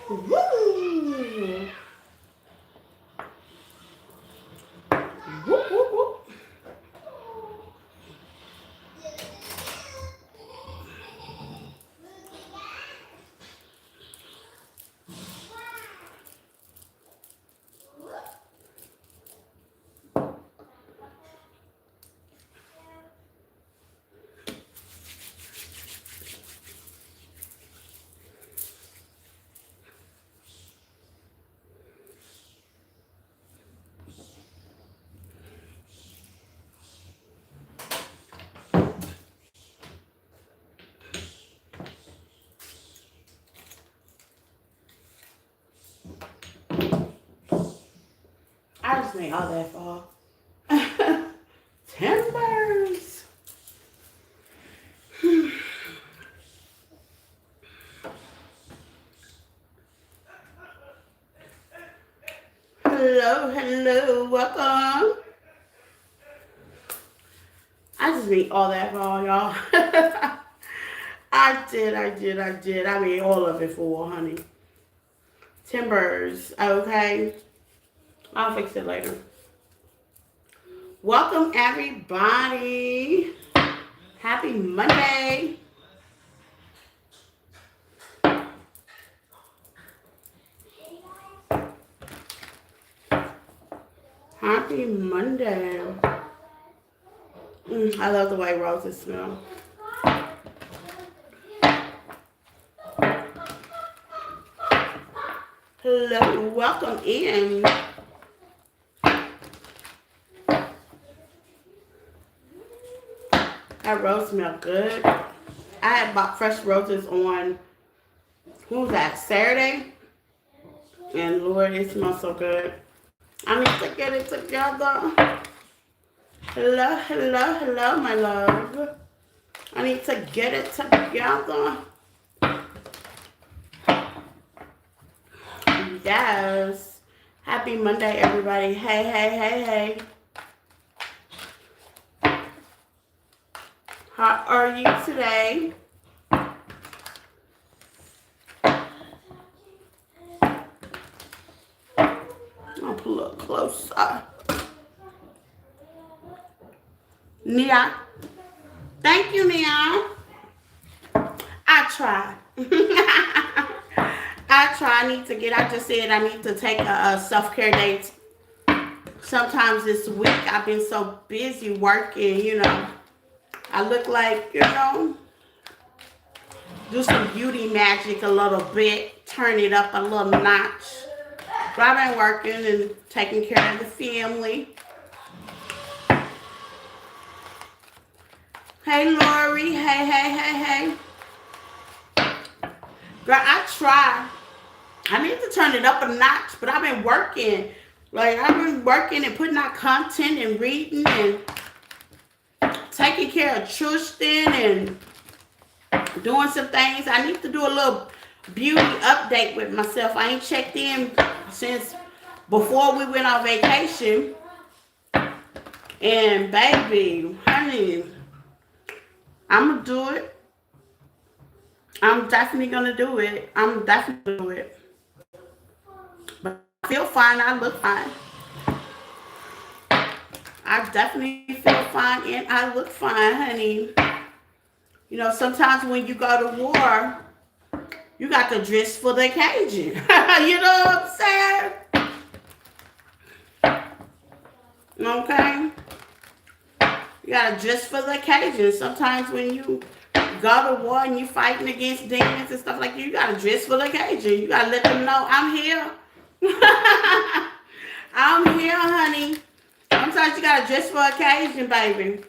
Woo! Whoop, whoop, whoop. I just made all that fall. Timbers. Hello, hello, welcome. I just made all that fall, y'all. I did. I made all of it for honey. Timbers, okay? I'll fix it later. Welcome, everybody. Happy Monday. Happy Monday. I love the way roses smell. Hello, welcome in. That rose smell good. I had bought fresh roses on, what was that, Saturday? And Lord, it smells so good. I need to get it together. Hello, hello, hello, my love. I need to get it together. Yes. Happy Monday, everybody. Hey, hey, hey, hey. How are you today? I'll pull up closer. Nia. Thank you, Nia. I try. I try. I just said I need to take a self-care day. Sometimes this week I've been so busy working, I look like, do some beauty magic a little bit, turn it up a little notch. But I've been working and taking care of the family. Hey, Lori. Hey, hey, hey, hey. Girl, I try. I need to turn it up a notch, but I've been working. Like, I've been working and putting out content and reading and taking care of Tristan and doing some things. I need to do a little beauty update with myself. I ain't checked in since before we went on vacation. And baby, honey, I'm going to do it. I'm definitely going to do it. I'm definitely going to do it. But I feel fine. I look fine. I definitely feel fine and I look fine, honey. Sometimes when you go to war, you got to dress for the occasion. You know what I'm saying? Okay? You got to dress for the occasion. Sometimes when you go to war and you fighting against demons and stuff like that, you got to dress for the occasion. You got to let them know, I'm here. I'm here, honey. Sometimes you got to dress for occasion, baby.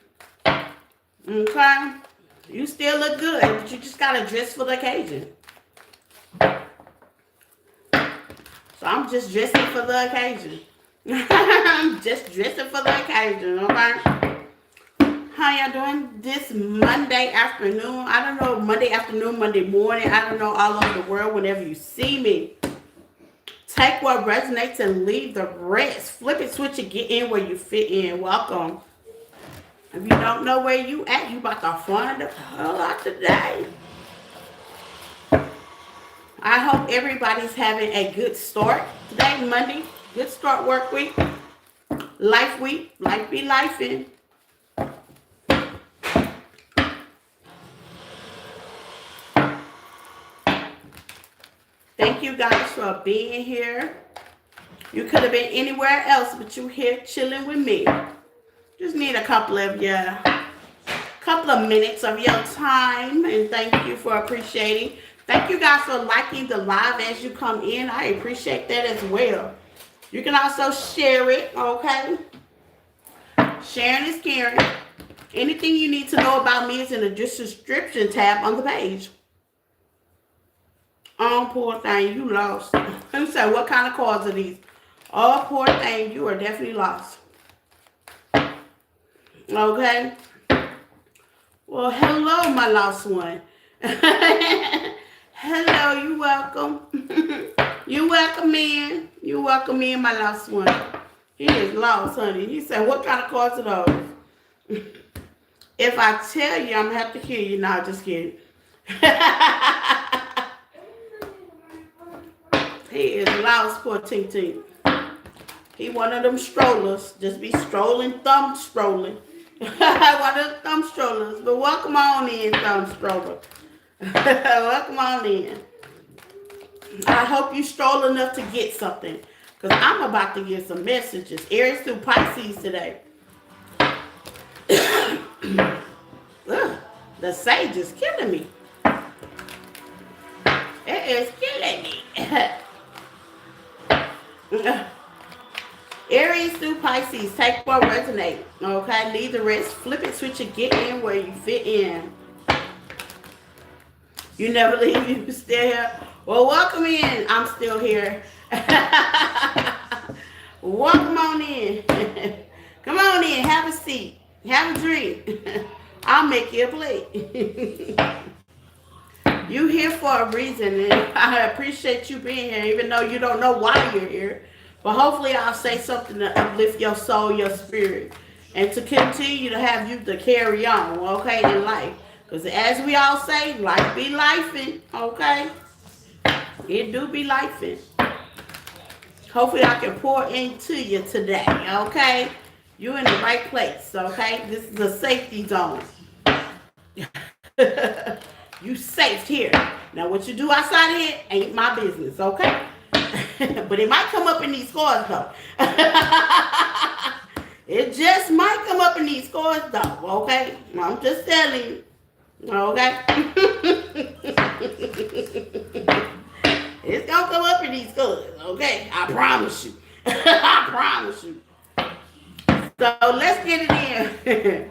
Okay? You still look good, but you just got to dress for the occasion. So I'm just dressing for the occasion. I'm just dressing for the occasion, okay? How y'all doing this Monday afternoon? I don't know, Monday afternoon, Monday morning. I don't know, all over the world, whenever you see me. Take what resonates and leave the rest. Flip it, switch it, get in where you fit in. Welcome. If you don't know where you at, you about to find the hell out today. I I hope everybody's having a good start today, Monday. Good start work week, life week, life be lifing. Thank you guys for being here. You could have been anywhere else, but you here chilling with me. Just need a couple of minutes of your time, and thank you for appreciating. Thank you guys for liking the live as you come in. I appreciate that as well. You can also share it, okay? Sharing is caring. Anything you need to know about me is in the description tab on the page. Oh, poor thing, you lost. Who said, what kind of cards are these? Oh, poor thing, you are definitely lost. Okay? Well, hello, my lost one. Hello, you welcome. You welcome in. You welcome in, my lost one. He is lost, honey. He said, what kind of cards are those? If I tell you, I'm going to have to kill you. No, just kidding. He is lost, poor Tink Tink. He one of them strollers. Just be strolling, thumb strolling. One of them thumb strollers. But welcome on in, thumb stroller. Welcome on in. I hope you stroll enough to get something. Because I'm about to get some messages. Aries through Pisces today. Ugh, the sage is killing me. It is killing me. Aries through Pisces, take what resonate. Okay, leave the rest. Flip it, switch it, get in where you fit in. You never leave, you still here. Well, welcome in. I'm still here. Welcome on in. Come on in, have a seat. Have a drink. I'll make you a plate. You here for a reason, and I appreciate you being here, even though you don't know why you're here. But hopefully I'll say something to uplift your soul, your spirit, and to continue to have you to carry on, okay, in life. Because as we all say, life be lifing, okay? It do be lifing. Hopefully I can pour into you today, okay? You're in the right place, okay? This is a safety zone. You safe here. Now what you do outside of here ain't my business, okay? But it might come up in these scores though. It just might come up in these scores though, okay? I'm just telling you, okay? It's gonna come up in these scores, okay? I promise you. I promise you. So let's get it in.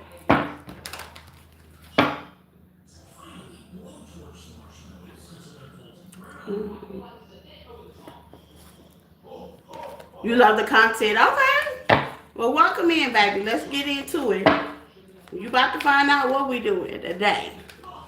You love the content, okay? Well, welcome in, baby. Let's get into it. You about to find out what we doing today,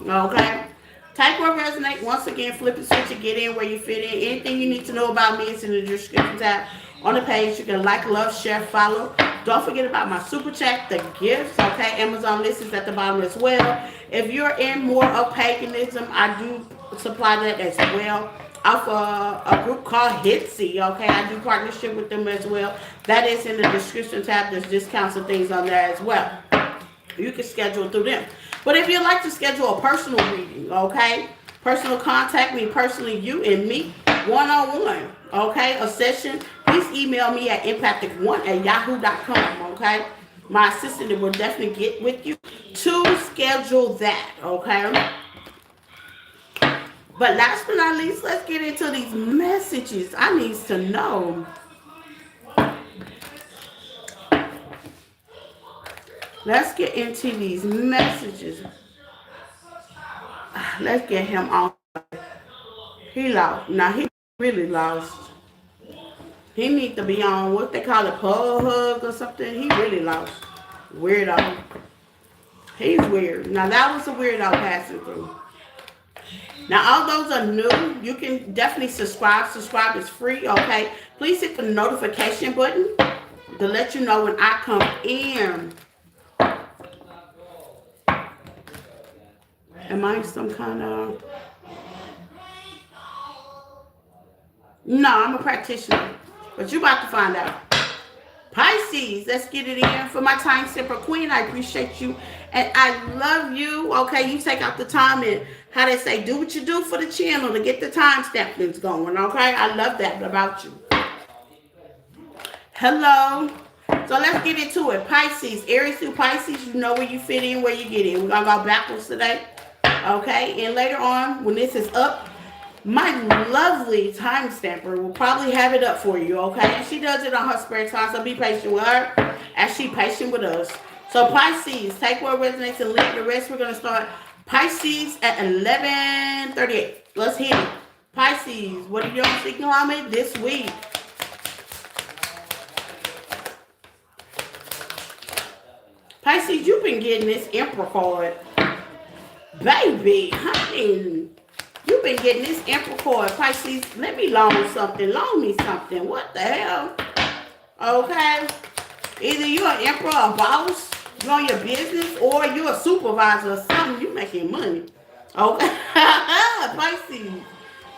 okay? Take what resonate. Once again, flip and switch and get in where you fit in. Anything you need to know about me is in the description tab on the page. You can like, love, share, follow. Don't forget about my super chat, the gifts, okay? Amazon list is at the bottom as well. If you're in more of paganism, I do supply that as well. Off a group called Hitsy, okay? I do partnership with them as well. That is in the description tab. There's discounts and things on there as well. You can schedule through them. But if you'd like to schedule a personal reading, okay? Personal contact me personally, you and me, one-on-one, okay? A session, please email me at empathic1@yahoo.com, okay? My assistant will definitely get with you to schedule that, okay? But last but not least, let's get into these messages. I need to know. Let's get into these messages. Let's get him on. He lost. Now he really lost. He needs to be on what they call it, pole hug or something. He really lost. Weirdo. He's weird. Now that was a weirdo passing through. Now, all those are new. You can definitely subscribe. Subscribe is free, okay? Please hit the notification button to let you know when I come in. Am I some kind of... No, I'm a practitioner. But you about to find out. Pisces, let's get it in for my time sipper queen. I appreciate you and I love you. Okay, you take out the time and how they say, do what you do for the channel to get the time stampings going. Okay, I love that about you. Hello. So let's get into it. Pisces, Aries through Pisces, you know where you fit in, where you get in. We're going to go backwards today. Okay, and later on, when this is up, my lovely time stamper will probably have it up for you, okay? And she does it on her spare time, so be patient with her as she patient with us. So Pisces, take what resonates and leave the rest. We're going to start Pisces at 11:38. Let's hit it. Pisces, what are you on signal on me this week? Pisces, you've been getting this Emperor card. Baby, honey, you've been getting this Emperor card. Pisces, let me loan something. Loan me something. What the hell? Okay. Either you're an emperor, a boss, you own your business, or you're a supervisor or something. You making money. Okay. Pisces,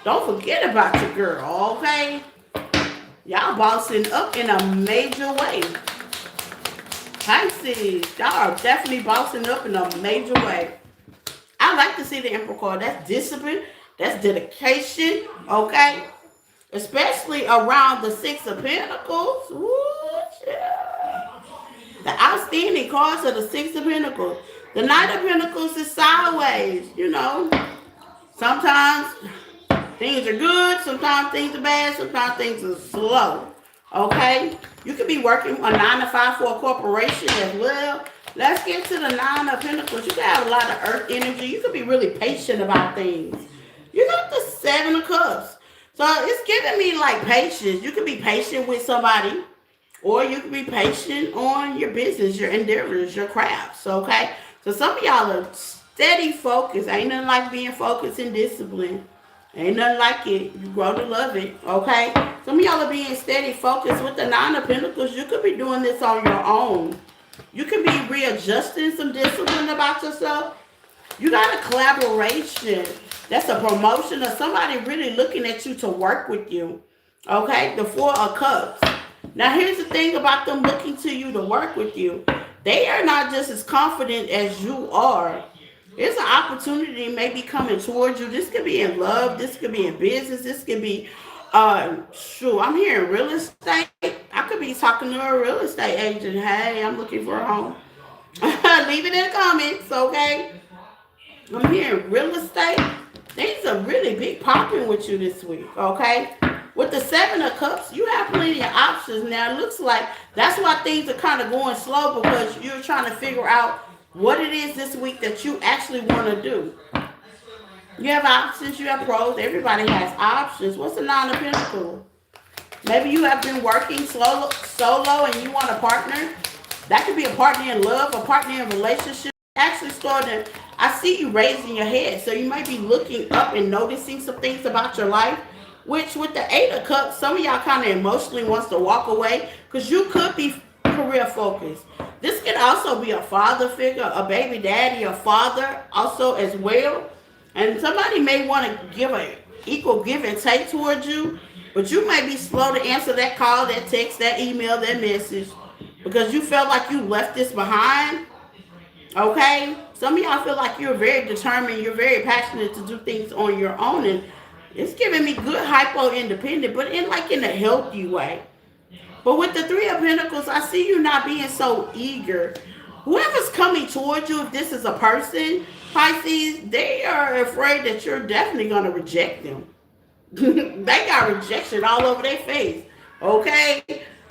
don't forget about your girl, okay? Y'all bossing up in a major way. Pisces, y'all are definitely bossing up in a major way. I like to see the Emperor card. That's discipline. That's dedication. Okay? Especially around the Six of Pentacles. Ooh, yeah. The outstanding cards are the Six of Pentacles. The Knight of Pentacles is sideways. You know. Sometimes things are good. Sometimes things are bad. Sometimes things are slow. Okay? You could be working a 9 to 5 for a corporation as well. Let's get to the Nine of Pentacles. You can have a lot of earth energy. You could be really patient about things. You got the Seven of Cups. So it's giving me like patience. You can be patient with somebody. Or you can be patient on your business, your endeavors, your crafts. Okay? So some of y'all are steady focused. Ain't nothing like being focused and disciplined. Ain't nothing like it. You grow to love it. Okay? Some of y'all are being steady focused with the Nine of Pentacles. You could be doing this on your own. You can be readjusting some discipline about yourself. You got a collaboration. That's a promotion of somebody really looking at you to work with you. Okay? The Four of Cups. Now, here's the thing about them looking to you to work with you. They are not just as confident as you are. There's an opportunity maybe coming towards you. This could be in love. This could be in business. This could be, I'm hearing real estate. I could be talking to a real estate agent. Hey, I'm looking for a home. Leave it in the comments, okay? I'm hearing real estate. Things are really big popping with you this week, okay? With the Seven of Cups, you have plenty of options. Now, it looks like that's why things are kind of going slow because you're trying to figure out what it is this week that you actually want to do. You have options, you have pros. Everybody has options. What's the Nine of Pentacles? Maybe you have been working solo and you want a partner. That could be a partner in love, a partner in relationship. Actually starting, I see you raising your head. So you might be looking up and noticing some things about your life. Which with the Eight of Cups, some of y'all kind of emotionally wants to walk away. Because you could be career focused. This could also be a father figure, a baby daddy, a father also as well. And somebody may want to give an equal give and take towards you. But you may be slow to answer that call, that text, that email, that message. Because you felt like you left this behind. Okay? Some of y'all feel like you're very determined. You're very passionate to do things on your own. And it's giving me good hypo-independent, but in a healthy way. But with the Three of Pentacles, I see you not being so eager. Whoever's coming towards you, if this is a person, Pisces, they are afraid that you're definitely going to reject them. They got rejection all over their face. Okay?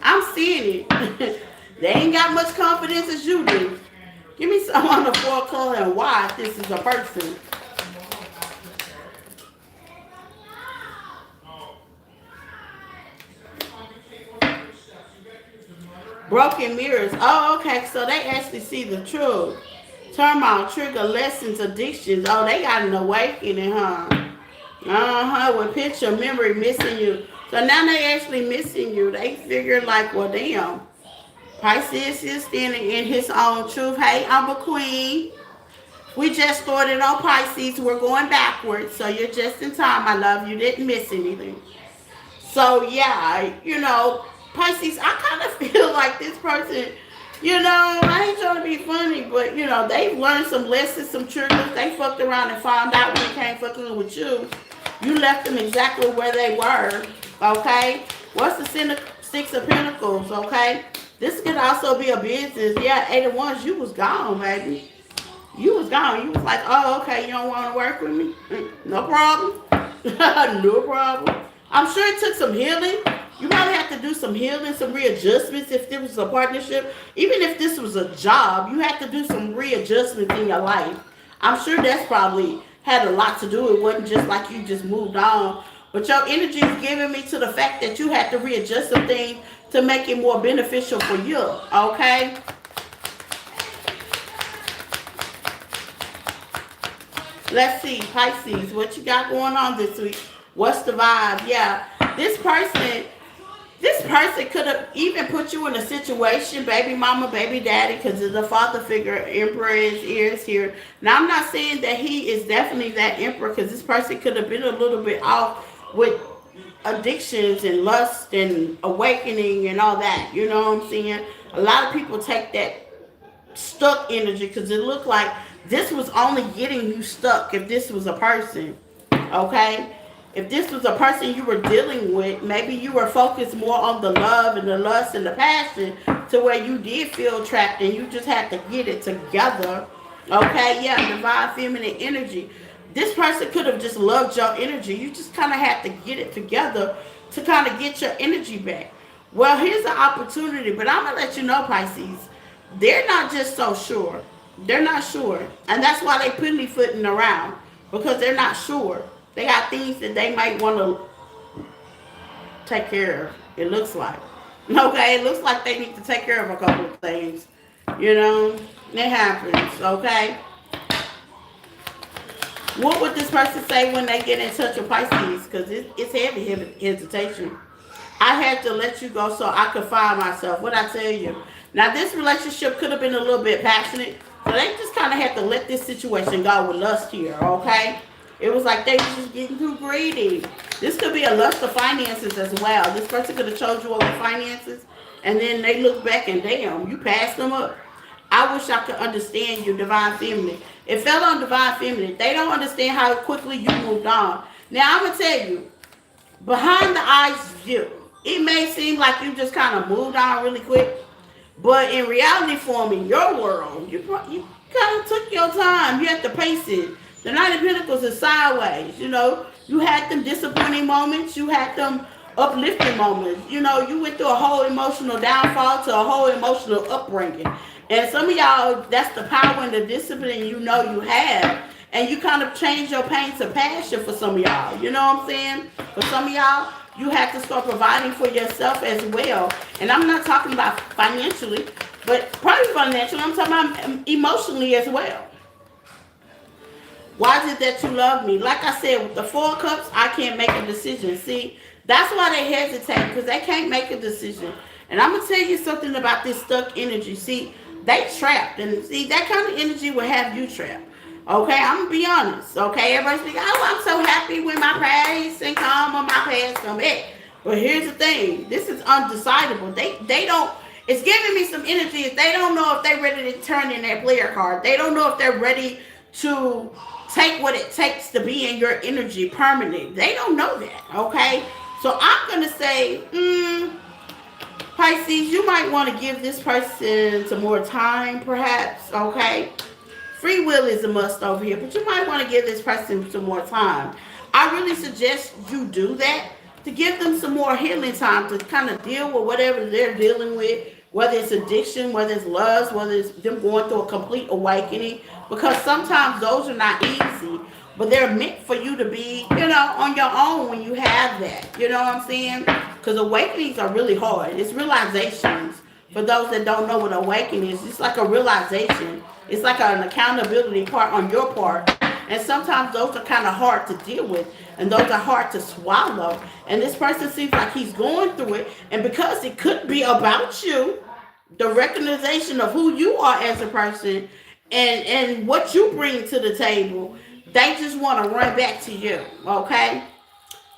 I'm seeing it. They ain't got much confidence as you do. Give me some on the Four color and why if this is a person. Broken mirrors. Oh, okay. So they actually see the truth. Turmoil, trigger, lessons, addictions. Oh, they got an awakening, huh? With picture, memory, missing you. So now they actually missing you. They figure like, well, damn. Pisces is standing in his own truth. Hey, I'm a queen. We just started on Pisces. We're going backwards. So you're just in time, my love. You didn't miss anything. So yeah, Pisces, I kind of feel like this person, I ain't trying to be funny, but they've learned some lessons, some triggers. They fucked around and found out when they came fucking with you. You left them exactly where they were. Okay? What's the Six of Pentacles? Okay? This could also be a business. Yeah, 8 of Wands, you was gone, baby. You was gone. You was like, oh, okay, you don't want to work with me? No problem. No problem. I'm sure it took some healing. You probably have to do some healing, some readjustments if this was a partnership. Even if this was a job, you had to do some readjustments in your life. I'm sure that's probably had a lot to do. It wasn't just like you just moved on. But your energy is giving me to the fact that you had to readjust some things to make it more beneficial for you. Okay? Let's see, Pisces, what you got going on this week? What's the vibe? Yeah, this person could have even put you in a situation, baby mama, baby daddy, because of the father figure, emperor is here. Now, I'm not saying that he is definitely that emperor, because this person could have been a little bit off with addictions and lust and awakening and all that. You know what I'm saying? A lot of people take that stuck energy because it looked like this was only getting you stuck if this was a person. Okay? If this was a person you were dealing with, maybe you were focused more on the love and the lust and the passion to where you did feel trapped and you just had to get it together. Okay? Yeah, divine feminine energy. This person could have just loved your energy. You just kind of had to get it together to kind of get your energy back. Well, here's an opportunity, but I'm going to let you know, Pisces, they're not just so sure. They're not sure. And that's why they pussyfooting around. Because they're not sure. They got things that they might want to take care of. It looks like. Okay, it looks like they need to take care of a couple of things. It happens. Okay. What would this person say when they get in touch with Pisces? Because it's heavy hesitation. I had to let you go so I could find myself. What I tell you? Now, this relationship could have been a little bit passionate, so they just kind of had to let this situation go with lust here, okay? It was like they were just getting too greedy. This could be a lust of finances as well. This person could have chose you over finances, and then they look back and damn, you passed them up. I wish I could understand your divine feminine. It fell on divine feminine. They don't understand how quickly you moved on. Now, I'm going to tell you, behind the eyes view, it may seem like you just kind of moved on really quick, but in reality form, in your world, you kind of took your time. You had to pace it. The Knight of Pentacles is sideways. You had them disappointing moments. You had them uplifting moments. You went through a whole emotional downfall to a whole emotional upbringing. And some of y'all, that's the power and the discipline you have. And you kind of change your pain to passion for some of y'all. You know what I'm saying? For some of y'all, you have to start providing for yourself as well. And I'm not talking about financially, but probably financially. I'm talking about emotionally as well. Why is it that you love me? Like I said, with the 4 cups, I can't make a decision. See, that's why they hesitate, because they can't make a decision. And I'm going to tell you something about this stuck energy. See, they trapped. And see, that kind of energy will have you trapped. Okay, I'm going to be honest. Okay, everybody's like, oh, I'm so happy when my past and come or my past come back. But here's the thing. This is undecidable. They don't, it's giving me some energy. They don't know if they're ready to turn in their player card. They don't know if they're ready to take what it takes to be in your energy permanent. They don't know that, okay? So I'm going to say, Pisces, you might want to give this person some more time, perhaps, okay? Free will is a must over here, but you might want to give this person some more time. I really suggest you do that, to give them some more healing time to kind of deal with whatever they're dealing with, whether it's addiction, whether it's lust, whether it's them going through a complete awakening, because sometimes those are not easy, but they're meant for you to be, on your own when you have that. You know what I'm saying? Because awakenings are really hard. It's realizations. For those that don't know what awakening is, it's like a realization. It's like an accountability part on your part. And sometimes those are kind of hard to deal with. And those are hard to swallow. And this person seems like he's going through it. And because it could be about you, the recognition of who you are as a person and what you bring to the table, they just want to run back to you. Okay?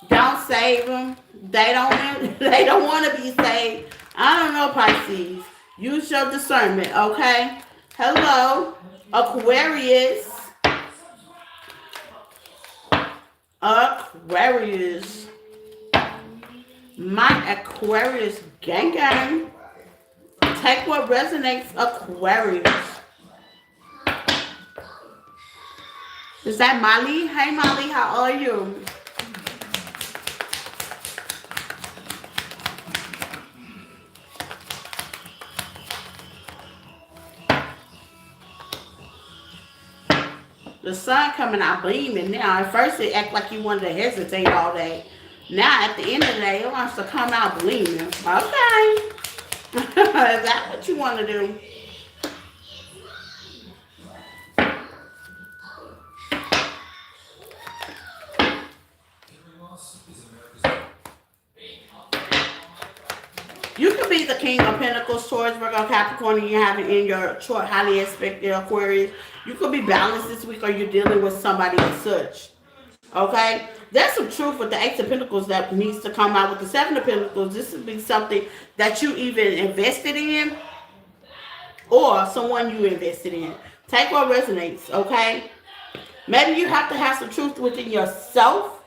Don't save them. They don't. They don't want to be saved. I don't know, Pisces. Use your discernment, okay? Hello, Aquarius. Aquarius. My Aquarius gang gang. Take what resonates, Aquarius. Is that Molly? Hey Molly, how are you? The sun coming out beaming now. At first it act like you wanted to hesitate all day. Now at the end of the day, it wants to come out gleaming. Okay. Is that what you want to do? You could be the King of Pentacles, Taurus, Virgo, Capricorn, and you have it in your chart, highly expected Aquarius. You could be balanced this week, or you're dealing with somebody as such. Okay? There's some truth with the Ace of Pentacles that needs to come out with the Seven of Pentacles. This would be something that you even invested in, or someone you invested in. Take what resonates, okay? Maybe you have to have some truth within yourself,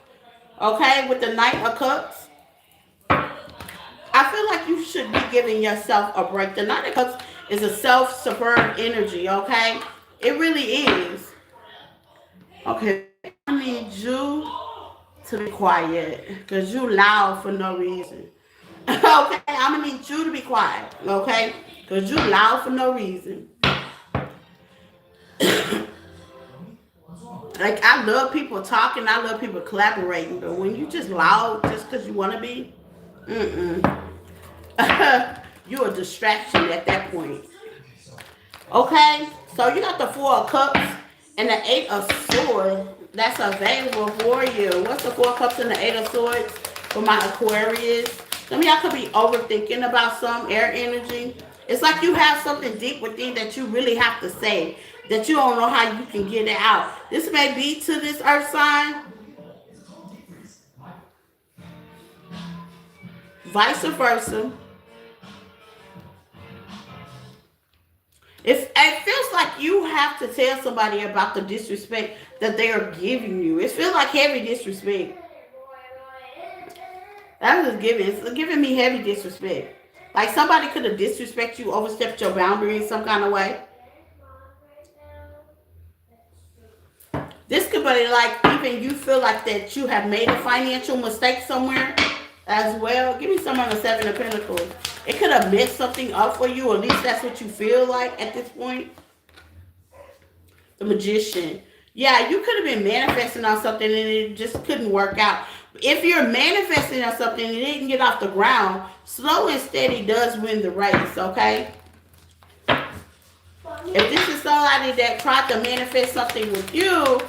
okay? With the Knight of Cups. I feel like you should be giving yourself a break. The Knight of Cups is a self-superb energy, okay? It really is. Okay, I need you to be quiet because you loud for no reason. Okay, I'm gonna need you to be quiet, okay? Because you loud for no reason. Like, I love people talking, I love people collaborating, but when you just loud just because you want to be, mm-mm. You're a distraction at that point. Okay, so you got the Four of Cups and the Eight of Swords that's available for you. What's the Four of Cups and the Eight of Swords for my Aquarius? Some of y'all could be overthinking about some air energy. It's like you have something deep within that you really have to say, that you don't know how you can get it out. This may be to this earth sign, vice versa. It feels like you have to tell somebody about the disrespect that they are giving you. It feels like heavy disrespect. That's just giving. It's giving me heavy disrespect. Like somebody could have disrespected you, overstepped your boundary in some kind of way. This could be like even you feel like that you have made a financial mistake somewhere as well. Give me some on the Seven of Pentacles. It could have messed something up for you, or at least that's what you feel like at this point. The Magician. Yeah, you could have been manifesting on something and it just couldn't work out. If you're manifesting on something and it didn't get off the ground, slow and steady does win the race, okay? If this is somebody that tried to manifest something with you,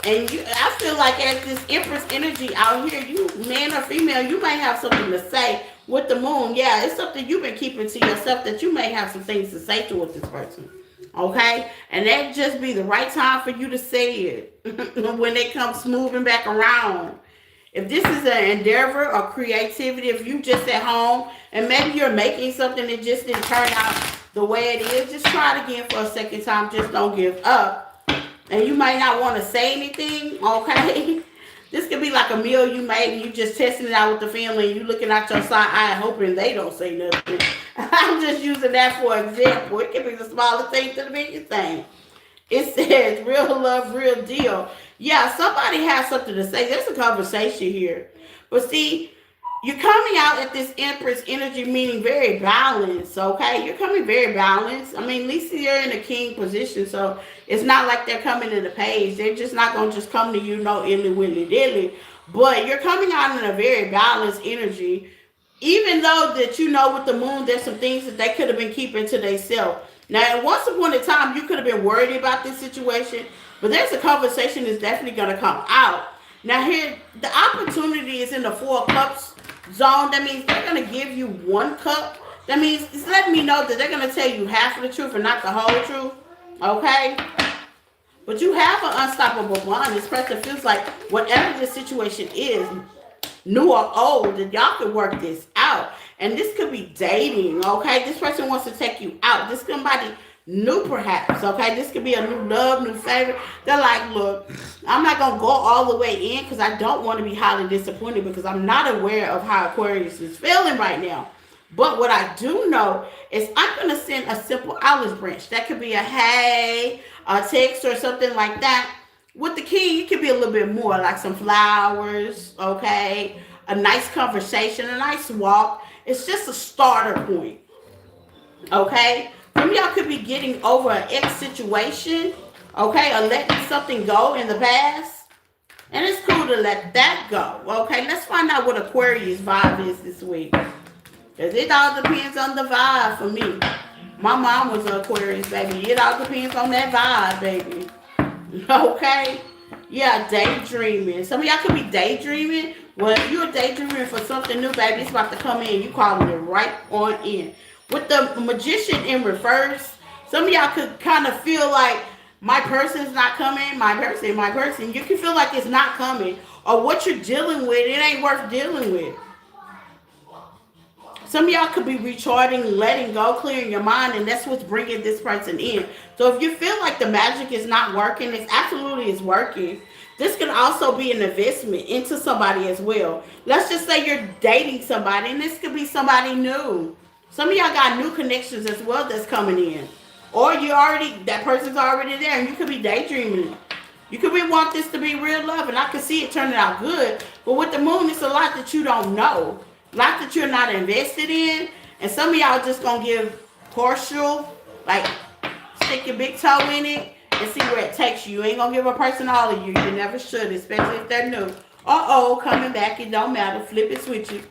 and you, I feel like as this Empress energy out here, you, man or female, you may have something to say with the moon. Yeah, it's something you've been keeping to yourself that you may have some things to say to with this person. Okay? And that just be the right time for you to say it when it comes moving back around. If this is an endeavor or creativity, if you just at home and maybe you're making something that just didn't turn out the way it is, just try it again for a second time. Just don't give up. And you might not want to say anything, okay? This could be like a meal you made and you just testing it out with the family and you looking out your side eye hoping they don't say nothing. I'm just using that for example. It could be the smallest thing to the biggest thing. It says real love, real deal. Yeah, somebody has something to say. There's a conversation here. But see, you're coming out at this Empress energy, meaning very balanced, okay? You're coming very balanced. I mean, at least you're in a king position, so it's not like they're coming to the page. They're just not going to just come to you, no illy willy dilly. But you're coming out in a very balanced energy. Even though that you know with the moon, there's some things that they could have been keeping to themselves. Now, once upon a time, you could have been worried about this situation, but there's a conversation that's definitely going to come out. Now, here, the opportunity is in the Four of Cups zone. That means they're going to give you one cup. That means it's letting me know that they're going to tell you half of the truth and not the whole truth. Okay? But you have an unstoppable bond. This person feels like whatever the situation is, new or old, that y'all could work this out. And this could be dating, okay? This person wants to take you out. This could be somebody new, perhaps, okay? This could be a new love, new favorite. They're like, look, I'm not going to go all the way in because I don't want to be highly disappointed because I'm not aware of how Aquarius is feeling right now. But what I do know is I'm going to send a simple olive branch. That could be a hey, a text or something like that. With the king, it could be a little bit more, like some flowers, okay? A nice conversation, a nice walk. It's just a starter point, okay? Some of y'all could be getting over an ex situation, okay? Or letting something go in the past. And it's cool to let that go, okay? Let's find out what Aquarius vibe is this week. Because it all depends on the vibe for me. My mom was an Aquarius, baby. It all depends on that vibe, baby. Okay? Yeah, daydreaming. Some of y'all could be daydreaming. Well, if you're daydreaming for something new, baby, it's about to come in. You calling it right on in. With the magician in reverse, some of y'all could kind of feel like my person's not coming, my person. You can feel like it's not coming. Or what you're dealing with, it ain't worth dealing with. Some of y'all could be recharting, letting go, clearing your mind, and that's what's bringing this person in. So if you feel like the magic is not working, it's absolutely is working. This could also be an investment into somebody as well. Let's just say you're dating somebody, and this could be somebody new. Some of y'all got new connections as well that's coming in. Or that person's already there, and you could be daydreaming. You could want this to be real love, and I can see it turning out good. But with the moon, it's a lot that you don't know. A lot that you're not invested in. And some of y'all just going to give partial, like stick your big toe in it and see where it takes you. You ain't going to give a person all of you. You never should, especially if they're new. Uh-oh, coming back, it don't matter. Flip it, switch it.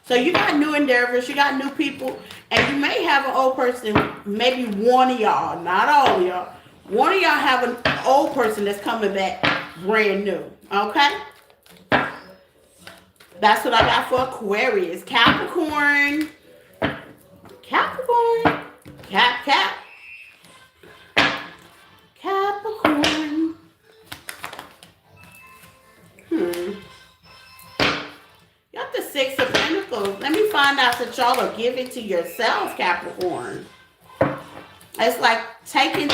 So you got new endeavors, you got new people, and you may have an old person, maybe one of y'all, not all of y'all. One of y'all have an old person that's coming back brand new, okay? That's what I got for Aquarius. Capricorn. Capricorn. Capricorn. You got the Six of Pentacles. Let me find out that y'all are giving to yourself, Capricorn. It's like taking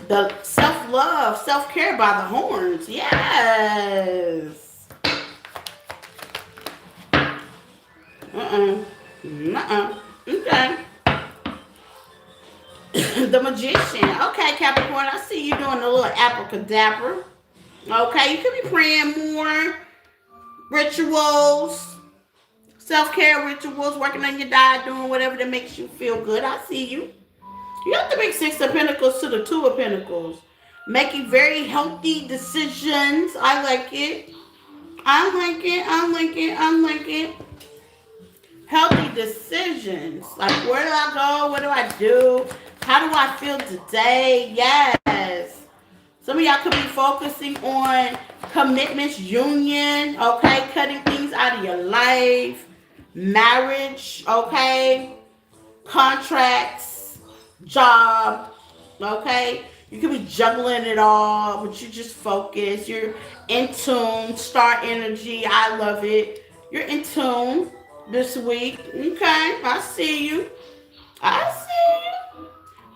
the self-love, self-care by the horns. Yes. Okay. The Magician. Okay, Capricorn, I see you doing a little abracadabra. Okay, you could be praying more. Rituals. Self-care rituals. Working on your diet. Doing whatever that makes you feel good. I see you. You have to make Six of Pentacles to the Two of Pentacles. Making very healthy decisions. I like it. I like it. Healthy decisions. Like, where do I go? What do I do? How do I feel today? Yes. Some of y'all could be focusing on commitments, union, okay? Cutting things out of your life. Marriage, okay? Contracts, job, okay? You could be juggling it all, but you just focus. You're in tune. Star energy. I love it. You're in tune this week. Okay, I see you.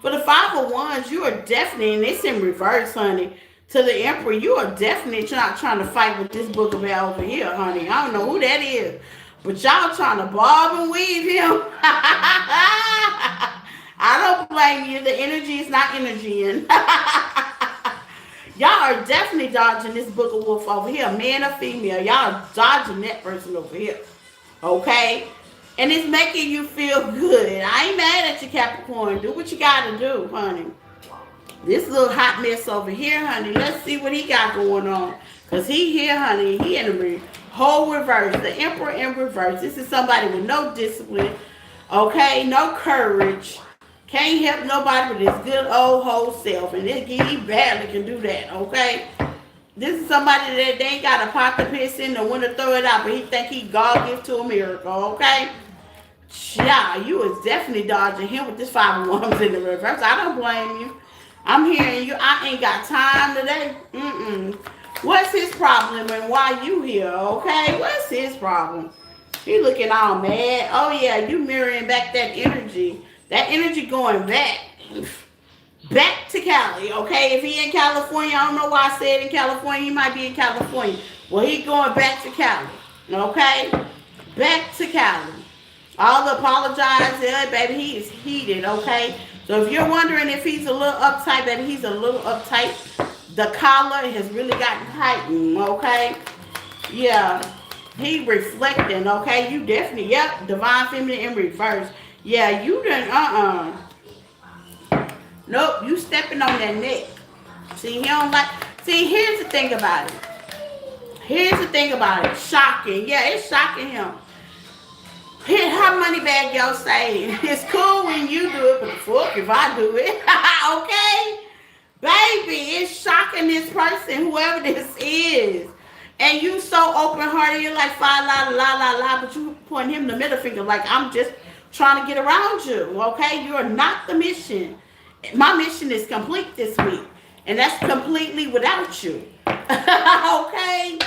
For the Five of Wands, you are definitely, and it's in reverse, honey. To the Emperor, you are definitely not trying to fight with this book about over here, honey. I don't know who that is, but y'all trying to bob and weave him. I don't blame you. The energy is not energying. Y'all are definitely dodging this book of wolf over here, man or female. Y'all are dodging that person over here. Okay? And it's making you feel good. I ain't mad at you, Capricorn. Do what you gotta do, honey. This little hot mess over here, honey. Let's see what he got going on. Because he here, honey. He in the whole reverse. The Emperor in reverse. This is somebody with no discipline. Okay? No courage. Can't help nobody with his good old whole self. And he barely can do that. Okay? This is somebody that they ain't got a pot to piss in or when to throw it out, but he think he God gives to a miracle, okay? Yeah, you was definitely dodging him with this Five of Wands in the reverse. I don't blame you. I'm hearing you. I ain't got time today. What's his problem and why you here, okay? What's his problem? He looking all mad. Oh yeah, you mirroring back that energy. That energy going back to Cali, okay? If he in California, I don't know why I said in California. He might be in California. Well, he going back to Cali, okay? Back to Cali. All the apologize, yeah, baby, he is heated, okay? So if you're wondering if he's a little uptight, baby, he's a little uptight. The collar has really gotten tightened, okay? Yeah. He reflecting, okay? You definitely, yep, divine feminine in reverse. Yeah, you done, nope, you stepping on that neck. See, he don't like, see, here's the thing about it. Here's the thing about it. Shocking. Yeah, it's shocking him. Here, how money bag y'all say? It's cool when you do it, but the fuck if I do it. Okay? Baby, it's shocking this person, whoever this is. And you so open-hearted, you're like, fa la la la la, but you pointing him the middle finger like, I'm just trying to get around you, okay? You're not the mission. My mission is complete this week, and that's completely without you, okay?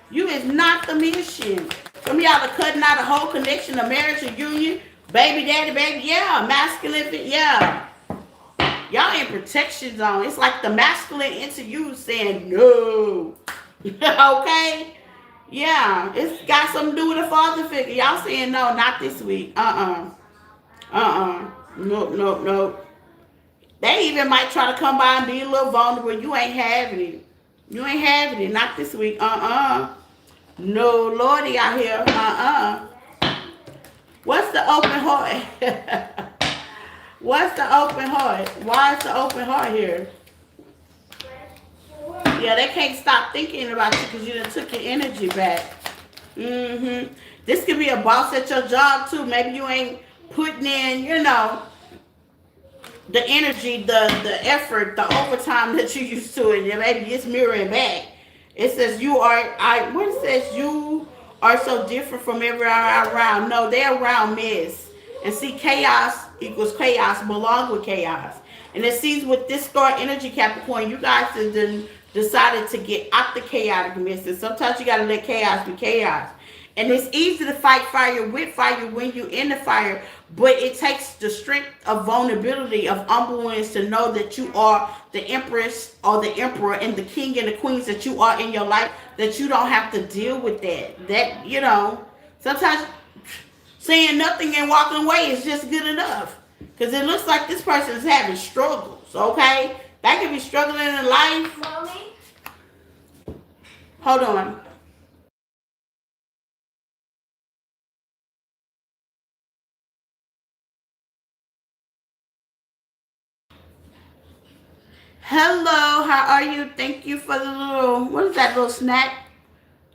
You is not the mission. Some of y'all are cutting out a whole connection, a marriage, a union, baby daddy, baby, yeah, masculine, yeah. Y'all in protection zone. It's like the masculine into you saying no. Okay? Yeah, it's got something to do with a father figure. Y'all saying no, not this week. Nope, nope, nope. They even might try to come by and be a little vulnerable. You ain't having it. You ain't having it. Not this week. No Lordy out here. What's the open heart? What's the open heart? Why is the open heart here? Yeah, they can't stop thinking about you because you done took your energy back. This could be a boss at your job too. Maybe you ain't putting in, the energy, the effort, the overtime that you used to, and maybe it's mirroring back. It says you are so different from everyone around. No, they're around mess. And see, chaos equals chaos, belong with chaos. And it sees with this star energy, Capricorn, you guys have decided to get out the chaotic mess. And sometimes you got to let chaos be chaos. And it's easy to fight fire with fire when you're in the fire, but it takes the strength of vulnerability, of humbleness to know that you are the empress or the emperor and the king and the queens that you are in your life, that you don't have to deal with that. Sometimes saying nothing and walking away is just good enough. Because it looks like this person is having struggles, okay? That could be struggling in life. Mommy? Hold on. Hello, how are you? Thank you for the little, what is that little snack?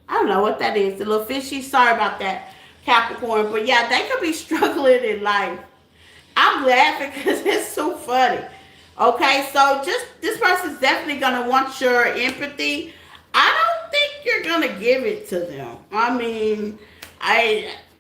I don't know what that is. The little fishy. Sorry about that, Capricorn. But yeah, they could be struggling in life. I'm laughing because it's so funny. Okay, so just this person's definitely gonna want your empathy. I don't think you're gonna give it to them. I mean,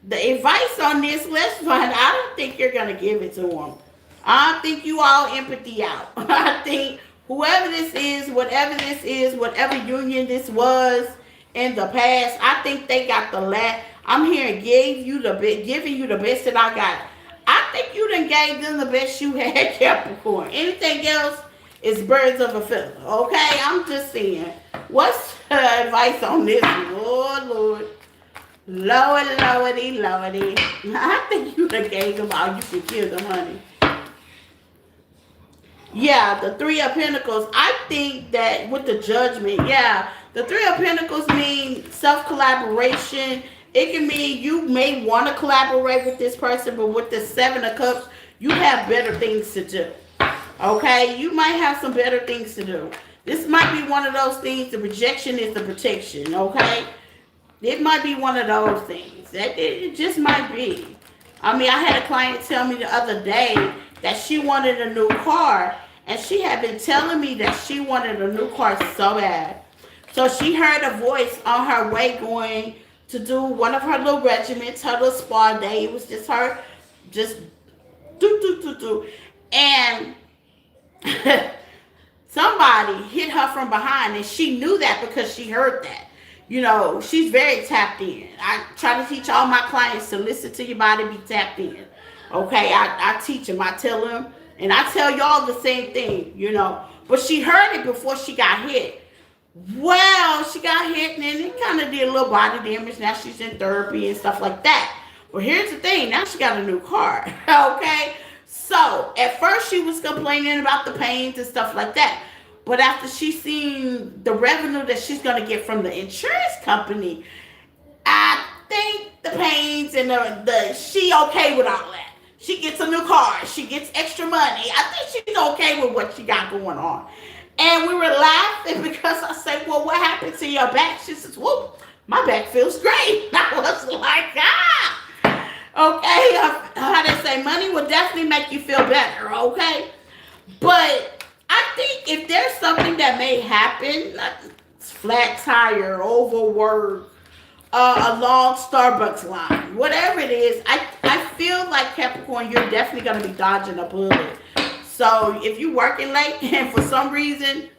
the advice on this, let's find. I don't think you're gonna give it to them. I don't think you all empathy out. I think whoever this is, whatever this is, whatever union this was in the past, I think they got the last. I'm hearing giving you the best that I got. I think you done gave them the best you had, Capricorn. Anything else is birds of a feather. Okay, I'm just saying. What's advice on this? Lord. Lordy. I think you done gave them all you could give them, honey. Yeah, the Three of Pentacles. I think that with the Judgment, the Three of Pentacles mean self-collaboration. It can mean you may want to collaborate with this person, but with the Seven of Cups, you have better things to do. Okay? You might have some better things to do. This might be one of those things. The rejection is the protection. Okay? It might be one of those things. It just might be. I mean, I had a client tell me the other day that she wanted a new car, and she had been telling me that she wanted a new car so bad. So she heard a voice on her way going to do one of her little regiments, her little spa day. It was just her, just do. And somebody hit her from behind, and she knew that because she heard that. You know, she's very tapped in. I try to teach all my clients to listen to your body, be tapped in. Okay, I teach them, I tell them, and I tell y'all the same thing, you know. But she heard it before she got hit. Well, she got hit and then it kind of did a little body damage. Now she's in therapy and stuff like that. But here's the thing, now she got a new car. Okay? So at first she was complaining about the pains and stuff like that. But after she seen the revenue that she's gonna get from the insurance company, I think the pains and the she okay with all that. She gets a new car. She gets extra money. I think she's okay with what she got going on. And we were laughing because I said, well, what happened to your back? She says, whoop, my back feels great. I was like, okay. How they say, money will definitely make you feel better, okay? But I think if there's something that may happen, like flat tire, overwork, a long Starbucks line, whatever it is, I feel like Capricorn, you're definitely going to be dodging a bullet. So if you're working late and for some reason,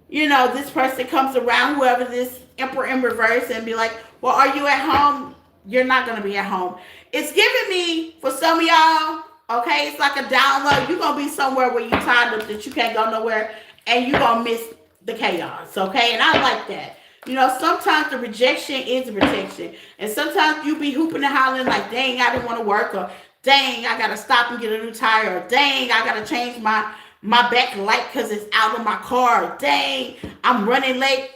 you know, this person comes around, whoever this Emperor in reverse, and be like, well, are you at home? You're not going to be at home. It's giving me, for some of y'all, okay, it's like a download. You're going to be somewhere where you're tied up that you can't go nowhere, and you're going to miss the chaos, okay? And I like that. You know, sometimes the rejection is protection. And sometimes you be hooping and hollering like, dang, I didn't want to work, or dang, I got to stop and get a new tire, or dang, I got to change my back light because it's out of my car, or dang, I'm running late.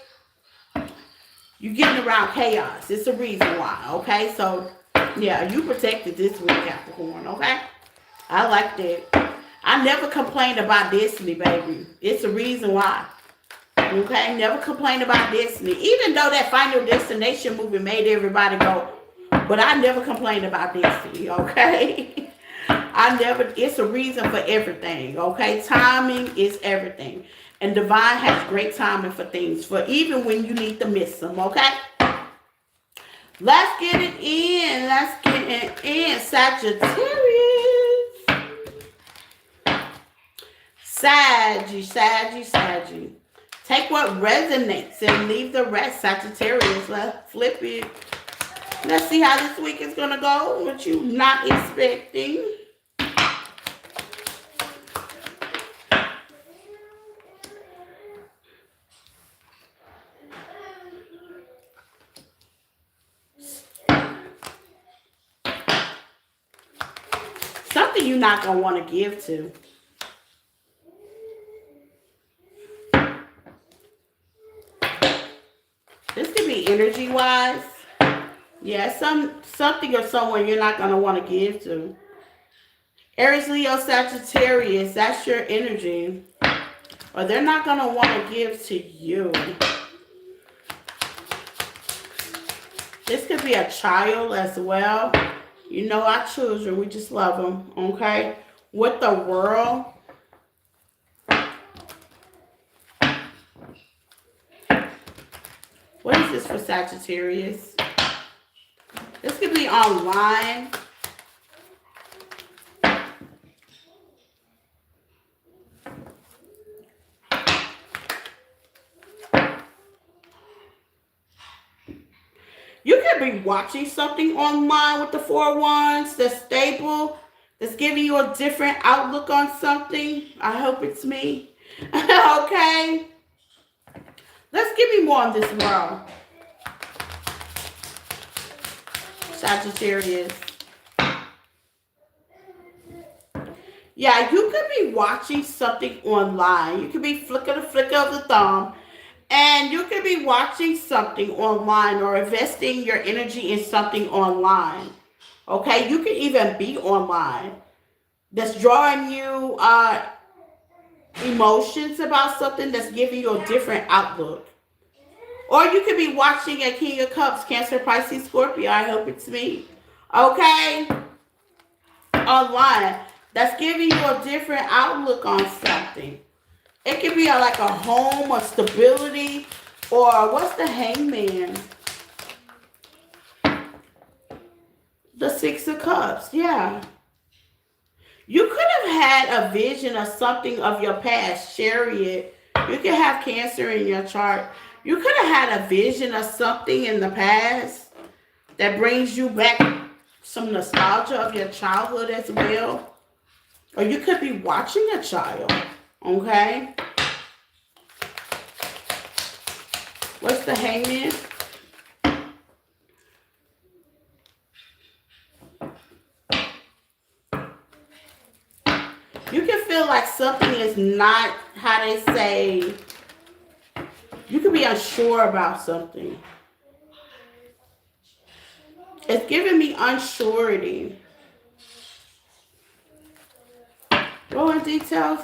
You're getting around chaos. It's a reason why, okay? So, yeah, you protected this week, Capricorn, okay? I like that. I never complained about Destiny, baby. It's a reason why. Okay, never complain about Destiny. Even though that Final Destination movie made everybody go, but I never complained about Destiny, okay? It's a reason for everything, okay? Timing is everything. And Divine has great timing for things, for even when you need to miss them, okay? Let's get it in. Let's get it in. Sagittarius. Saggy. Take what resonates and leave the rest, Sagittarius. Let's flip it. Let's see how this week is going to go. What you not expecting. Something you're not going to want to give to. This could be energy-wise. Yeah, something or someone you're not going to want to give to. Aries, Leo, Sagittarius, that's your energy. Or they're not going to want to give to you. This could be a child as well. You know our children, we just love them, okay? With the world. What is this for Sagittarius? This could be online. You could be watching something online with the 4 of Wands that's stable, that's giving you a different outlook on something. I hope it's me. Okay? Let's give me more on this world. Sagittarius. Yeah, you could be watching something online. You could be flicker of the thumb. And you could be watching something online or investing your energy in something online. Okay? You could even be online. That's drawing you emotions about something, that's giving you a different outlook. Or you could be watching a King of Cups, Cancer, Pisces, Scorpio. I hope it's me. Okay? Online. That's giving you a different outlook on something. It could be like a home or stability. Or what's the Hangman? The 6 of Cups. Yeah. You could have had a vision of something of your past, Chariot. You can have Cancer in your chart. You could have had a vision of something in the past that brings you back some nostalgia of your childhood as well. Or you could be watching a child. Okay? What's the Hangman? You can feel like something is not how they say. You can be unsure about something. It's giving me unsurety. Go in details.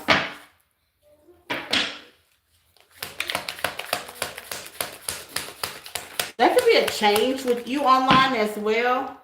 That could be a change with you online as well.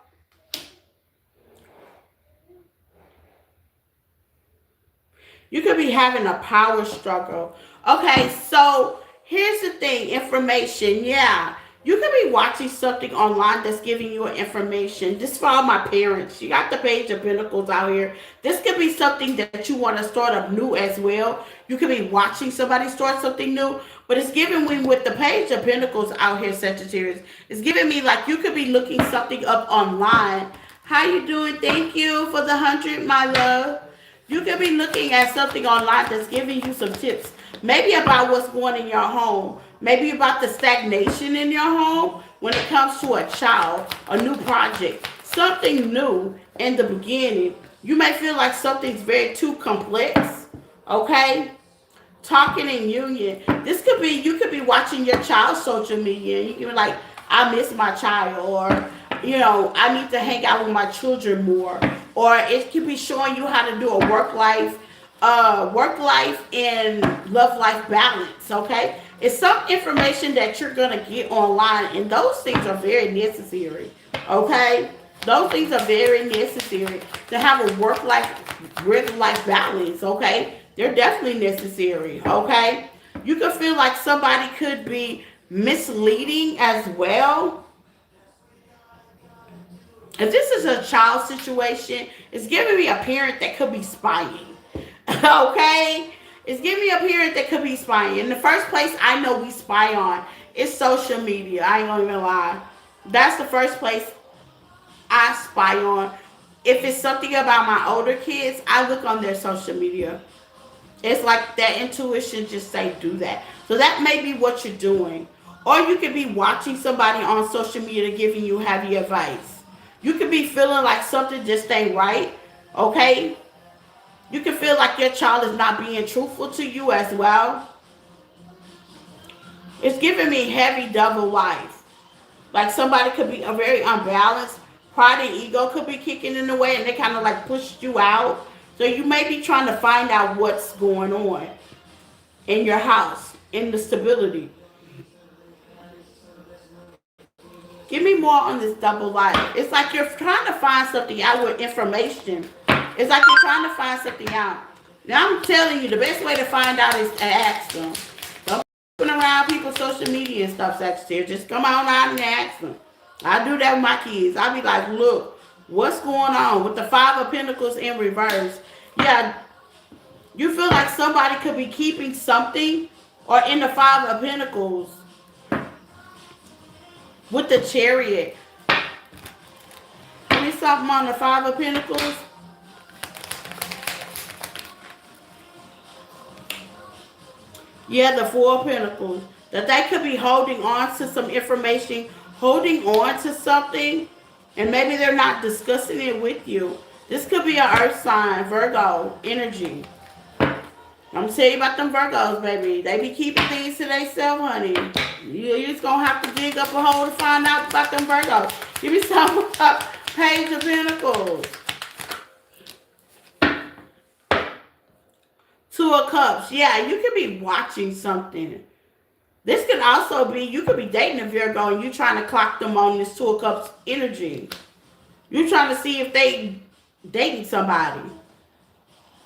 You could be having a power struggle. Okay, so here's the thing, information. Yeah, you could be watching something online that's giving you information. This for all my parents. You got the Page of Pentacles out here. This could be something that you want to start up new as well. You could be watching somebody start something new. But it's giving me with the Page of Pentacles out here, Sagittarius. It's giving me like you could be looking something up online. How you doing? Thank you for the 100, my love. You could be looking at something online that's giving you some tips. Maybe about what's going in your home. Maybe about the stagnation in your home when it comes to a child, a new project, something new in the beginning. You may feel like something's very too complex. Okay? Talking in union. This could be, you could be watching your child's social media. You can be like, I miss my child. Or, you know, I need to hang out with my children more. Or it could be showing you how to do a work life and love life balance, okay? It's some information that you're going to get online, and those things are very necessary, okay? Those things are very necessary to have a work life, regular life balance, okay? They're definitely necessary, okay? You could feel like somebody could be misleading as well. If this is a child situation, it's giving me a parent that could be spying. Okay? It's giving me a parent that could be spying. In the first place, I know we spy on. It's social media. I ain't gonna even lie. That's the first place I spy on. If it's something about my older kids, I look on their social media. It's like that intuition just say do that. So that may be what you're doing. Or you could be watching somebody on social media giving you heavy advice. You could be feeling like something just ain't right, okay? You can feel like your child is not being truthful to you as well. It's giving me heavy double life. Like somebody could be a very unbalanced. Pride and ego could be kicking in the way and they kind of like pushed you out. So you may be trying to find out what's going on in your house, in the stability. Give me more on this double life. It's like you're trying to find something out with information. It's like you're trying to find something out. Now I'm telling you, the best way to find out is to ask them. Don't be around people's social media and stuff, Sagittarius. Just come on out and ask them. I do that with my kids. I be like, look, what's going on with the Five of Pentacles in reverse? Yeah, you feel like somebody could be keeping something, or in the Five of Pentacles with the Chariot. Give me something on the Five of Pentacles. Yeah, the Four of Pentacles. That they could be holding on to some information, holding on to something, and maybe they're not discussing it with you. This could be an earth sign, Virgo energy. I'm telling you about them Virgos, baby. They be keeping things to themselves, honey. You just gonna have to dig up a hole to find out about them Virgos. Give me some Page of Pentacles. Two of Cups. Yeah, you could be watching something. This could also be, you could be dating a Virgo and you trying to clock them on this Two of Cups energy. You trying to see if they dating somebody.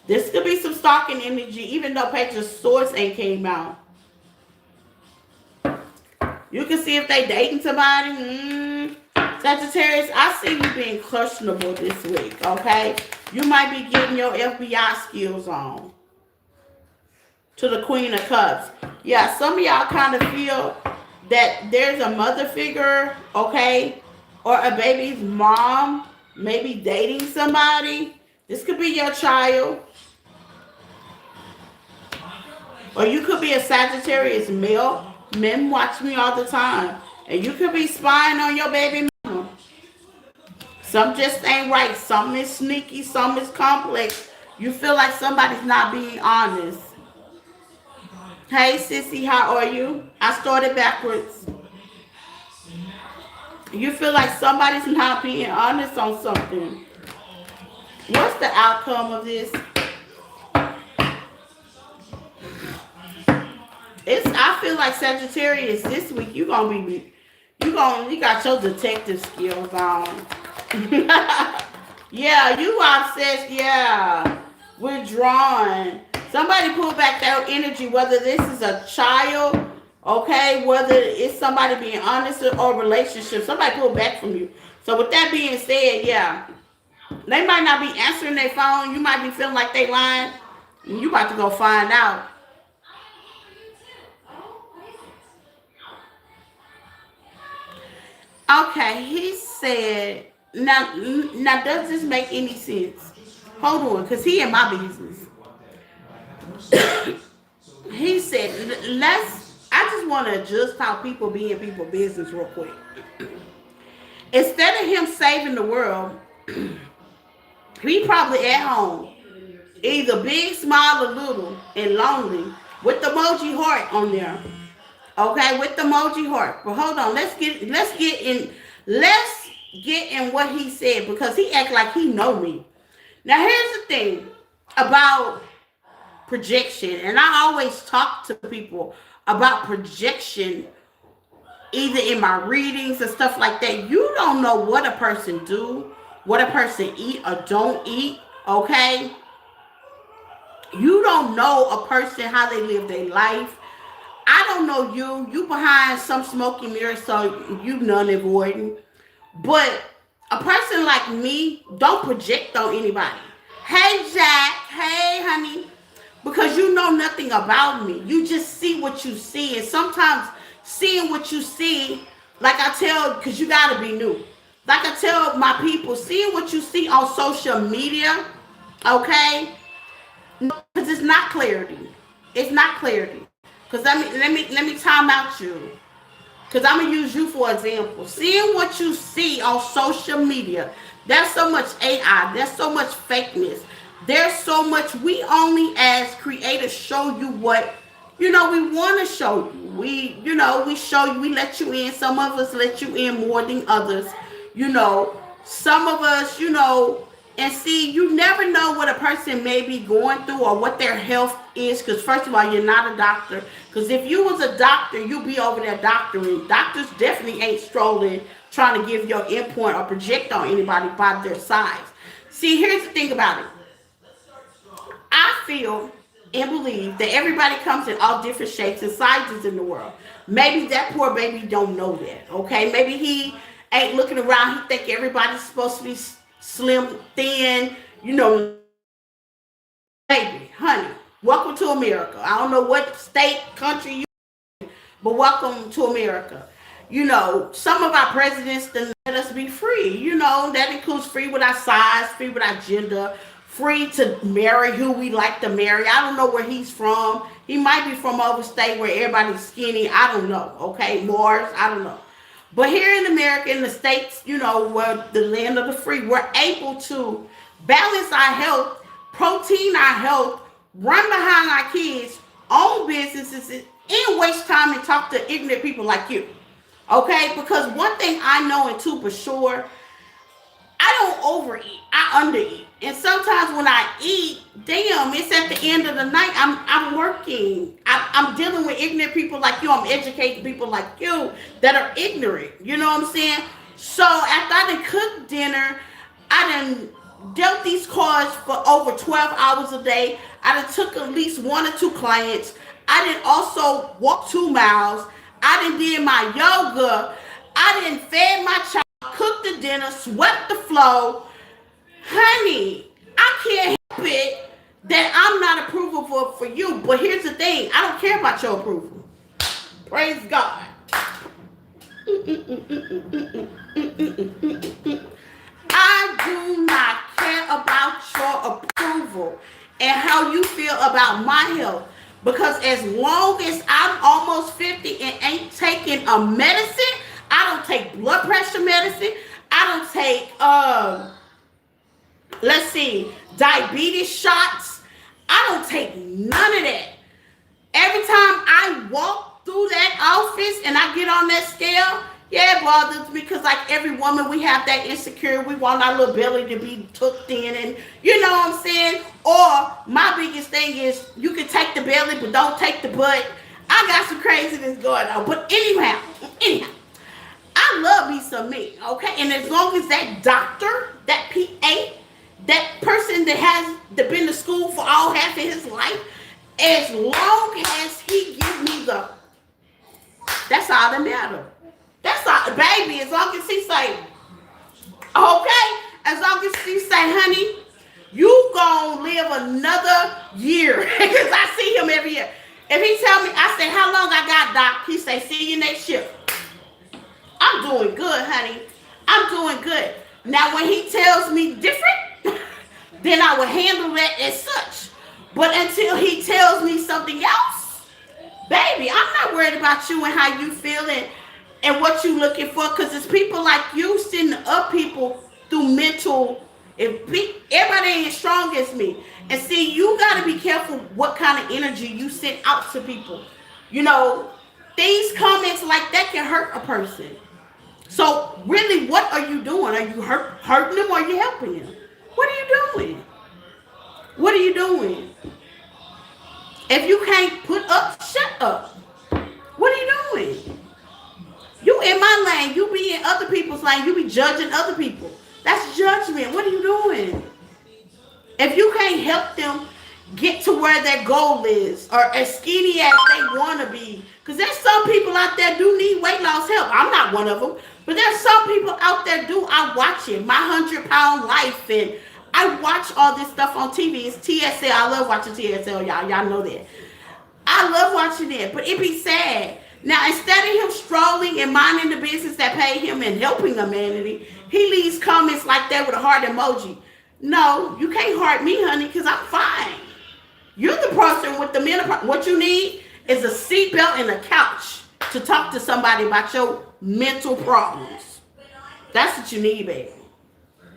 This could be some stalking energy, even though Page of Swords ain't came out. You can see if they dating somebody. Sagittarius, I see you being questionable this week, okay? You might be getting your FBI skills on. to the Queen of Cups. Yeah, some of y'all kind of feel that there's a mother figure, okay, or a baby's mom, maybe dating somebody. This could be your child, or you could be a Sagittarius male. Men watch me all the time, and you could be spying on your baby mama. Some just ain't right. Some is sneaky. Some is complex. You feel like somebody's not being honest. Hey, sissy, how are you? I started backwards. You feel like somebody's not being honest on something. What's the outcome of this? I feel like Sagittarius this week you got your detective skills on. Yeah, you obsessed, yeah. Withdrawn. Somebody pull back that energy, whether this is a child, okay, whether it's somebody being honest or relationship. Somebody pull back from you. So with that being said, yeah, they might not be answering their phone. You might be feeling like they lying. You about to go find out. Okay, he said, now does this make any sense? Hold on, because he in my business. He said, I just want to adjust how people be in people's business real quick. Instead of him saving the world, he probably at home, either big, small, or little, and lonely, with the emoji heart on there. Okay, with the emoji heart. But hold on, let's get in what he said, because he act like he know me. Now here's the thing about projection, and I always talk to people about projection, either in my readings and stuff like that. You don't know what a person do, what a person eat or don't eat, okay? You don't know a person, how they live their life. I don't know you. You behind some smoky mirror, so you none avoiding. But a person like me don't project on anybody. Hey, Jack. Hey, honey. Because you know nothing about me. You just see what you see. And sometimes seeing what you see, like I tell, because you got to be new. Like I tell my people, seeing what you see on social media, okay? Because it's not clarity. It's not clarity. Because let me time out you. Because I'm going to use you for example. Seeing what you see on social media, there's so much AI. There's so much fakeness. There's so much. We only as creators show you what, we want to show you. We show you. We let you in. Some of us let you in more than others. Some of us, and see, you never know what a person may be going through or what their health is. Because first of all, you're not a doctor. Because if you was a doctor, you'd be over there doctoring. Doctors definitely ain't strolling, trying to give your input or project on anybody by their size. See, here's the thing about it. I feel and believe that everybody comes in all different shapes and sizes in the world. Maybe that poor baby don't know that, okay? Maybe he ain't looking around. He think everybody's supposed to be slim, thin, baby, honey, welcome to America. I don't know what state, country but welcome to America. Some of our presidents then let us be free. That includes free with our size, free with our gender, free to marry who we like to marry. I don't know where he's from. He might be from overstate where everybody's skinny. I don't know. Okay, Mars, I don't know. But here in America, in the States, where the land of the free, we're able to balance our health, protein our health, run behind our kids, own businesses, and waste time and talk to ignorant people like you. Okay? Because one thing I know and two for sure, I don't overeat. I undereat. And sometimes when I eat, damn, it's at the end of the night. I'm working. I'm dealing with ignorant people like you. I'm educating people like you that are ignorant. You know what I'm saying? So after I done cooked dinner, I done dealt these cards for over 12 hours a day. I done took at least 1 or 2 clients. I done also walked 2 miles. I done did my yoga. I done fed my child, cooked the dinner, swept the floor. Honey, I can't help it that I'm not approval for you. But here's the thing, I don't care about your approval. Praise God. I do not care about your approval and how you feel about my health. Because as long as I'm almost 50 and ain't taking a medicine, I don't take blood pressure medicine. I don't take, let's see, diabetes shots. I don't take none of that. Every time I walk through that office and I get on that scale, yeah, it bothers me because like every woman, we have that insecure. We want our little belly to be tucked in and you know what I'm saying? Or my biggest thing is you can take the belly but don't take the butt. I got some craziness going on. But anyhow, I love me some me, okay? And as long as that doctor, that PA, that person that been to school for all half of his life, as long as he give me that's all that matter. That's all, baby. As long as he say, okay, as long as he say, honey, you gonna live another year. Because I see him every year. If he tell me, I say, how long I got, doc? He say, see you next year. I'm doing good, honey. I'm doing good. Now, when he tells me different, then I will handle that as such. But until he tells me something else, baby, I'm not worried about you and how you feeling and what you looking for. Because it's people like you sending up people through mental. Everybody ain't as strong as me. And see, you got to be careful what kind of energy you send out to people. You know, these comments like that can hurt a person. So really, what are you doing? Are you hurting them or are you helping them? What are you doing? What are you doing? If you can't put up, shut up. What are you doing? You in my lane. You be in other people's lane. You be judging other people. That's judgment. What are you doing? If you can't help them get to where their goal is or as skinny as they want to be, because there's some people out there do need weight loss help. I'm not one of them. But there's some people out there do. I watch it. My 100-pound life. And I watch all this stuff on TV. It's TSL. I love watching TSL, y'all. Y'all know that. I love watching it. But it be sad. Now, instead of him strolling and minding the business that pay him and helping humanity, he leaves comments like that with a heart emoji. No, you can't heart me, honey, because I'm fine. You're the person with the menopause. What you need is a seatbelt and a couch to talk to somebody about your mental problems. That's what you need, baby.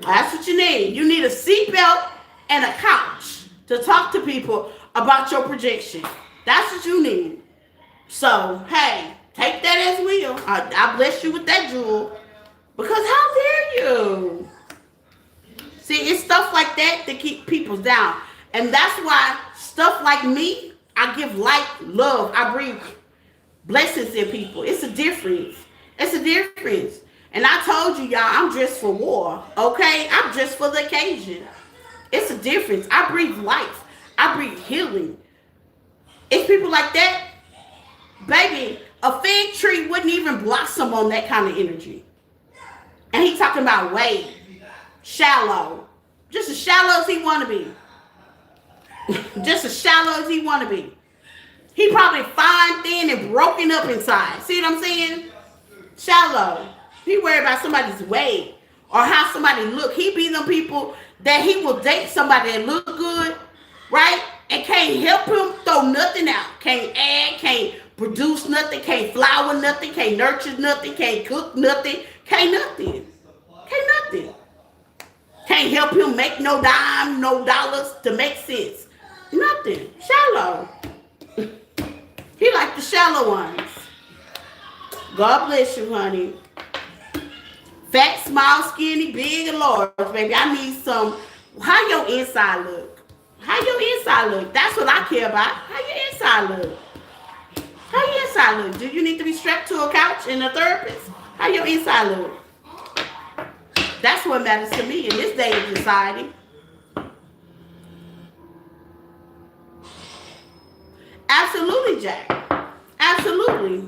That's what you need. You need a seatbelt and a couch to talk to people about your projection. That's what you need. So, hey, take that as will. I bless you with that jewel. Because how dare you? See, it's stuff like that that keep people down. And that's why stuff like me, I give light, love. I bring blessings in people. It's a difference. It's a difference. And I told you, y'all, I'm dressed for war. Okay? I'm dressed for the occasion. It's a difference. I breathe life. I breathe healing. It's people like that. Baby, a fig tree wouldn't even blossom on that kind of energy. And he talking about weight. Shallow. Just as shallow as he want to be. Just as shallow as he want to be. He probably fine, thin, and broken up inside. See what I'm saying? Shallow. He worried about somebody's weight or how somebody look. He be them people that he will date somebody that look good, right? And can't help him throw nothing out. Can't add, can't produce nothing, can't flower nothing, can't nurture nothing, can't cook nothing, can't nothing. Can't nothing. Can't help him make no dime, no dollars to make sense. Nothing. Shallow. He like the shallow ones. God bless you, honey. Fat, small, skinny, big, and large, baby. I need some. How your inside look? How your inside look? That's what I care about. How your inside look? How your inside look? Do you need to be strapped to a couch and a therapist? How your inside look? That's what matters to me in this day of society. Absolutely, Jack. Absolutely.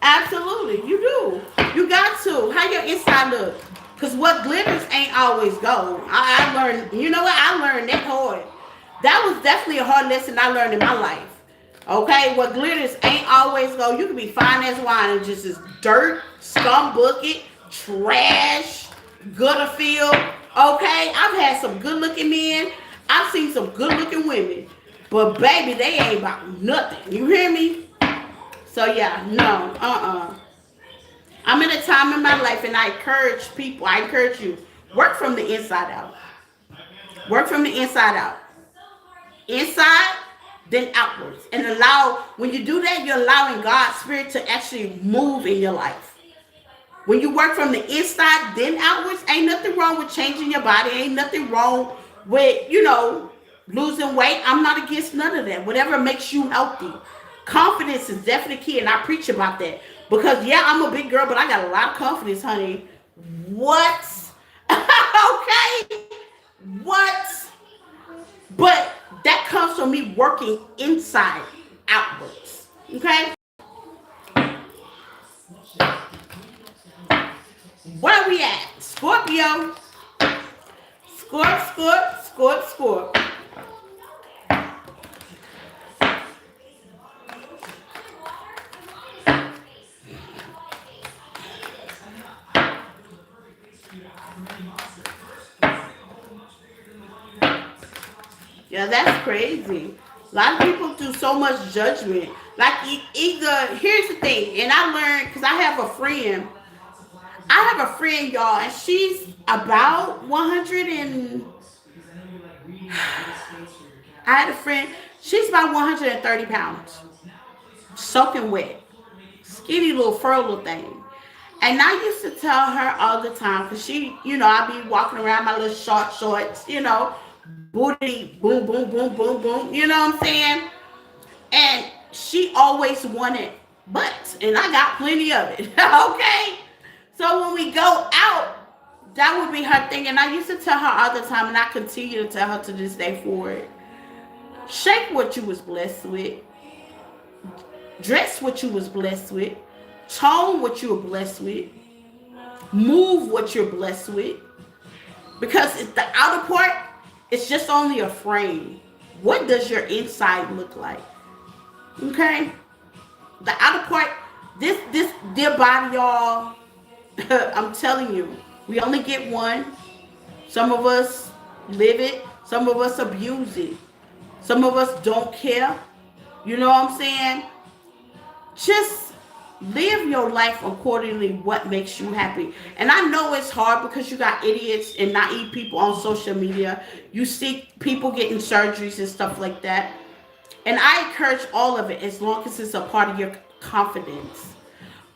Absolutely. You do. You got to. How your inside look? Because what glitters ain't always gold. I learned, you know what? I learned that hard. That was definitely a hard lesson I learned in my life. Okay, what glitters ain't always gold. You can be fine as wine and just as dirt, scum bucket, trash, gutter field. Okay, I've had some good looking men. I've seen some good looking women. But baby, they ain't about nothing. You hear me? So yeah, no, I'm in a time in my life and I encourage people, I encourage you, work from the inside out. Work from the inside out. Inside, then outwards. And allow, when you do that, you're allowing God's spirit to actually move in your life. When you work from the inside, then outwards, ain't nothing wrong with changing your body. Ain't nothing wrong with, losing weight. I'm not against none of that. Whatever makes you healthy. Confidence is definitely key, and I preach about that. Because, yeah, I'm a big girl, but I got a lot of confidence, honey. What? Okay? What? But that comes from me working inside outwards. Okay? Where are we at? Scorpio. Scorp. Yeah, that's crazy. A lot of people do so much judgment. Like either here's the thing, and I learned because I have a friend. I have a friend, y'all, and she's about 100 and I had a friend. She's about 130 pounds, soaking wet, skinny little fur little thing. And I used to tell her all the time because she, I be walking around my little short shorts, booty, boom, boom, boom, boom, boom. You know what I'm saying? And she always wanted butts, and I got plenty of it. Okay? So when we go out, that would be her thing. And I used to tell her all the time, and I continue to tell her to this day forward. Shake what you was blessed with. Dress what you was blessed with. Tone what you were blessed with. Move what you're blessed with. Because it's the outer part, it's just only a frame. What does your inside look like? Okay? The outer part, this dear body, y'all, I'm telling you, we only get one. Some of us live it. Some of us abuse it. Some of us don't care. You know what I'm saying? Just live your life accordingly what makes you happy. And I know it's hard because you got idiots and naive people on social media. You see people getting surgeries and stuff like that. And I encourage all of it as long as it's a part of your confidence.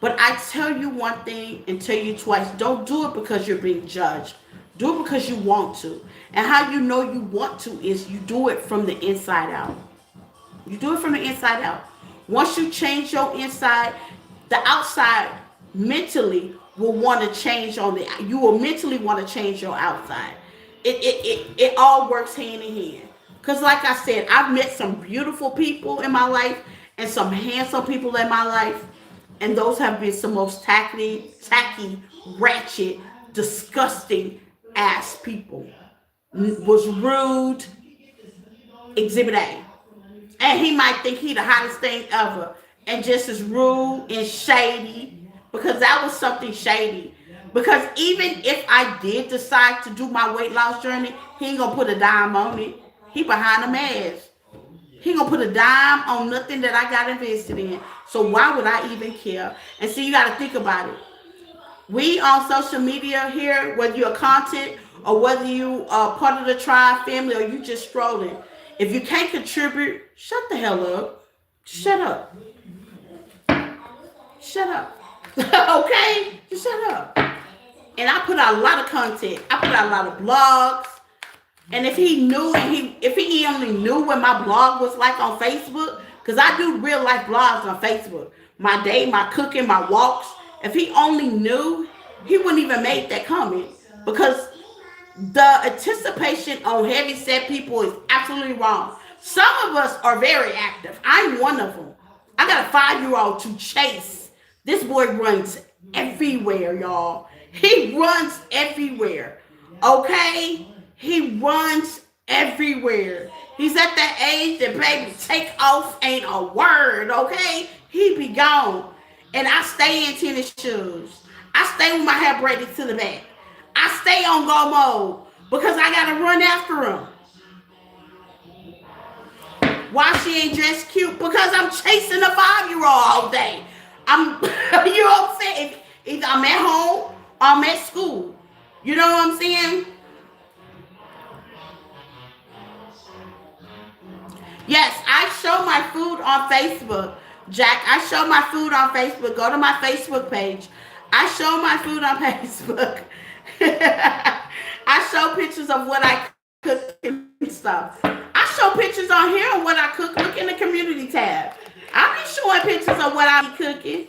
But I tell you one thing and tell you twice. Don't do it because you're being judged. Do it because you want to. And how you know you want to is you do it from the inside out. You do it from the inside out. Once you change your inside, the outside mentally will want to change on the. You will mentally want to change your outside. It all works hand in hand. Cause like I said, I've met some beautiful people in my life and some handsome people in my life, and those have been some most tacky, ratchet, disgusting ass people. Was rude, exhibit A. And he might think he the hottest thing ever. And just as rude and shady. Because that was something shady. Because even if I did decide to do my weight loss journey, he ain't gonna put a dime on it. He behind the mask. He ain't gonna put a dime on nothing that I got invested in. So why would I even care? And see, you gotta think about it. We on social media here, whether you're content or whether you are part of the tribe family or you just strolling, if you can't contribute, shut the hell up. Shut up. Shut up. Okay? Just shut up. And I put out a lot of content. I put out a lot of blogs. And if he knew, if he only knew what my blog was like on Facebook, because I do real life blogs on Facebook. My day, my cooking, my walks. If he only knew, he wouldn't even make that comment. Because the anticipation on heavy set people is absolutely wrong. Some of us are very active. I'm one of them. I got a 5-year-old to chase. This boy runs everywhere, y'all. He runs everywhere. Okay? He runs everywhere. He's at that age that baby take off ain't a word, okay? He be gone. And I stay in tennis shoes. I stay with my hair braided to the back. I stay on go mode because I gotta run after him. Why she ain't dressed cute? Because I'm chasing a 5-year-old all day. I'm, you know what I'm saying? Either I'm at home or I'm at school. You know what I'm saying? Yes, I show my food on Facebook. Jack, I show my food on Facebook. Go to my Facebook page. I show my food on Facebook. I show pictures of what I cook and stuff. I show pictures on here of what I cook. Look in the community tab. I be showing pictures of what I be cooking.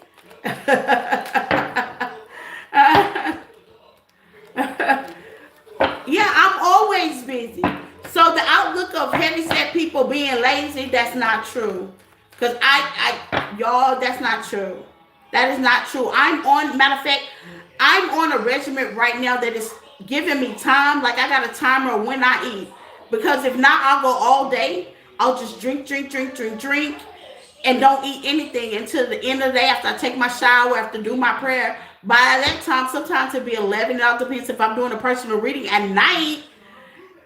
Yeah, I'm always busy. So the outlook of heavyset people being lazy, that's not true. Cause y'all, that's not true. That is not true. Matter of fact, I'm on a regimen right now that is giving me time. Like I got a timer when I eat. Because if not, I'll go all day. I'll just drink, and don't eat anything until the end of the day after I take my shower, after do my prayer. By that time, sometimes it'll be 11. It all depends if I'm doing a personal reading at night.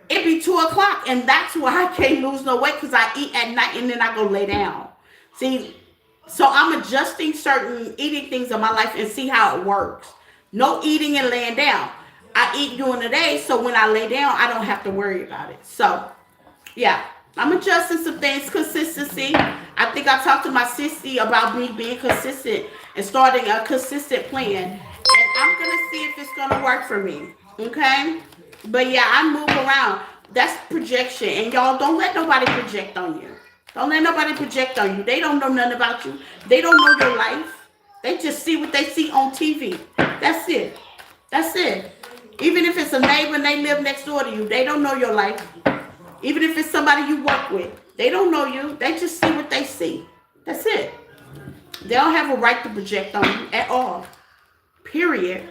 It be 2 o'clock, and that's why I can't lose no weight because I eat at night and then I go lay down. See, so I'm adjusting certain eating things in my life and see how it works. No eating and laying down. I eat during the day, so when I lay down, I don't have to worry about it. So, yeah, I'm adjusting some things. Consistency. I think I talked to my sissy about me being consistent and starting a consistent plan. And I'm going to see if it's going to work for me. Okay? But yeah, I move around. That's projection. And y'all, don't let nobody project on you. Don't let nobody project on you. They don't know nothing about you. They don't know your life. They just see what they see on TV. That's it. That's it. Even if it's a neighbor and they live next door to you, they don't know your life. Even if it's somebody you work with, they don't know you. They just see what they see. That's it. They don't have a right to project on you at all. Period.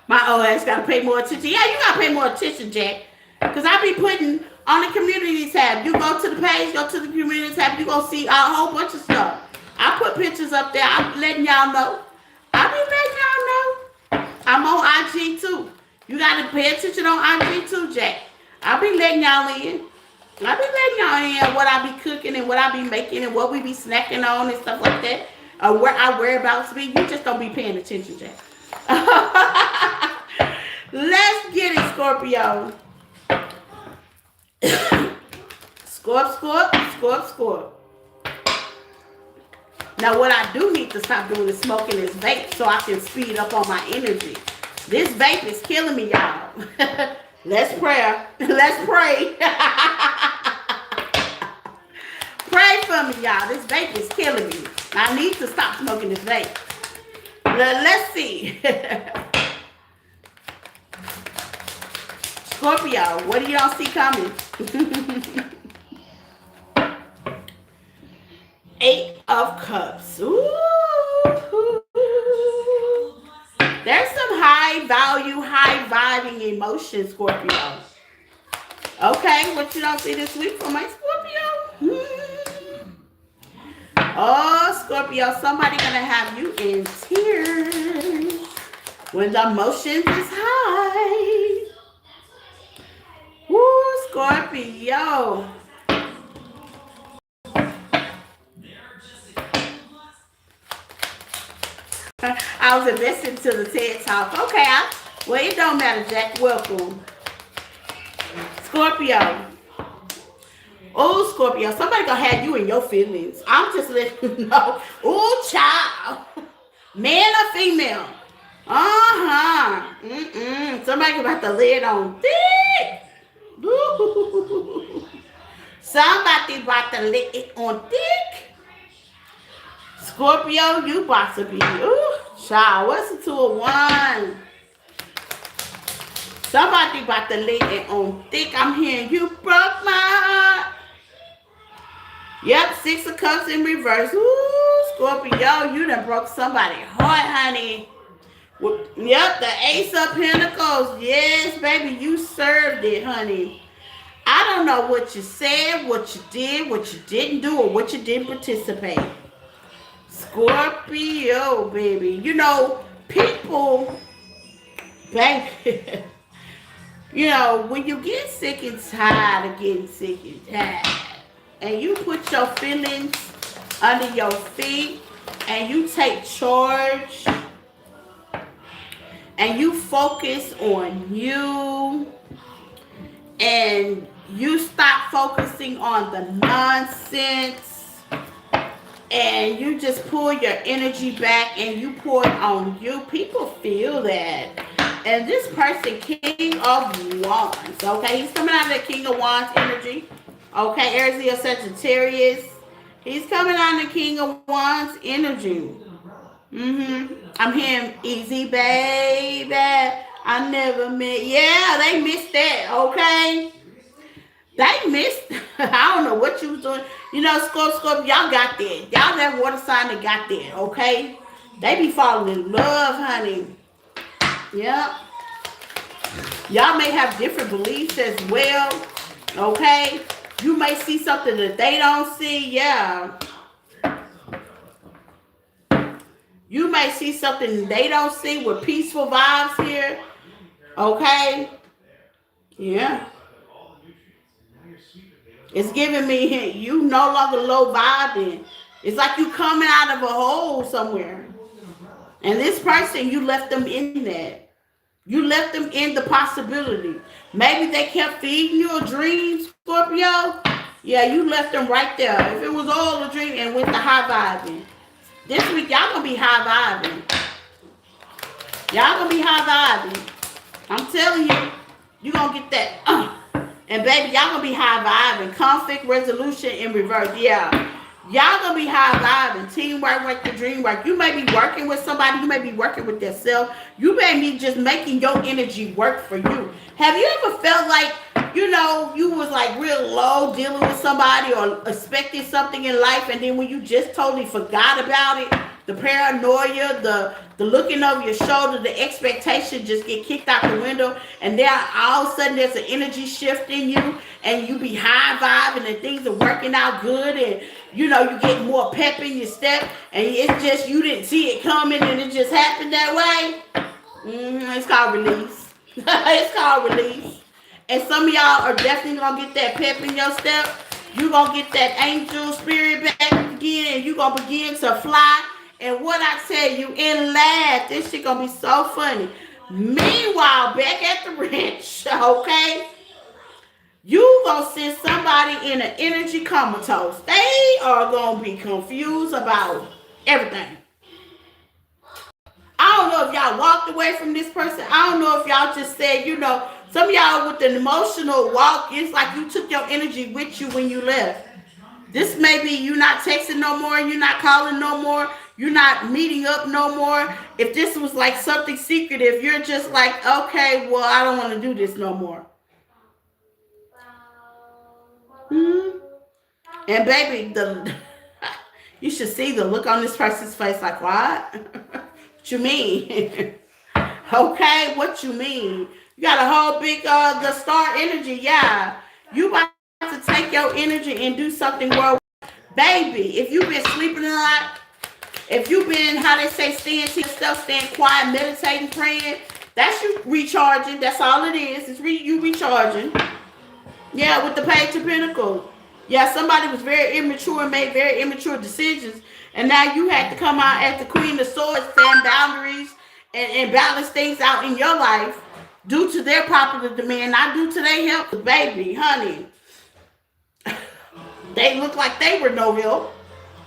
My old ass got to pay more attention. Yeah, you got to pay more attention, Jack. Because I be putting on the community tab. You go to the page, go to the community tab, you going to see a whole bunch of stuff. I put pictures up there. I'm letting y'all know. I be letting y'all know. I'm on IG too. You got to pay attention on IG too, Jack. I be letting y'all in. I be letting y'all in what I be cooking and what I be making and what we be snacking on and stuff like that. Where our whereabouts be. You just don't be paying attention, Jack. Let's get it, Scorpio. Scorp. Now, what I do need to stop doing is smoking this vape so I can speed up on my energy. This vape is killing me, y'all. Let's pray. Let's pray. Pray for me, y'all. This vape is killing me. I need to stop smoking this vape. Let's see. Scorpio, what do y'all see coming? 8 of Cups. Ooh. There's some high value, high vibing emotions, Scorpio. Okay, what you don't see this week for my Scorpio? Oh, Scorpio, somebody gonna have you in tears when the emotions is high. Woo, Scorpio. I was investing to the TED Talk. Okay, well, it don't matter, Jack. Welcome. Scorpio. Oh, Scorpio, somebody gonna have you in your feelings. I'm just letting you know. Oh, child. Man or female? Uh-huh. Somebody about to lay it on thick. Ooh. Somebody about to lay it on thick. Scorpio, you about to be. Ooh, child, what's the 2 of Wands? Somebody about to lay it on thick. I'm hearing you broke my heart. Yep, 6 of Cups in reverse. Ooh, Scorpio, you done broke somebody's heart, honey. Yep, the Ace of Pentacles. Yes, baby, you served it, honey. I don't know what you said, what you did, what you didn't do, or what you didn't participate. Scorpio, baby. You know, people, baby, you know, when you get sick and tired of getting sick and tired, and you put your feelings under your feet, and you take charge, and you focus on you, and you stop focusing on the nonsense, and you just pull your energy back and you pour it on you, people feel that. And this person, King of Wands, okay, he's coming out of the King of Wands energy. Okay, Aries, Sagittarius. He's coming out of the King of Wands energy. I'm hearing easy, baby. I never met. Yeah, they missed that. Okay, they missed. I don't know what you was doing. You know, Scorpio, y'all got that. Y'all that water sign that got that. Okay, they be falling in love, honey. Yep. Y'all may have different beliefs as well. Okay, you may see something that they don't see. Yeah. You may see something they don't see with peaceful vibes here. Okay? Yeah. It's giving me you no longer low vibing. It's like you coming out of a hole somewhere. And this person, you left them in that. You left them in the possibility. Maybe they kept feeding you a dream, Scorpio. Yeah, you left them right there. If it was all a dream and with the high vibing. This week, y'all gonna be high vibing. Y'all gonna be high vibing. I'm telling you, you gonna get that. And baby, y'all gonna be high vibing. Conflict resolution in reverse. Yeah. Y'all gonna be high vibing. Teamwork, like the dream work. You may be working with somebody. You may be working with yourself. You may be just making your energy work for you. Have you ever felt like, you know, you was like real low dealing with somebody or expecting something in life, and then when you just totally forgot about it, the paranoia, the looking over your shoulder, the expectation just get kicked out the window, and then all of a sudden there's an energy shift in you, and you be high vibing, and things are working out good, and you know you get more pep in your step, and it's just you didn't see it coming, and it just happened that way. It's called release. It's called release. And some of y'all are definitely gonna get that pep in your step. You gonna get that angel spirit back again, and you gonna begin to fly. And what I tell you, and laugh. This shit gonna be so funny. Meanwhile, back at the ranch, okay, you gonna send somebody in an energy comatose. They are gonna be confused about everything. I don't know if y'all walked away from this person. I don't know if y'all just said, you know, some of y'all with an emotional walk, it's like you took your energy with you when you left. This may be you not texting no more, you're not calling no more, you're not meeting up no more. If this was like something secretive, you're just like, okay, well, I don't want to do this no more. Hmm. And baby, the you should see the look on this person's face like, what? What you mean? Okay, what you mean? You got a whole big the star energy, yeah. You about to take your energy and do something world, baby. If you've been sleeping a lot, if you've been how they say staying to yourself, staying quiet, meditating, praying, that's you recharging. That's all it is. It's you recharging. Yeah, with the Page of Pentacles. Yeah, somebody was very immature and made very immature decisions. And now you had to come out as the Queen of Swords, stand boundaries, and balance things out in your life due to their popular demand, not due to their help. Baby, honey, they look like they were no help.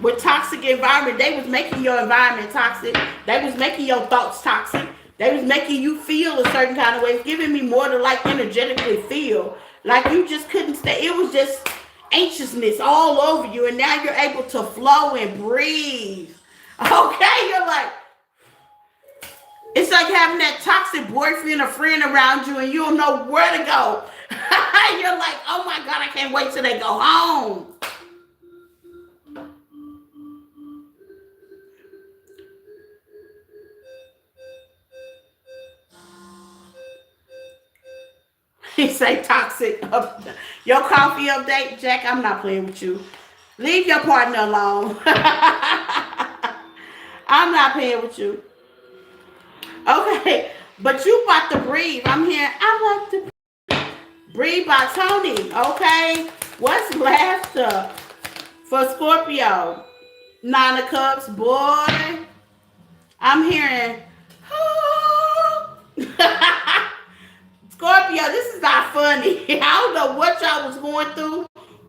With toxic environment, they was making your environment toxic. They was making your thoughts toxic. They was making you feel a certain kind of way. It's giving me more to like energetically feel. Like you just couldn't stay. It was just anxiousness all over you. And now you're able to flow and breathe. Okay? You're like, it's like having that toxic boyfriend or friend around you and you don't know where to go. You're like, oh my God, I can't wait till they go home. He say toxic. Your coffee update, Jack. I'm not playing with you. Leave your partner alone. I'm not playing with you. Okay, but you about to breathe. I'm here. I like to breathe by Tony. Okay, what's laughter for Scorpio? Nine of Cups, boy. I'm hearing. Scorpio, this is not funny. I don't know what y'all was going through,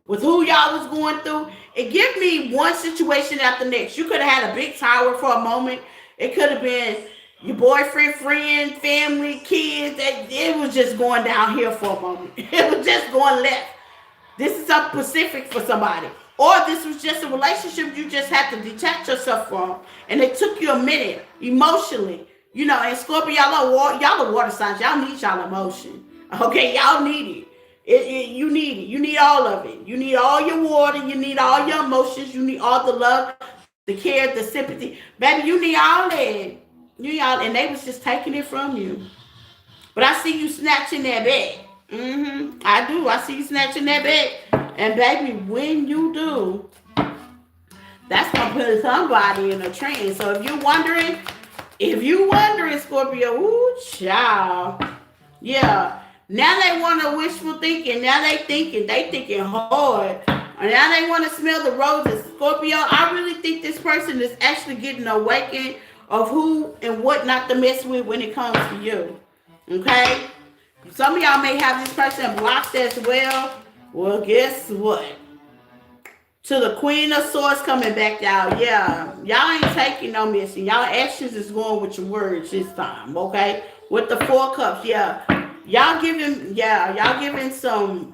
with who y'all was going through. It give me one situation after next. You could have had a big tower for a moment. It could have been your boyfriend, friend, family, kids. It was just going downhill for a moment. It was just going left. This is something specific for somebody. Or this was just a relationship you just had to detach yourself from. And it took you a minute emotionally. You know, and Scorpio, y'all are water signs. Y'all need y'all emotion. Okay, y'all need it. You need it. You need all of it. You need all your water. You need all your emotions. You need all the love, the care, the sympathy. Baby, you need all that. And they was just taking it from you. But I see you snatching that back. I do. I see you snatching that back. And baby, when you do, that's gonna put somebody in a trance. So if you wondering, Scorpio, ooh, child, yeah. Now they want to wishful thinking. Now they thinking hard. And now they want to smell the roses. Scorpio, I really think this person is actually getting awakened of who and what not to mess with when it comes to you. Okay? Some of y'all may have this person blocked as well. Well, guess what? To the Queen of Swords coming back out. Yeah. Y'all ain't taking no missing. Y'all actions is going with your words this time. Okay? With the 4 cups. Yeah. Y'all giving some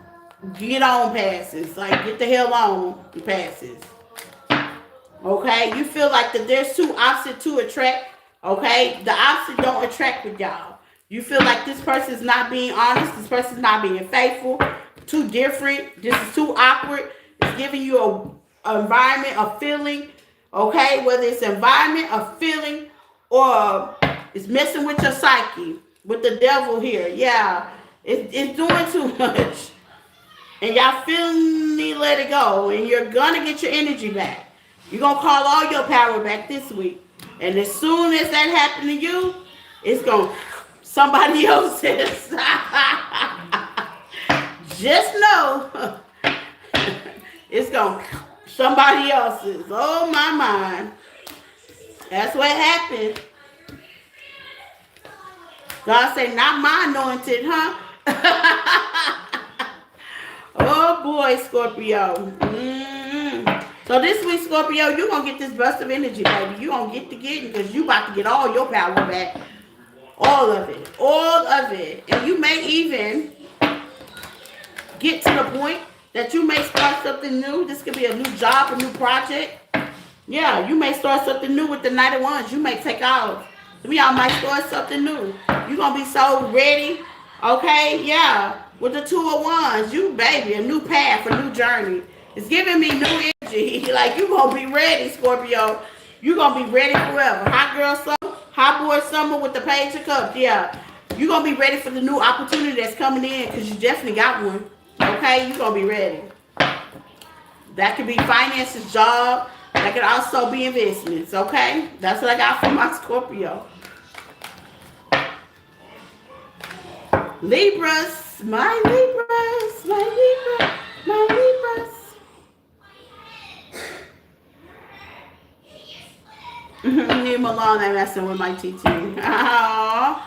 get on passes. Like get the hell on passes. Okay? You feel like that there's two opposite to attract. Okay? The opposite don't attract with y'all. You feel like this person's not being honest. This person's not being faithful. Too different. This is too awkward. It's giving you a environment, a feeling. Okay? Whether it's environment, a feeling, or it's messing with your psyche. With the devil here. Yeah. It's doing too much. And y'all feeling me let it go. And you're going to get your energy back. You're going to call all your power back this week. And as soon as that happens to you, it's going to somebody else's. Just know it's going to somebody else's. Oh, my mind. That's what happened. God said, not my anointed, huh? Oh, boy, Scorpio. So this week, Scorpio, you're going to get this burst of energy, baby. You're going to get to getting because you about to get all your power back. All of it. All of it. And you may even get to the point that you may start something new. This could be a new job, a new project. Yeah, you may start something new with the Knight of Wands. You may take off. Some of y'all might start something new. You're going to be so ready. Okay? Yeah. With the 2 of Wands, you, baby, a new path, a new journey. It's giving me new energy. Like, you're going to be ready, Scorpio. You're going to be ready forever. Hot girl summer, hot boy summer with the Page of Cups. Yeah. You're going to be ready for the new opportunity that's coming in because you definitely got one. Okay? You're going to be ready. That could be finances, job. That could also be investments. Okay? That's what I got for my Scorpio. Libras, my Libras, my Libras, my Libras. Leave him alone, I'm messing with my TT. Aww.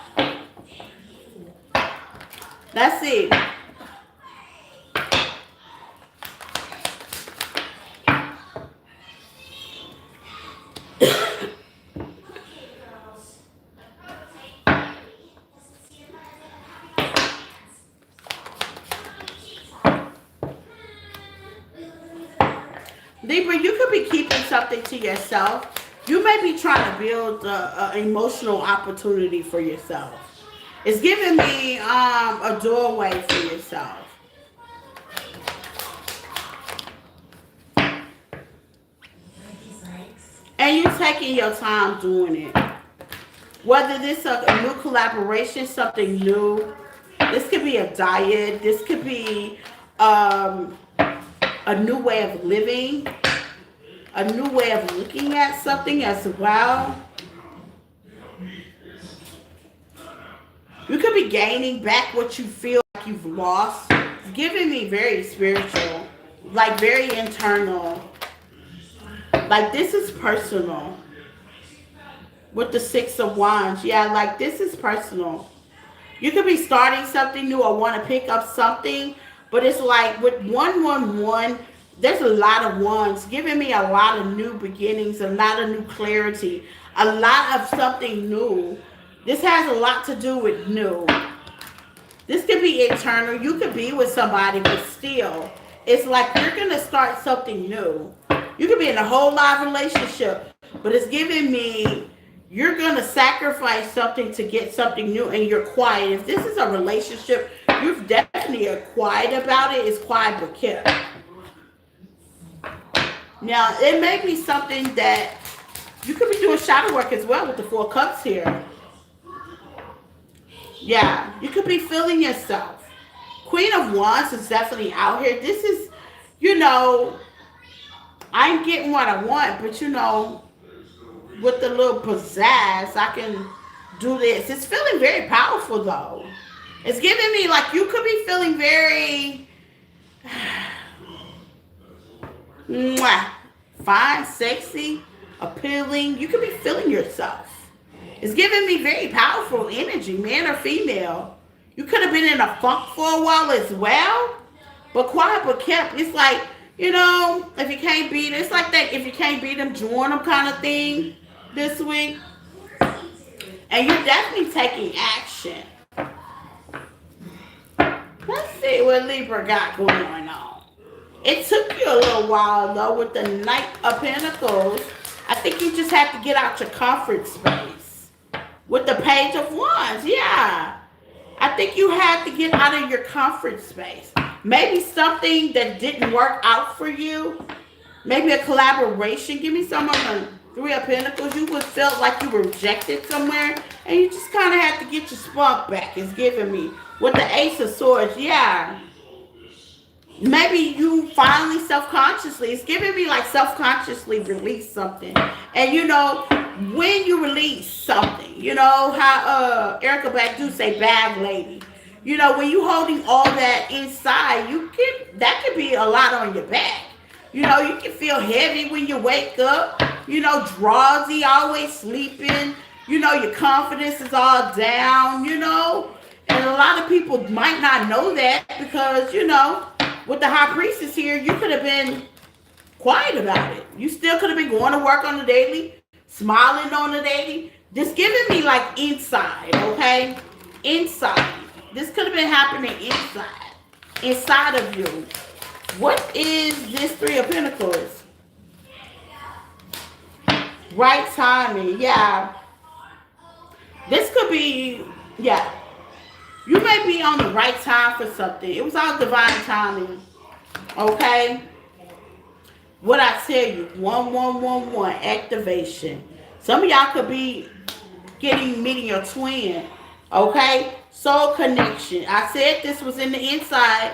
That's it. Libra, you could be keeping something to yourself. You may be trying to build an emotional opportunity for yourself. It's giving me a doorway for yourself. And you taking your time doing it. Whether this is a new collaboration, something new, This could be a diet. This could be um, a new way of living, a new way of looking at something as well. You could be gaining back what you feel like you've lost. It's giving me very spiritual, like very internal. Like this is personal. With the Six of Wands, yeah, like this is personal. You could be starting something new or want to pick up something, but it's like with 111, there's a lot of ones giving me a lot of new beginnings, a lot of new clarity, a lot of something new. This has a lot to do with new. This could be internal. You could be with somebody, but still, it's like you're going to start something new. You could be in a whole live relationship, but it's giving me you're going to sacrifice something to get something new, and you're quiet. If this is a relationship, you've definitely are quiet about it. It's quiet but kept. Now, it may be something that you could be doing shadow work as well with the Four Cups here. Yeah, you could be feeling yourself. Queen of Wands is definitely out here. This is, I'm getting what I want, but with the little pizzazz, I can do this. It's feeling very powerful though. It's giving me like you could be feeling very fine, sexy, appealing. You could be feeling yourself. It's giving me very powerful energy, man or female. You could have been in a funk for a while as well, but quiet but kept. It's like, if you can't beat it, it's like that. If you can't beat them, join them kind of thing this week. And you're definitely taking action. Let's see what Libra got going on. It took you a little while, though, with the Knight of Pentacles. I think you just have to get out your comfort space. With the Page of Wands, yeah. I think you had to get out of your comfort space. Maybe something that didn't work out for you. Maybe a collaboration. Give me some of the Three of Pentacles. You would felt like you were rejected somewhere, and you just kind of had to get your spunk back. It's giving me. With the Ace of Swords, yeah. Maybe you finally self-consciously, it's giving me like self-consciously release something. And when you release something, how Erykah Badu say bag lady. When you holding all that inside, that could be a lot on your back. You can feel heavy when you wake up, drowsy, always sleeping, your confidence is all down, and a lot of people might not know that because, with the High Priestess here, you could have been quiet about it. You still could have been going to work on the daily, smiling on the daily, just giving me like inside, okay? Inside. This could have been happening inside of you. What is this Three of Pentacles? Right timing, yeah. This could be, yeah. You may be on the right time for something. It was all divine timing. Okay? What I tell you, 1111 activation. Some of y'all could be meeting your twin. Okay? Soul connection. I said this was in the inside.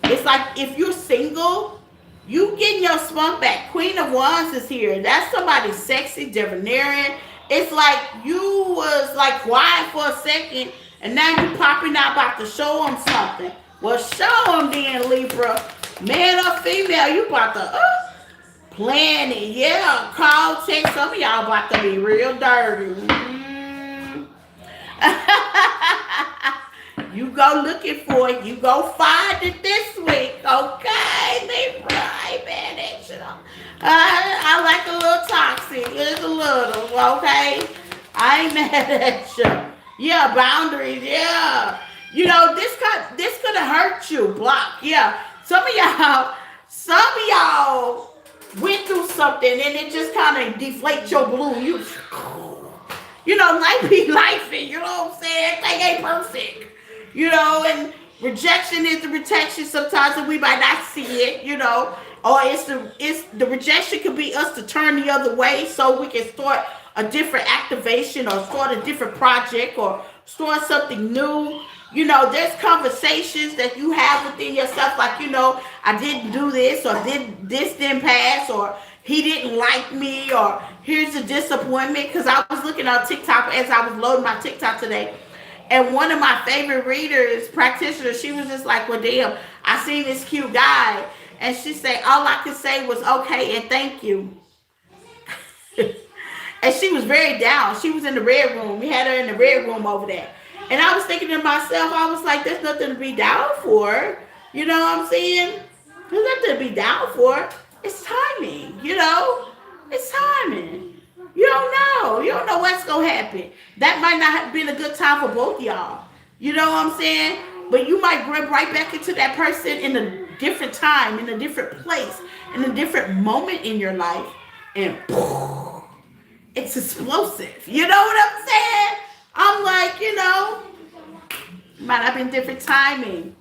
It's like if you're single, you getting your spunk back. Queen of Wands is here. That's somebody sexy, debonair. It's like you was like quiet for a second, and now you popping out about to show them something. Well, show them then, Libra. Man or female, you about to plan it. Yeah, call, text. Some of y'all about to be real dirty. You go looking for it. You go find it this week. Okay, Libra. I ain't mad at you. I like a little toxic. Just a little, okay? I ain't mad at you. Yeah, boundaries, yeah. This could have hurt you. Block, yeah. Some of y'all went through something and it just kind of deflates your balloon. Life be life, you know what I'm saying? Thing ain't perfect. And rejection is the rejection sometimes, and we might not see it, or it's the rejection could be us to turn the other way so we can start a different activation or start a different project or start something new. You know, there's conversations that you have within yourself, like, you know, I didn't do this, or did this didn't pass, or he didn't like me, or here's a disappointment. Because I was looking on TikTok as I was loading my TikTok today, and one of my favorite readers, practitioners, she was just like, well, damn, I seen this cute guy. And she said, all I could say was okay and thank you. And she was very down. She was in the red room. We had her in the red room over there. And I was thinking to myself, I was like, there's nothing to be down for. You know what I'm saying? There's nothing to be down for. It's timing, you know? It's timing. You don't know. You don't know what's going to happen. That might not have been a good time for both of y'all. You know what I'm saying? But you might run right back into that person in a different time, in a different place, in a different moment in your life. And poof, it's explosive. You know what I'm saying? I'm like, you know, might have been different timing.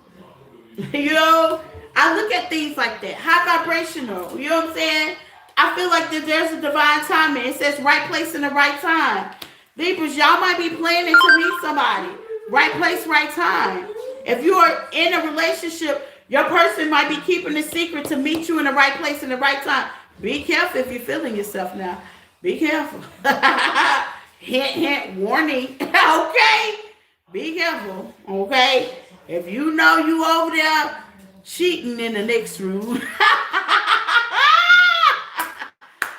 You know, I look at things like that. High vibrational. You know what I'm saying? I feel like that there's a divine timing. It says right place in the right time. Libras, y'all might be planning to meet somebody. Right place, right time. If you are in a relationship, your person might be keeping a secret to meet you in the right place in the right time. Be careful if you're feeling yourself now. Be careful. Hint, hint, warning. Okay? Be careful. Okay? If you know you over there cheating in the next room,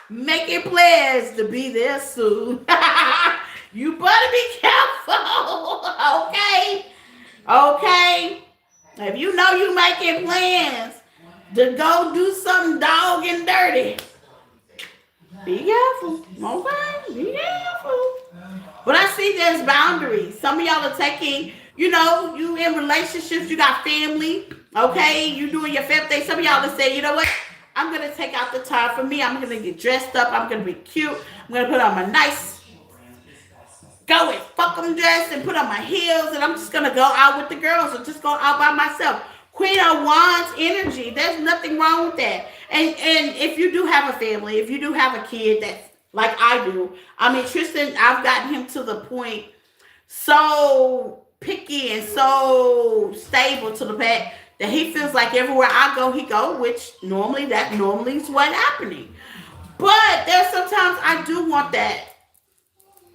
making plans to be there soon. You better be careful. Okay? Okay? If you know you making plans to go do something dog and dirty, be careful. Okay? Be careful. But I see there's boundaries. Some of y'all are taking, you know, you in relationships, you got family, okay? You doing your family thing. Some of y'all are saying, you know what? I'm going to take out the time for me. I'm going to get dressed up. I'm going to be cute. I'm going to put on my nice, go and fuck them dress and put on my heels. And I'm just going to go out with the girls or just go out by myself. Queen of Wands energy. There's nothing wrong with that. And if you do have a family, if you do have a kid that's like I do. I mean, Tristan, I've gotten him to the point so picky and so stable to the fact that he feels like everywhere I go, he go, which normally is what's happening. But there's sometimes I do want that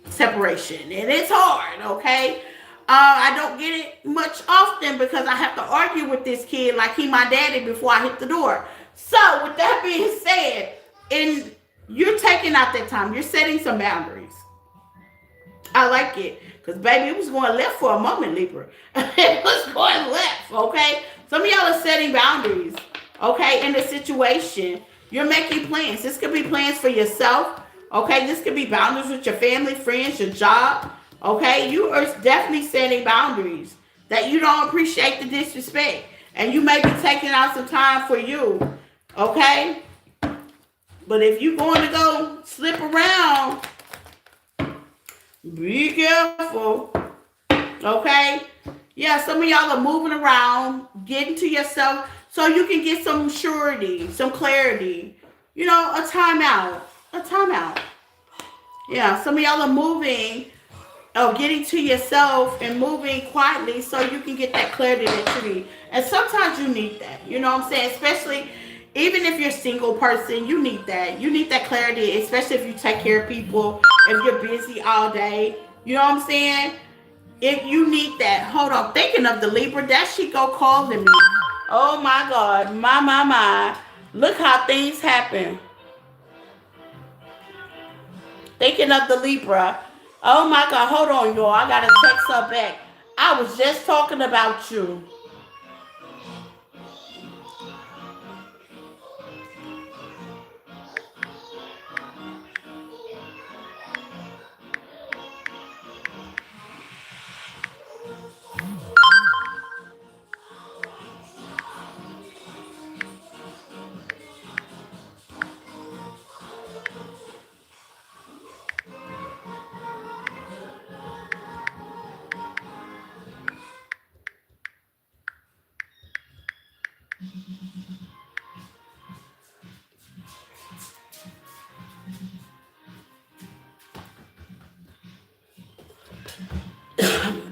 separation, and it's hard, okay? I don't get it much often because I have to argue with this kid like he my daddy before I hit the door. So with that being said, you're taking out that time. You're setting some boundaries. I like it. Because, baby, it was going left for a moment, Libra. It was going left, okay? Some of y'all are setting boundaries, okay, in the situation. You're making plans. This could be plans for yourself, okay? This could be boundaries with your family, friends, your job, okay? You are definitely setting boundaries that you don't appreciate the disrespect. And you may be taking out some time for you, okay? But if you're going to go slip around, be careful. Okay? Yeah, some of y'all are moving around, getting to yourself so you can get some surety, some clarity. You know, a timeout. A timeout. Yeah, some of y'all are moving, getting to yourself and moving quietly so you can get that clarity that you need. And sometimes you need that. You know what I'm saying? Especially even if you're a single person, you need that. You need that clarity, especially if you take care of people, if you're busy all day. You know what I'm saying? If you need that. Hold on. Thinking of the Libra, that she go calling me. Oh my God. My. Look how things happen. Thinking of the Libra. Oh my God. Hold on, y'all. I got to text her back. I was just talking about you.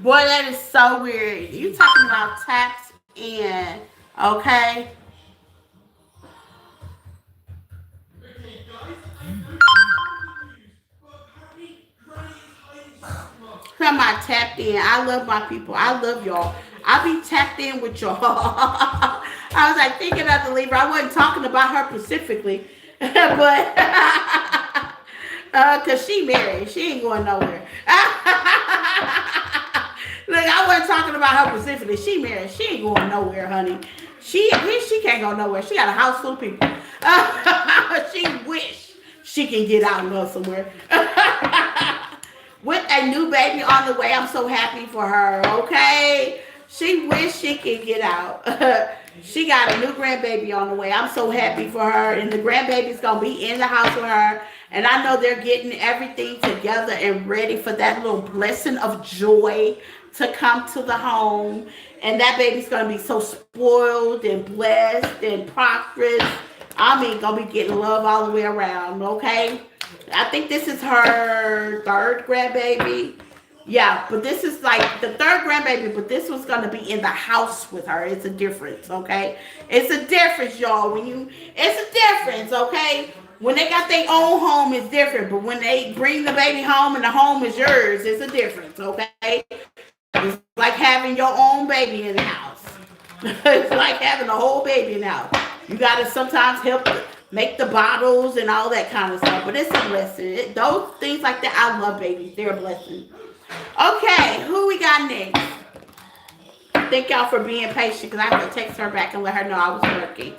Boy, that is so weird. You talking about tapped in, okay? Come on, tapped in. I love my people. I love y'all. I be tapped in with y'all. I was like thinking of the leaver. I wasn't talking about her specifically, but cause she married, she ain't going nowhere. Look, I wasn't talking about her specifically. She married, she ain't going nowhere, honey. She can't go nowhere. She got a house full of people. She wish she can get out and go somewhere. With a new baby on the way. I'm so happy for her, okay? She wish she could get out. She got a new grandbaby on the way. I'm so happy for her. And the grandbaby's going to be in the house with her. And I know they're getting everything together and ready for that little blessing of joy to come to the home. And that baby's going to be so spoiled and blessed and prosperous. I mean, going to be getting love all the way around, okay? I think this is her third grandbaby. Yeah, but this is like the third grandbaby, but this was gonna be in the house with her. It's a difference, okay? It's a difference, y'all. It's a difference, okay? When they got their own home, it's different. But when they bring the baby home and the home is yours, it's a difference, okay? It's like having your own baby in the house. It's like having a whole baby in the house. You gotta sometimes help make the bottles and all that kind of stuff. But it's a blessing. Those things like that, I love babies. They're a blessing. Okay, who we got next? Thank y'all for being patient because I have to text her back and let her know I was working.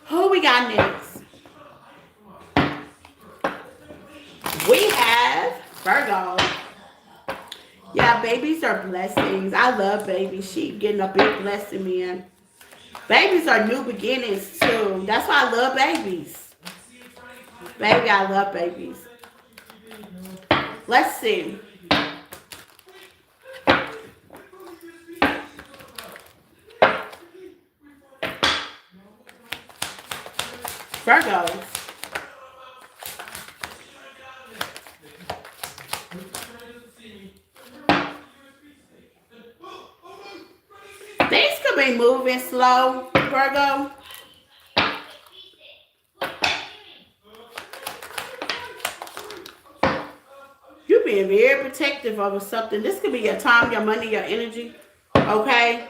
Who we got next? We have Virgo. Yeah, babies are blessings. I love babies. She getting a big blessing, man. Babies are new beginnings too. That's why I love babies. Baby, I love babies. Let's see. Virgos. Things could be moving slow, Virgo. You being very protective over something. This could be your time, your money, your energy. Okay?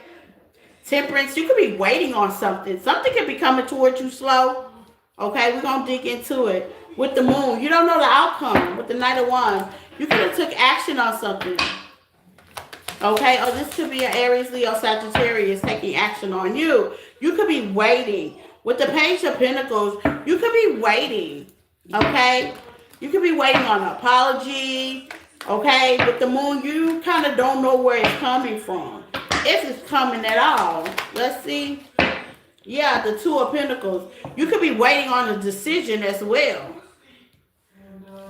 Temperance, you could be waiting on something. Something could be coming towards you slow. Okay, we're going to dig into it. With the moon, you don't know the outcome. With the Knight of Wands, you could have took action on something. Okay, or this could be an Aries, Leo, Sagittarius taking action on you. You could be waiting. With the Page of Pentacles, you could be waiting. Okay? You could be waiting on an apology. Okay? With the moon, you kind of don't know where it's coming from. If it's coming at all. Let's see. Yeah, the Two of Pentacles. You could be waiting on a decision as well.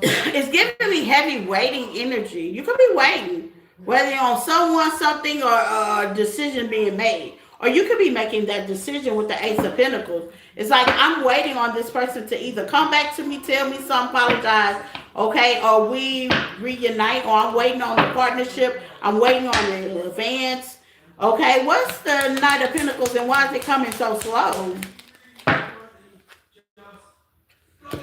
It's giving me heavy waiting energy. You could be waiting. Whether you're on someone, something, or a decision being made. Or you could be making that decision with the Ace of Pentacles. It's like I'm waiting on this person to either come back to me, tell me something, apologize, okay, or we reunite, or I'm waiting on the partnership. I'm waiting on the advance. Okay, what's the Knight of Pentacles and why is it coming so slow?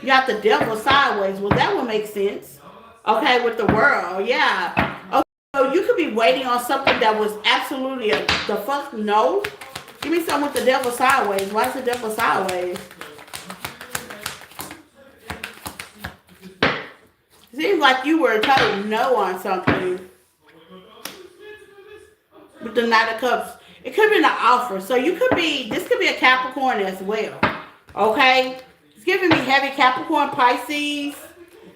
You got the Devil sideways. Well, that would make sense. Okay, with the World, yeah. Okay, so you could be waiting on something that was absolutely the fuck no. Give me something with the Devil sideways. Why is the Devil sideways? Seems like you were told no on something. With the Knight of Cups. It could be an offer. So you could be, this could be a Capricorn as well. Okay? It's giving me heavy Capricorn, Pisces.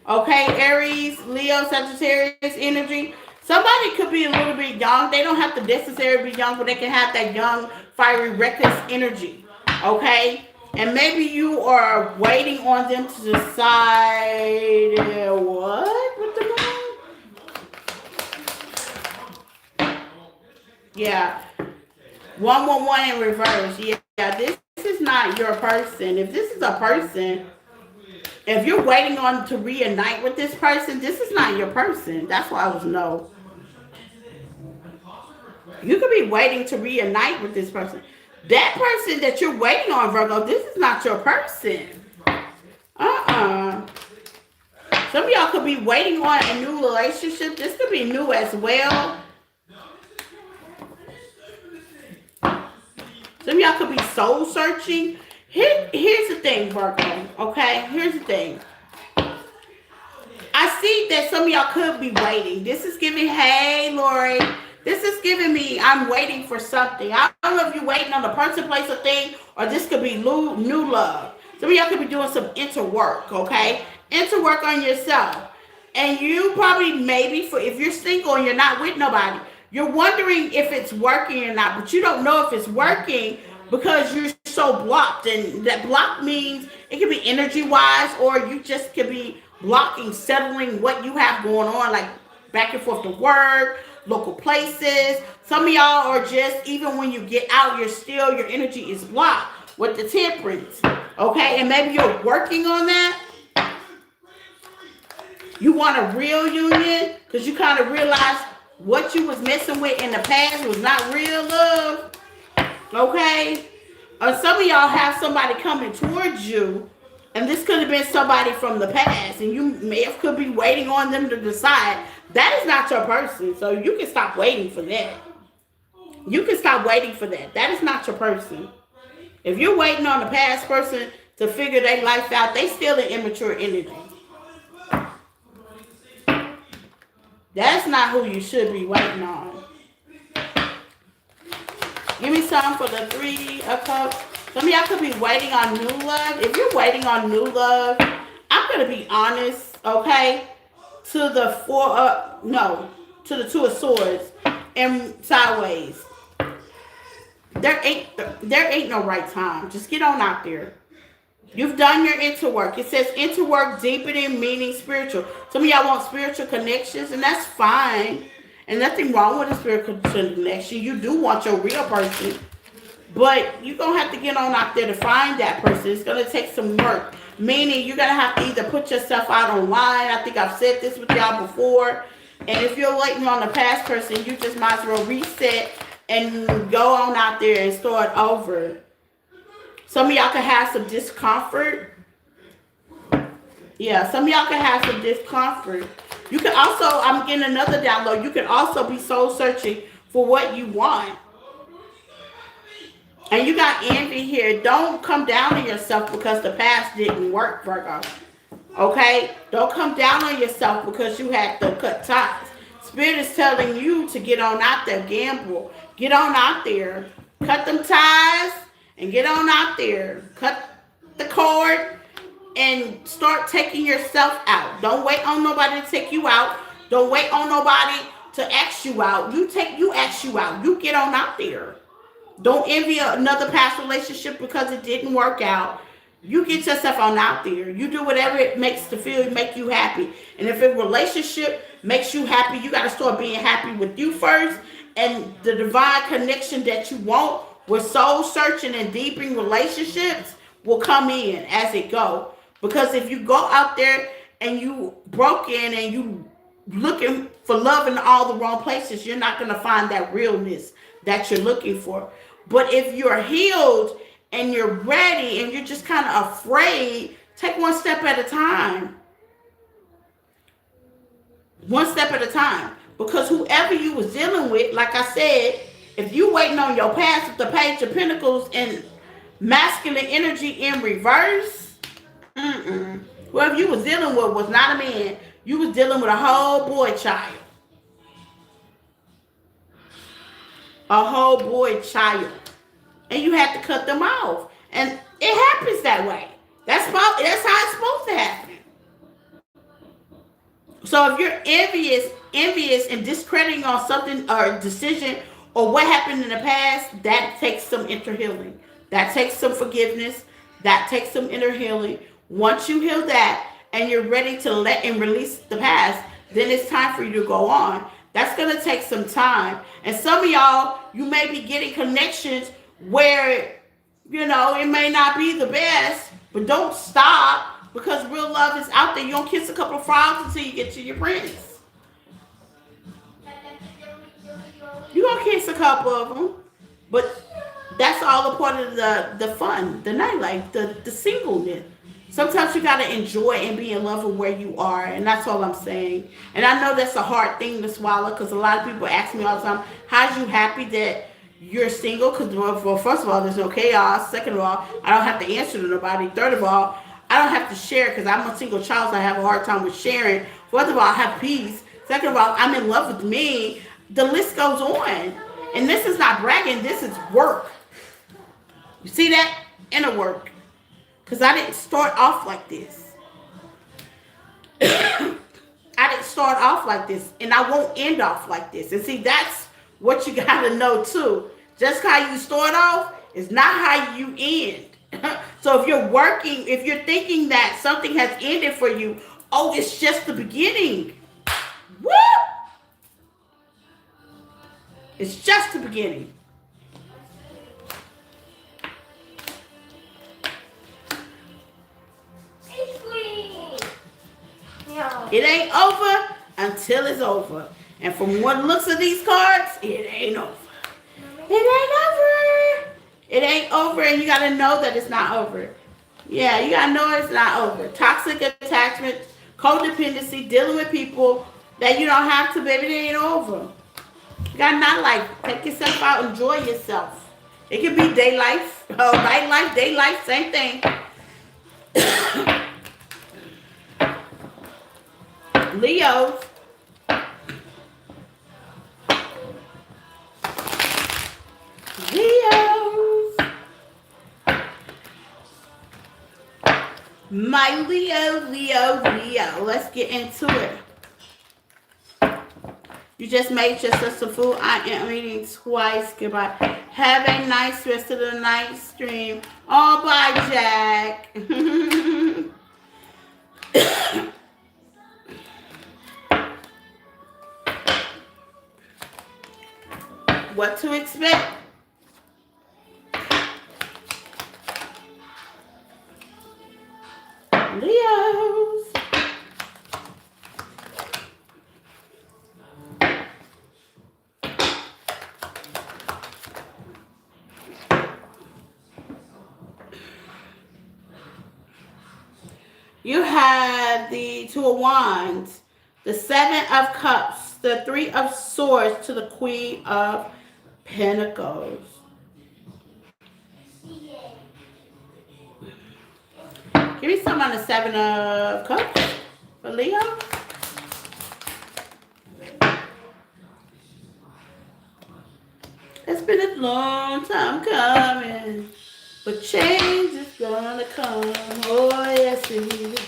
Okay? Aries, Leo, Sagittarius energy. Somebody could be a little bit young. They don't have to necessarily be young, but they can have that young, fiery, reckless energy. Okay? And maybe you are waiting on them to decide what with the moon? Yeah. 111 in reverse. Yeah, this is not your person. If this is a person, if you're waiting on to reunite with this person, this is not your person. That's why I was no. You could be waiting to reunite with this person. That person that you're waiting on, Virgo, this is not your person. Uh-uh. Some of y'all could be waiting on a new relationship. This could be new as well. Some of y'all could be soul searching. Here's the thing, Virgo. Okay? Here's the thing. I see that some of y'all could be waiting. This is giving, hey, Lori. This is giving me, I'm waiting for something. I don't know if you're waiting on the person, place, or thing, or this could be new love. Some of y'all could be doing some inner work, okay? Inner work on yourself. And you probably, maybe, if you're single and you're not with nobody, you're wondering if it's working or not, but you don't know if it's working because you're so blocked. And that block means it could be energy-wise, or you just could be blocking, settling what you have going on, like back and forth to work, local places. Some of y'all are just, even when you get out, your energy is blocked with the temperance. Okay, and maybe you're working on that. You want a real union because you kind of realize what you was messing with in the past was not real love. Okay, or some of y'all have somebody coming towards you, and this could have been somebody from the past, and you could be waiting on them to decide. That is not your person, so you can stop waiting for that. You can stop waiting for that. That is not your person. If you're waiting on the past person to figure their life out, they still in immature energy. That's not who you should be waiting on. Give me some for the 3 of Cups. Some of y'all could be waiting on new love. If you're waiting on new love, I'm going to be honest, okay? To the 2 of Swords and sideways. There ain't no right time. Just get on out there. You've done your inner work. It says inner work, deepening, meaning spiritual. Some of y'all want spiritual connections, and that's fine. And nothing wrong with a spiritual connection. You do want your real person. But you're going to have to get on out there to find that person. It's going to take some work. Meaning you're going to have to either put yourself out online. I think I've said this with y'all before. And if you're waiting on the past person, you just might as well reset and go on out there and start over. Some of y'all can have some discomfort. Yeah, some of y'all can have some discomfort. You can also, I'm getting another download, you can also be soul searching for what you want. And you got envy here. Don't come down on yourself because the past didn't work, Virgo. Okay? Don't come down on yourself because you had to cut ties. Spirit is telling you to get on out there, gamble. Get on out there. Cut them ties and get on out there. Cut the cord and start taking yourself out. Don't wait on nobody to take you out. Don't wait on nobody to ask you out. You ask you out. You get on out there. Don't envy another past relationship because it didn't work out. You get yourself on out there. You do whatever it makes to feel, make you happy. And if a relationship makes you happy, you got to start being happy with you first. And the divine connection that you want with soul searching and deepening relationships will come in as it go. Because if you go out there and you broken and you looking for love in all the wrong places, you're not going to find that realness that you're looking for. But if you're healed and you're ready and you're just kind of afraid, take one step at a time. One step at a time. Because whoever you was dealing with, like I said, if you waiting on your past with the Page of Pentacles and masculine energy in reverse, whoever you was dealing with was not a man. You was dealing with a whole boy child. A whole boy child. And you had to cut them off. And it happens that way. That's how it's supposed to happen. So if you're envious and discrediting on something or a decision or what happened in the past, that takes some inner healing. That takes some forgiveness. That takes some inner healing. Once you heal that and you're ready to let and release the past, then it's time for you to go on. That's going to take some time. And some of y'all, you may be getting connections where, it may not be the best, but don't stop because real love is out there. You don't kiss a couple of frogs until you get to your prince. You gonna kiss a couple of them, but that's all a part of the fun, the nightlife, the singleness. Sometimes you gotta enjoy and be in love with where you are, and that's all I'm saying. And I know that's a hard thing to swallow because a lot of people ask me all the time, "How's you happy that you're single?" Because well, first of all, there's no chaos. Second of all, I don't have to answer to nobody. Third of all, I don't have to share because I'm a single child. So I have a hard time with sharing. Fourth of all, I have peace. Second of all, I'm in love with me. The list goes on. And this is not bragging, this is work. You see that? Inner work. Because I didn't start off like this. I didn't start off like this. And I won't end off like this. And see, that's what you got to know too. Just how you start off is not how you end. So if you're working, if you're thinking that something has ended for you, oh, it's just the beginning. Woo! It's just the beginning. It ain't over until it's over. And from what looks of these cards, it ain't over. It ain't over. It ain't over, and you got to know that it's not over. Yeah, you got to know it's not over. Toxic attachment, codependency, dealing with people that you don't have to, baby, it ain't over. You got to not like, take yourself out, enjoy yourself. It could be day life, night life, day life, same thing. Leos. Leos. My Leo. Let's get into it. You just made yourself some food. I am eating twice. Goodbye. Have a nice rest of the night stream. Oh, bye, Jack. What to expect? Leos. You have the Two of Wands, the Seven of Cups, the Three of Swords to the Queen of Pentacles. Give me some on the Seven of Cups for Leo. It's been a long time coming, but change is gonna come. Oh, yes, it is.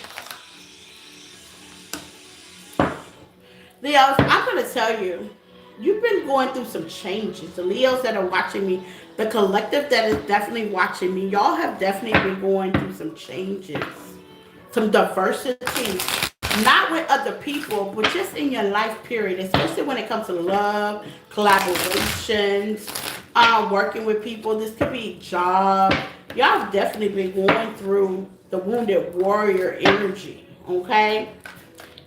Leos, I'm gonna tell you, you've been going through some changes. The Leos that are watching me, the collective that is definitely watching me, y'all have definitely been going through some changes, some diversity, not with other people, but just in your life period, especially when it comes to love, collaborations, working with people. This could be a job. Y'all have definitely been going through the wounded warrior energy, okay?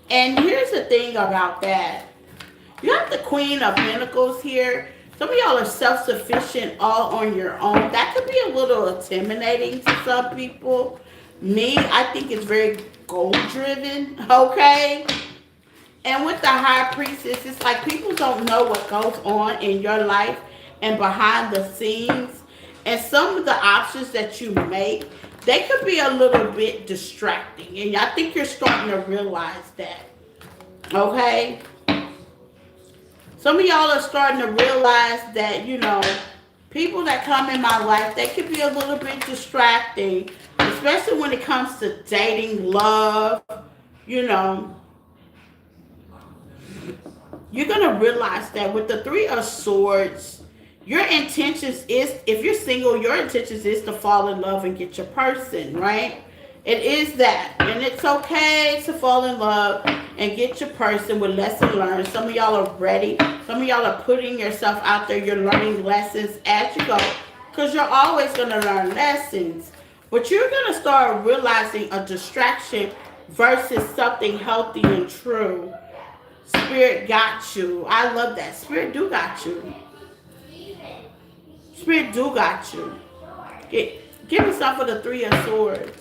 And here's the thing about that. You have the Queen of Pentacles here. Some of y'all are self-sufficient all on your own. That could be a little intimidating to some people. Me, I think it's very goal-driven, okay? And with the High Priestess, it's like people don't know what goes on in your life and behind the scenes. And some of the options that you make, they could be a little bit distracting. And I think you're starting to realize that, okay? Some of y'all are starting to realize that, you know, people that come in my life, they could be a little bit distracting, especially when it comes to dating, love, you know. You're going to realize that with the Three of Swords, your intentions is, if you're single, your intentions is to fall in love and get your person, right? It is that. And it's okay to fall in love and get your person with lessons learned. Some of y'all are ready. Some of y'all are putting yourself out there. You're learning lessons as you go, because you're always going to learn lessons. But you're going to start realizing a distraction versus something healthy and true. Spirit got you. I love that. Spirit do got you. Spirit do got you. Give me some for the Three of Swords.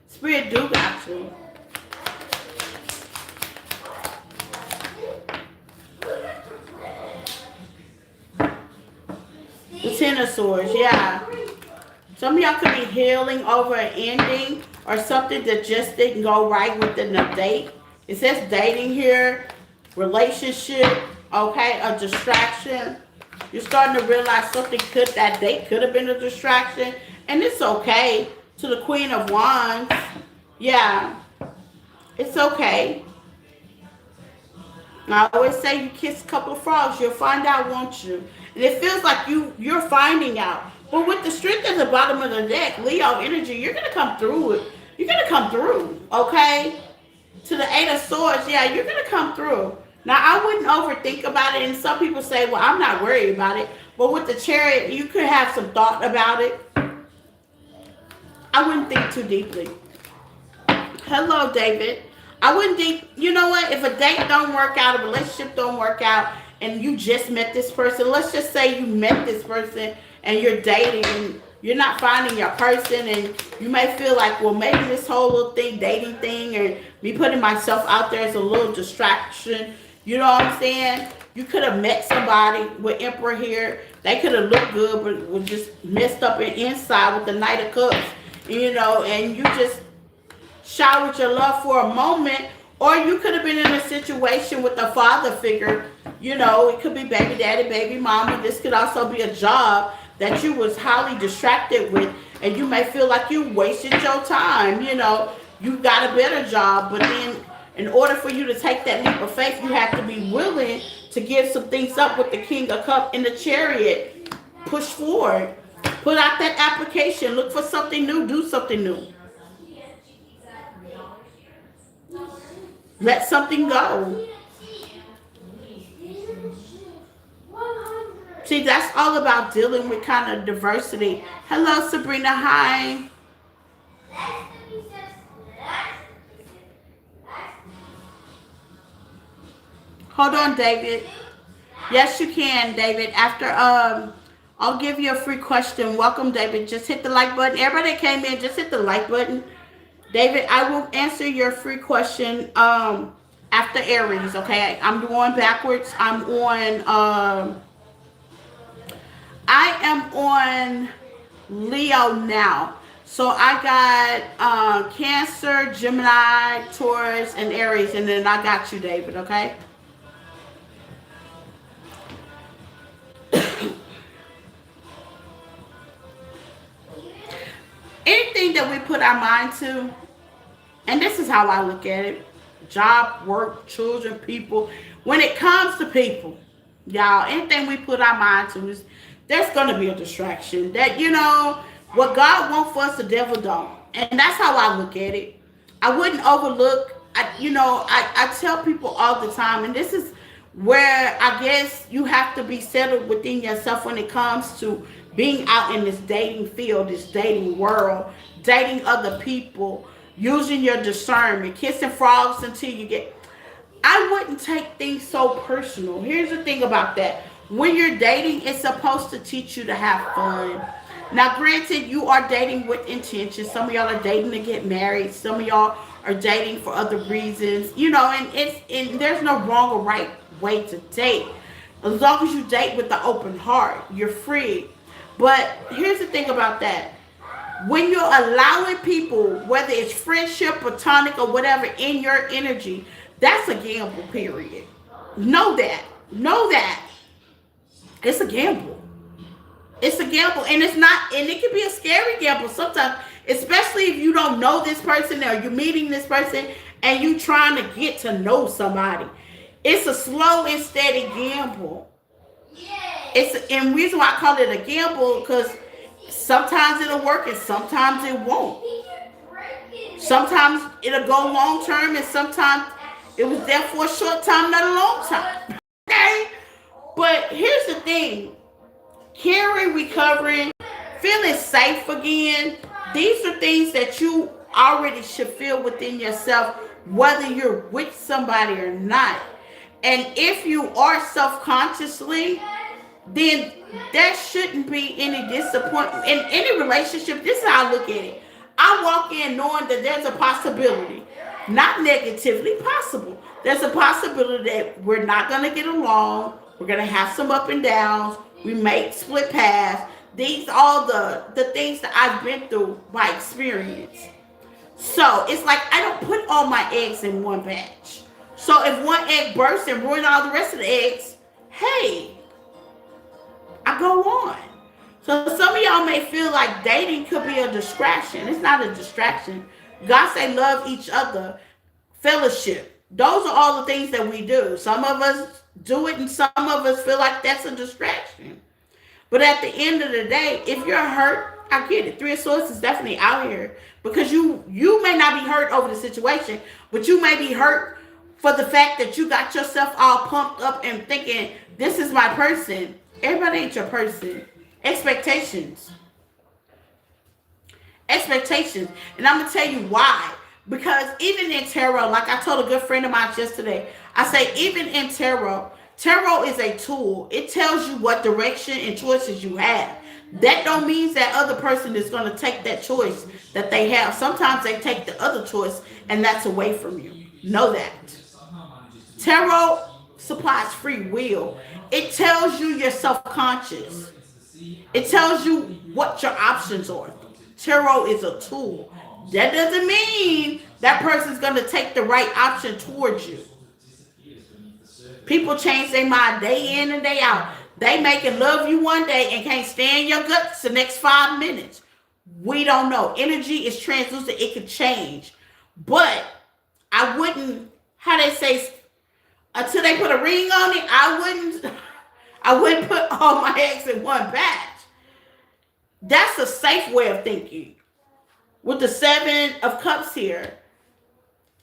Spirit do got you. The Ten of Swords, yeah. Some of y'all could be healing over an ending or something that just didn't go right within the date. It says dating here, relationship, okay, a distraction. You're starting to realize that date could have been a distraction, and it's okay. To the Queen of Wands, yeah, it's okay. I always say you kiss a couple of frogs, you'll find out, won't you? And it feels like you're finding out. But with the strength at the bottom of the deck, Leo energy, you're gonna come through it. You're gonna come through, okay? To the Eight of Swords, yeah, you're gonna come through. Now I wouldn't overthink about it, and some people say, well, I'm not worried about it. But with the Chariot, you could have some thought about it. I wouldn't think too deeply. Hello, David. I wouldn't think, you know what, if a date don't work out, a relationship don't work out, and you just met this person, let's just say you met this person and you're dating and you're not finding your person, and you may feel like, well, maybe this whole little dating thing, and me putting myself out there as a little distraction, you know what I'm saying? You could have met somebody with Emperor here. They could have looked good, but was just messed up inside with the Knight of Cups, you know, and you just showered your love for a moment. Or you could have been in a situation with a father figure, you know, it could be baby daddy, baby mama. This could also be a job that you was highly distracted with, and you may feel like you wasted your time, you know. You got a better job, but then in order for you to take that leap of faith, you have to be willing to give some things up with the King of Cups in the Chariot. Push forward. Put out that application. Look for something new. Do something new. Let something go. See, that's all about dealing with kind of diversity. Hello, Sabrina. Hi. Hold on, David. Yes, you can, David. After I'll give you a free question. Welcome, David. Just hit the like button. Everybody that came in, just hit the like button. David, I will answer your free question after Aries, okay? I'm going backwards. I am on Leo now. So I got Cancer, Gemini, Taurus, and Aries, and then I got you, David, okay? Anything that we put our mind to, and this is how I look at it, job, work, children, people, when it comes to people, y'all, anything we put our mind to, there's going to be a distraction. That, you know, what God wants for us, the devil don't. And that's how I look at it. I wouldn't overlook, I tell people all the time, and this is where I guess you have to be settled within yourself when it comes to being out in this dating field, this dating world, dating other people, using your discernment, kissing frogs until you get... I wouldn't take things so personal. Here's the thing about that. When you're dating, it's supposed to teach you to have fun. Now, granted, you are dating with intention. Some of y'all are dating to get married. Some of y'all are dating for other reasons. You know, and there's no wrong or right way to date. As long as you date with the open heart, you're free. But here's the thing about that. When you're allowing people, whether it's friendship, platonic, or whatever, in your energy, that's a gamble, period. Know that. Know that. It's a gamble. It's a gamble. And it's not, and it can be a scary gamble sometimes, especially if you don't know this person or you're meeting this person and you trying to get to know somebody. It's a slow and steady gamble. And reason why I call it a gamble, because sometimes it'll work and sometimes it won't. Sometimes it'll go long term and sometimes it was there for a short time, not a long time. Okay? But here's the thing. Healing, recovering, feeling safe again, these are things that you already should feel within yourself, whether you're with somebody or not. And if you are self-consciously, then there shouldn't be any disappointment in any relationship. This is how I look at it. I walk in knowing that there's a possibility, not negatively possible. There's a possibility that we're not going to get along. We're going to have some up and downs. We may split paths. These all the things that I've been through by experience. So it's like I don't put all my eggs in one batch. So if one egg bursts and ruins all the rest of the eggs, hey, I go on. So some of y'all may feel like dating could be a distraction. It's not a distraction. God say love each other, fellowship. Those are all the things that we do. Some of us do it and some of us feel like that's a distraction. But at the end of the day, if you're hurt, I get it. Three of Swords is definitely out here because you may not be hurt over the situation, but you may be hurt for the fact that you got yourself all pumped up and thinking, this is my person. Everybody ain't your person. Expectations. Expectations. And I'm going to tell you why. Because even in tarot, like I told a good friend of mine yesterday, I say even in tarot is a tool. It tells you what direction and choices you have. That don't mean that other person is going to take that choice that they have. Sometimes they take the other choice and that's away from you. Know that. Tarot supplies free will. It tells you you're self-conscious. It tells you what your options are. Tarot is a tool. That doesn't mean that person's going to take the right option towards you. People change their mind day in and day out. They make it love you one day and can't stand your guts the next 5 minutes. We don't know. Energy is translucent. It could change. But I wouldn't, how they say, until they put a ring on it, I wouldn't put all my eggs in one batch. That's a safe way of thinking. With the 7 of Cups here.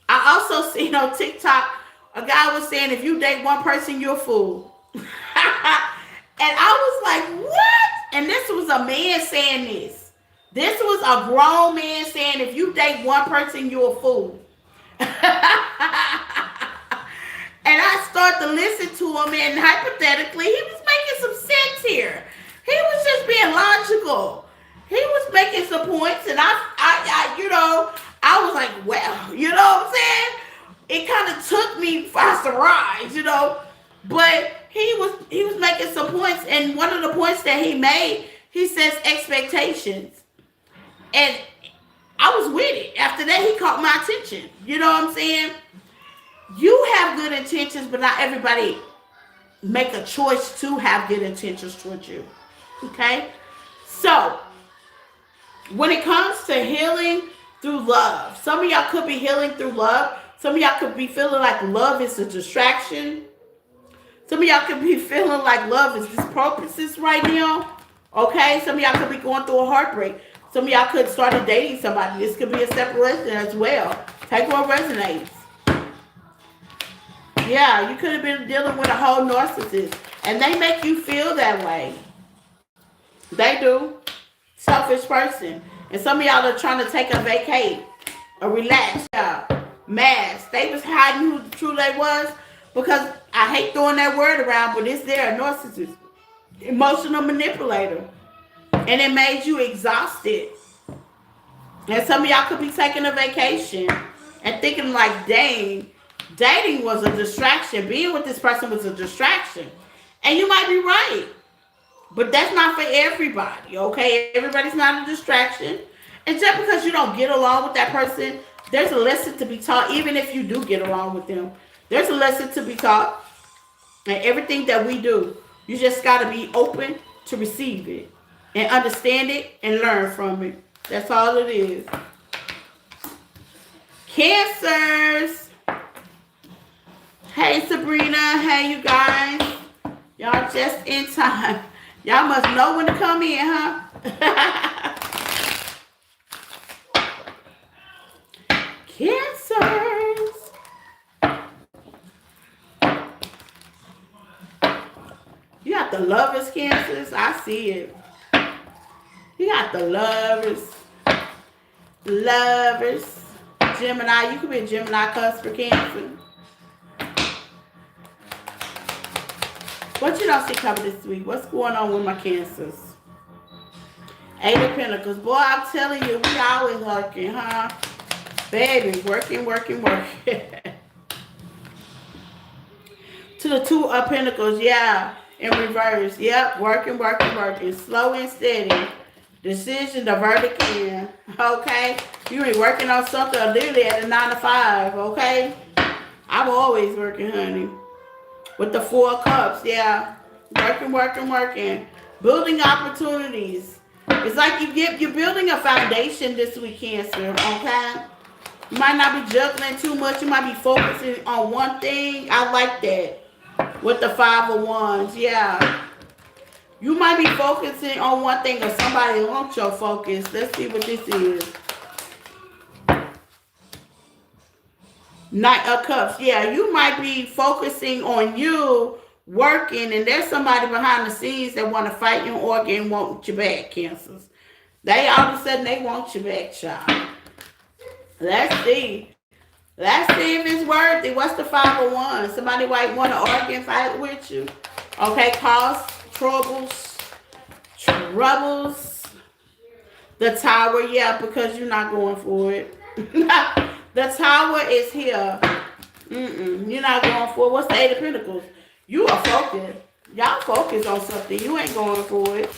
I also seen on TikTok, a guy was saying, if you date one person, you're a fool. And I was like, what? And this was a man saying this. This was a grown man saying, if you date one person, you're a fool. And I started to listen to him, and hypothetically, he was making some sense here. He was just being logical. He was making some points, and I was like, well, you know what I'm saying? It kind of took me by surprise, But he was making some points, and one of the points that he made, he says expectations. And I was with it. After that, he caught my attention. You know what I'm saying? You have good intentions, but not everybody make a choice to have good intentions towards you. Okay? So, when it comes to healing through love, some of y'all could be healing through love. Some of y'all could be feeling like love is a distraction. Some of y'all could be feeling like love is this purposes right now. Okay? Some of y'all could be going through a heartbreak. Some of y'all could start dating somebody. This could be a separation as well. Take what resonates. Yeah, you could have been dealing with a whole narcissist. And they make you feel that way. They do. Selfish person. And some of y'all are trying to take a vacate. A relax. Mask. They was hiding who true they was. Because I hate throwing that word around, but it's there, a narcissist. Emotional manipulator. And it made you exhausted. And some of y'all could be taking a vacation and thinking like, dang, dating was a distraction. Being with this person was a distraction. And you might be right. But that's not for everybody, okay? Everybody's not a distraction. And just because you don't get along with that person, there's a lesson to be taught, even if you do get along with them. There's a lesson to be taught. And everything that we do, you just got to be open to receive it. And understand it and learn from it. That's all it is. Cancers. Hey, Sabrina. Hey, you guys. Y'all just in time. Y'all must know when to come in, huh? Cancers. You got the lovers, Cancers. I see it. You got the lovers. Lovers. Gemini. You could be a Gemini cusp for Cancer. What you don't see coming this week? What's going on with my cancers? Eight of Pentacles. Boy, I'm telling you, we always working, huh? Baby, working, working, working. To the Two of Pentacles, yeah. In reverse. Yep, working, working, working. Slow and steady. Decision, the verdict in. Okay? You ain't working on something literally at the 9 to 5, okay? I'm always working, honey. With the Four of Cups, yeah. Working, working, working. Building opportunities. It's like you're building a foundation this week, Cancer, okay? You might not be juggling too much. You might be focusing on one thing. I like that. With the Five of Wands, yeah. You might be focusing on one thing or somebody wants your focus. Let's see what this is. Knight of Cups. Yeah, you might be focusing on you working, and there's somebody behind the scenes that want to fight you or and want you back, Cancers. They all of a sudden they want you back, child. Let's see. Let's see if it's worthy. What's the Five of Wands? Somebody might want to argue and fight with you. Okay, cause troubles. The Tower, yeah, because you're not going for it. The Tower is here. You're not going for it. What's the Eight of Pentacles? You are focused. Y'all focus on something. You ain't going for it.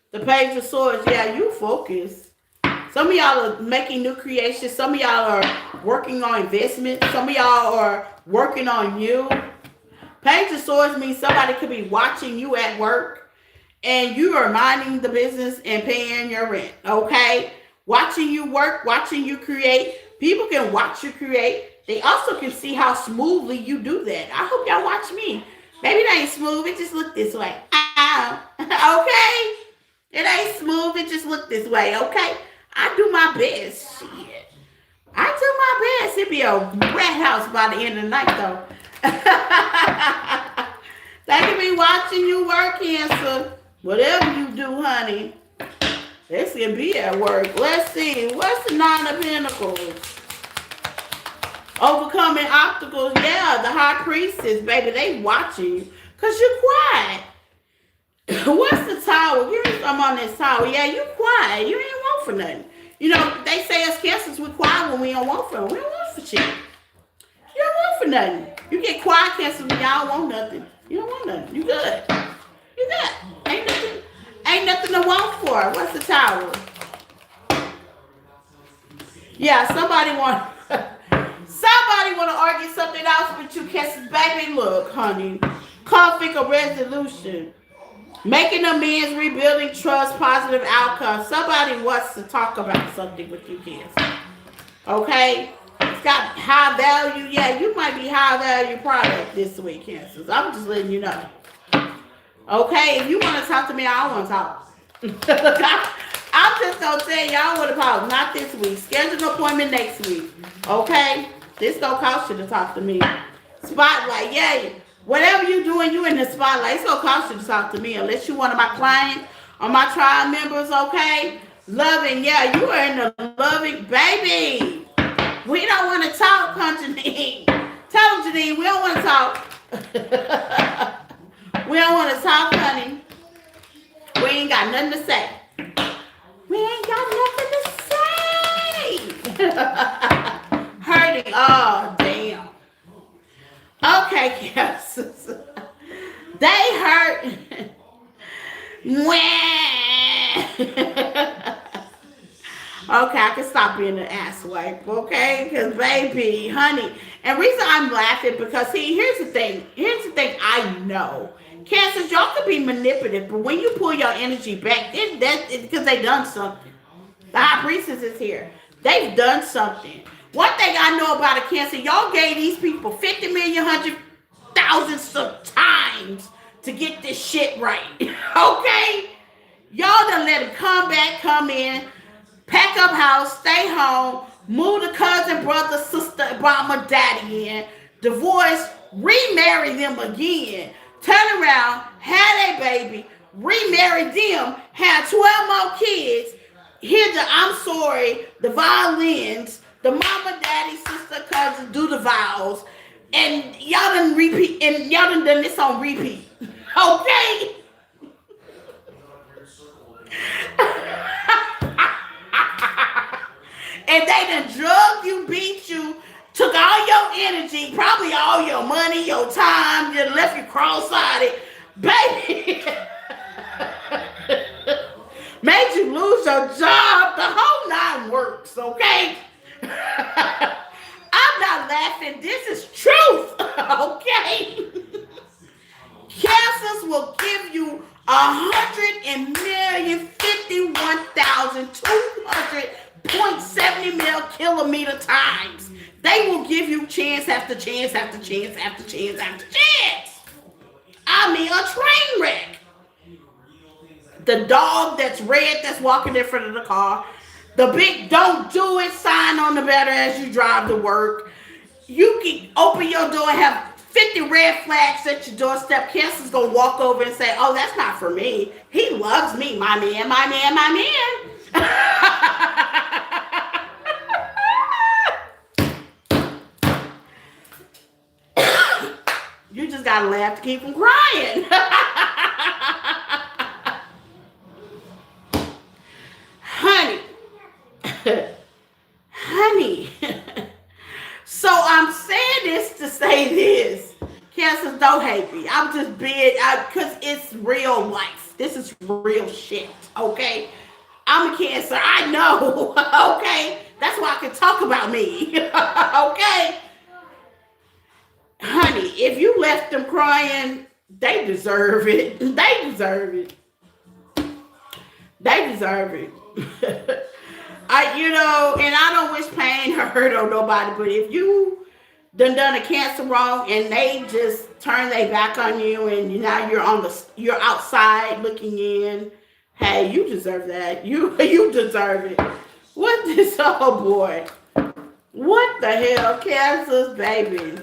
The Page of Swords, yeah, you focus. Some of y'all are making new creations. Some of y'all are working on investment. Some of y'all are working on you. Page of Swords means somebody could be watching you at work and you are minding the business and paying your rent, okay? Watching you work, watching you create. People can watch you create. They also can see how smoothly you do that. I hope y'all watch me. Maybe it ain't smooth. It just look this way. Okay? It ain't smooth. It just look this way, okay? I do my best. Shit. I do my best. It'd be a rat house by the end of the night, though. They can be watching you work, Cancer. Whatever you do, honey, this can be at work. Let's see. What's the Nine of Pentacles? Overcoming obstacles. Yeah, the High Priestess, baby. They watching you because you're quiet. What's the Tower? Give me some on this Tower. Yeah, you quiet. You ain't want for nothing. You know, they say us Cancers, we quiet when we don't want for them. We don't want for shit. You don't want for nothing. You get quiet, Cancer, when y'all want nothing. You don't want nothing. You good. You good. Ain't nothing to want for. What's the Tower? Yeah, somebody want to argue something else with you, Cancer. Baby, look, honey. Conflict or resolution. Making amends, rebuilding trust, positive outcomes. Somebody wants to talk about something with you, Cancer. Okay? It's got high value. Yeah, you might be high value product this week, Cancers. I'm just letting you know. Okay? If you want to talk to me, I don't want to talk. I'm just going to tell you, I don't want to talk. Not this week. Schedule an appointment next week. Okay? This don't cost you to talk to me. Spotlight. Yeah. Whatever you're doing, you in the spotlight. It's going to cost you to talk to me unless you're one of my clients or my tribe members, okay? Loving, yeah, you are in the loving, baby. We don't want to talk, Janine. Tell them, Janine, we don't want to talk. We don't want to talk, honey. We ain't got nothing to say. We ain't got nothing to say. Hurting. Oh, damn. Okay, yes. They hurt. Okay, I can stop being an ass wipe, okay? Because, baby, honey. And reason I'm laughing because, see, here's the thing. Here's the thing I know. Cancers, y'all can be manipulative, but when you pull your energy back, it's because they done something. The High Priestess is here. They've done something. One thing I know about a Cancer, y'all gave these people 50 million, 100,000 times to get this shit right. Okay? Y'all done let them come back, come in, pack up house, stay home, move the cousin, brother, sister, mama, daddy in, divorce, remarry them again, turn around, had a baby, remarry them, had 12 more kids, hear the I'm sorry, the violins, the mama, daddy, sister, cousin, do the vows, And y'all done repeat, and y'all done this on repeat. Okay? And they done drug you, beat you, took all your energy, probably all your money, your time, just left you cross-eyed. Baby, made you lose your job. The whole nine works, okay? I'm not laughing. This is truth, okay? Kansas will give you 151,200.70 kilometer times. They will give you chance after chance after chance after chance after chance. I mean, a train wreck. The dog that's red that's walking in front of the car. The big "don't do it" sign on the better as you drive to work. You can open your door and have 50 red flags at your doorstep. Cancer's gonna walk over and say, "Oh, that's not for me. He loves me, my man, my man, my man." You just gotta laugh to keep from crying. Honey. Honey. So I'm saying this to say this. Cancers, don't hate me. I'm just being, because it's real life. This is real shit, okay? I'm a Cancer. I know, okay? That's why I can talk about me, okay? Honey, if you left them crying, they deserve it. They deserve it. They deserve it. And I don't wish pain or hurt on nobody, but if you done a Cancer wrong and they just turn their back on you and now you're outside looking in, hey, you deserve that. You deserve it. What this, oh boy. What the hell, Cancers, baby.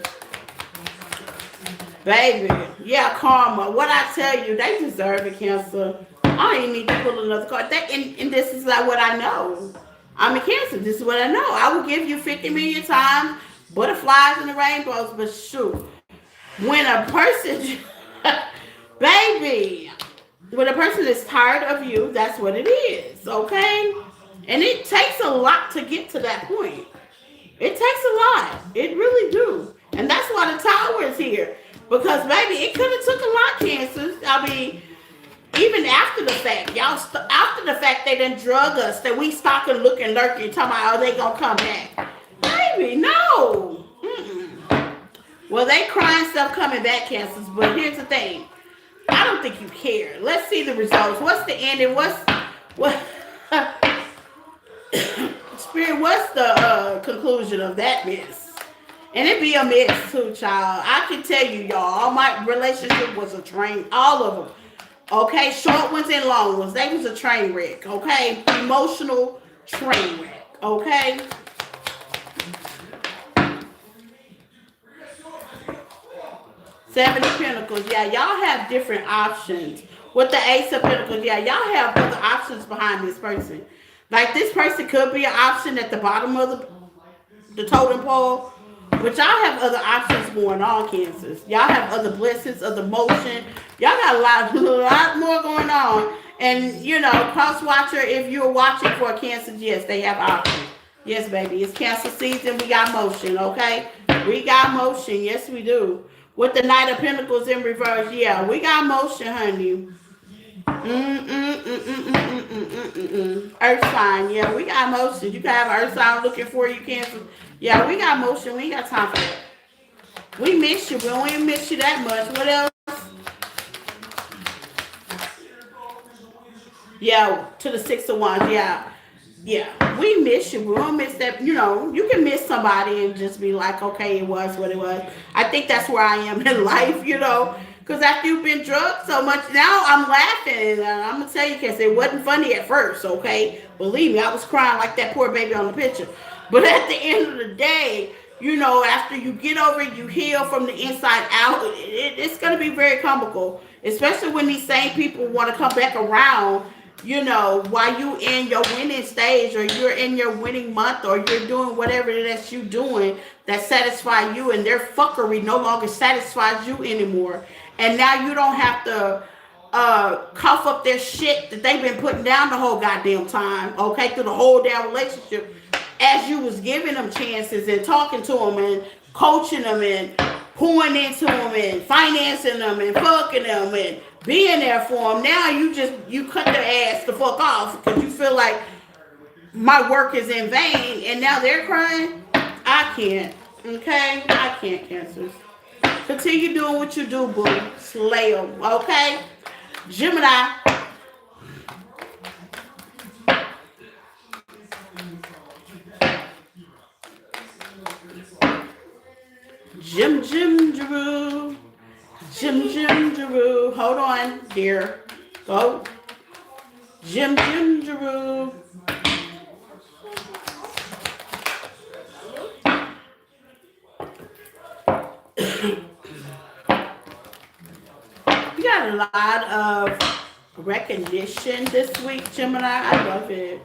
Baby. Yeah, karma. What I tell you, they deserve it, Cancer. I don't even need to pull another card. And this is like what I know. I'm a Cancer. This is what I know. I will give you 50 million times butterflies and the rainbows, but shoot, when a person, baby, when a person is tired of you, that's what it is, okay? And it takes a lot to get to that point. It takes a lot. It really do. And that's why the tower is here. Because, baby, it could have took a lot, Cancers. I mean, even after the fact, after the fact they done drug us, that we stalking, looking, lurking, talking about, oh, they gonna come back. Baby, no. Mm-mm. Well, they crying stuff coming back, Cancers, but here's the thing. I don't think you care. Let's see the results. What's the ending? What Spirit, what's the conclusion of that miss? And it be a mess too, child. I can tell you, y'all, all my relationship was a train, all of them. Okay, short ones and long ones. They was a train wreck, okay? Emotional train wreck, okay? Seven of Pentacles, yeah, y'all have different options. With the Ace of Pentacles, yeah, y'all have other options behind this person. Like, this person could be an option at the bottom of the totem pole, but y'all have other options going on, Cancers. Y'all have other blessings, other motion. Y'all got a lot more going on. And, cross watcher, if you're watching for a Cancer, yes, they have options. Yes, baby, it's Cancer season. We got motion, okay? We got motion. Yes, we do. With the Knight of Pentacles in reverse, yeah, we got motion, honey. Earth sign, yeah, we got motion. You can have Earth sign looking for you, Cancer. Yeah, we got motion. We ain't got time for that. We miss you, but we don't even miss you that much. What else? Yeah, to the Six of Wands. Yeah, we miss you. We don't miss that. You can miss somebody and just be like, okay, it was what it was. I think that's where I am in life, because after you've been drugged so much, now I'm laughing. And I'm going to tell you, because it wasn't funny at first, okay? Believe me, I was crying like that poor baby on the picture. But at the end of the day, after you get over it, you heal from the inside out, it's going to be very comical, especially when these same people want to come back around you know, while you in your winning stage or you're in your winning month or you're doing whatever that you doing that satisfy you and their fuckery no longer satisfies you anymore. And now you don't have to cough up their shit that they've been putting down the whole goddamn time, okay, through the whole damn relationship as you was giving them chances and talking to them and coaching them and pouring into them and financing them and fucking them and being there for them. Now you cut their ass the fuck off because you feel like my work is in vain, and now they're crying. I can't. Okay, I can't, Cancers. Continue doing what you do, boo. Slay them. Okay, Gemini. Jim Drew. Jim Drew. Hold on, dear. Go. Jim Drew. You got a lot of recognition this week, Gemini. I love it.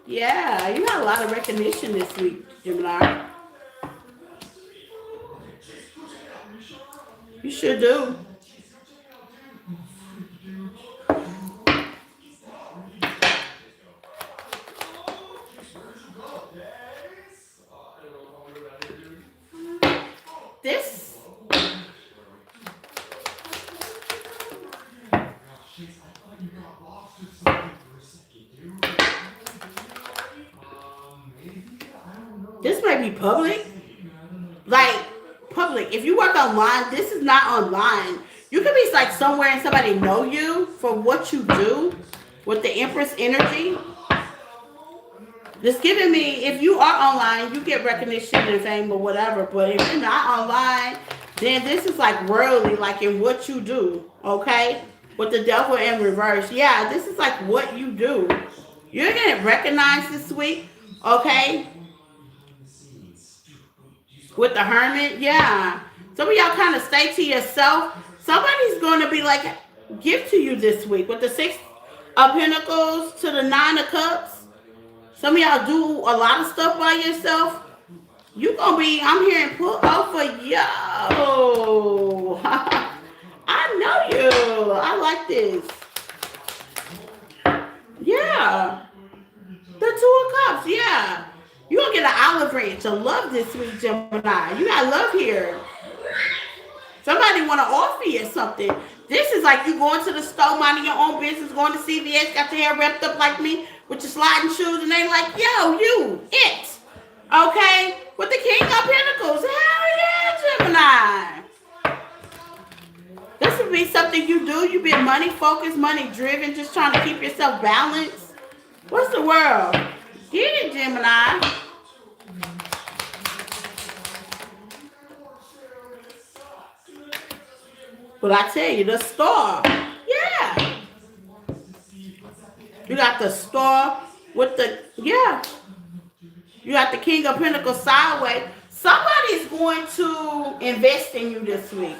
Yeah, you got a lot of recognition this week, Gemini. You sure do. This may be public. Like public. If you work online, this is not online. You could be like somewhere and somebody know you for what you do with the Empress energy. Just giving me, if you are online, you get recognition and fame or whatever. But if you're not online, then this is like worldly, like in what you do, okay? With the devil in reverse. Yeah, this is like what you do. You're getting recognized this week, okay? With the hermit, yeah. Some of y'all kind of stay to yourself. Somebody's going to be like, give to you this week. With the 6 of Pentacles to the 9 of Cups. Some of y'all do a lot of stuff by yourself. You gonna be, I'm hearing pull out for yo. I know you. I like this. Yeah. The 2 of Cups, yeah. You gonna get an olive branch of love this week, Gemini. You got love here. Somebody wanna offer you something. This is like you going to the store, minding your own business, going to CVS, got your hair wrapped up like me with your sliding shoes, and they like, yo, you, it. Okay? With the King of Pentacles. Hell yeah, Gemini. This would be something you do. You've been money focused, money driven, just trying to keep yourself balanced. What's the world? Get it, Gemini. But I tell you, the star. Yeah. You got the star with the, yeah. You got the King of Pentacles sideways. Somebody's going to invest in you this week.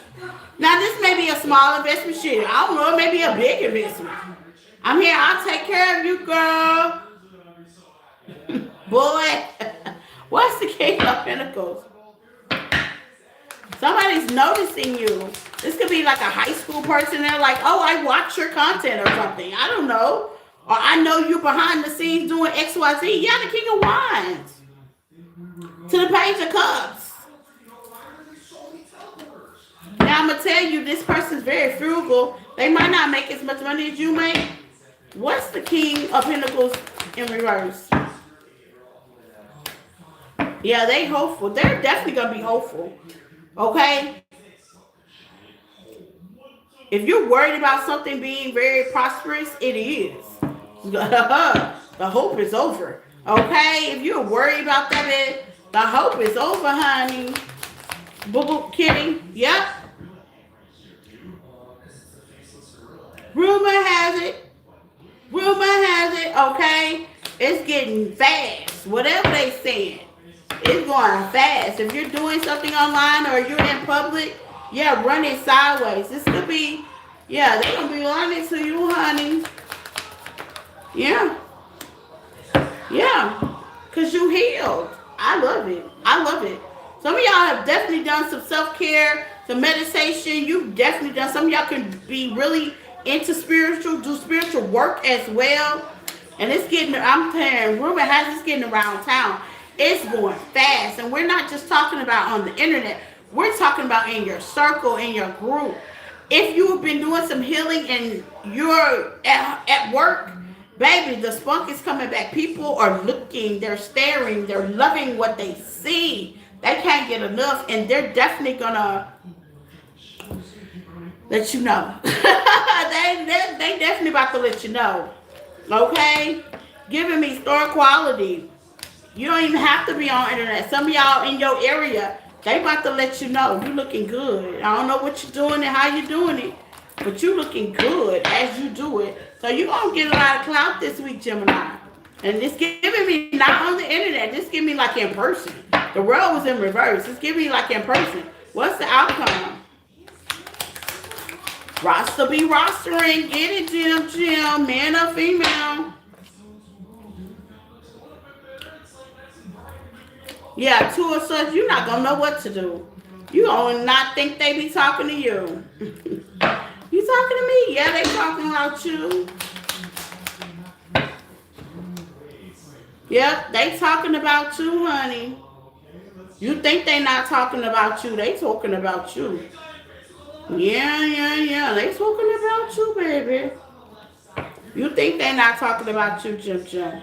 Now, this may be a small investment. Shit, I don't know. It may be a big investment. I'm here. I'll take care of you, girl. Boy. What's the King of Pentacles? Somebody's noticing you. This could be like a high school person. They're like, oh, I watch your content or something. I don't know. Or I know you behind the scenes doing XYZ. Yeah, the King of Wands. To the Page of Cups. Now, I'm going to tell you, this person's very frugal. They might not make as much money as you make. What's the King of Pentacles in reverse? Yeah, they hopeful. They're definitely going to be hopeful. Okay? If you're worried about something being very prosperous, it is. The hope is over. Okay? If you're worried about that, the hope is over, honey. Boo-boo, kitty. Yep. Rumor has it. Okay? It's getting fast. Whatever they saying. It's going fast. If you're doing something online or you're in public, yeah, run it sideways. This could be, Yeah, they're gonna be lying to you, honey. Yeah, yeah. Cause you healed. I love it. I love it. Some of y'all have definitely done some self-care, some meditation. You've definitely done. Some of y'all can be really into spiritual, do spiritual work as well. And it's getting, I'm telling you, rumor has it's getting around town. It's going fast. And we're not just talking about on the internet. We're talking about in your circle, in your group. If you've been doing some healing and you're at work, baby, the spunk is coming back. People are looking, they're staring, they're loving what they see. They can't get enough, and they're definitely gonna let you know. They definitely about to let you know. Okay? Giving me store quality. You don't even have to be on internet. Some of y'all in your area, they about to let you know you looking good. I don't know what you're doing and how you're doing it, but you looking good as you do it. So you're going to get a lot of clout this week, Gemini. And it's giving me not on the internet. This giving me like in person. The world was in reverse. It's giving me like in person. What's the outcome? Roster be rostering. Get it, Jim. Man or female. Yeah, two of such, you're not going to know what to do. You going to not think they be talking to you. You talking to me? Yeah, they talking about you. Yep, they talking about you, honey. You think they not talking about you. They talking about you. Yeah. They talking about you, baby. You think they not talking about you, Jim.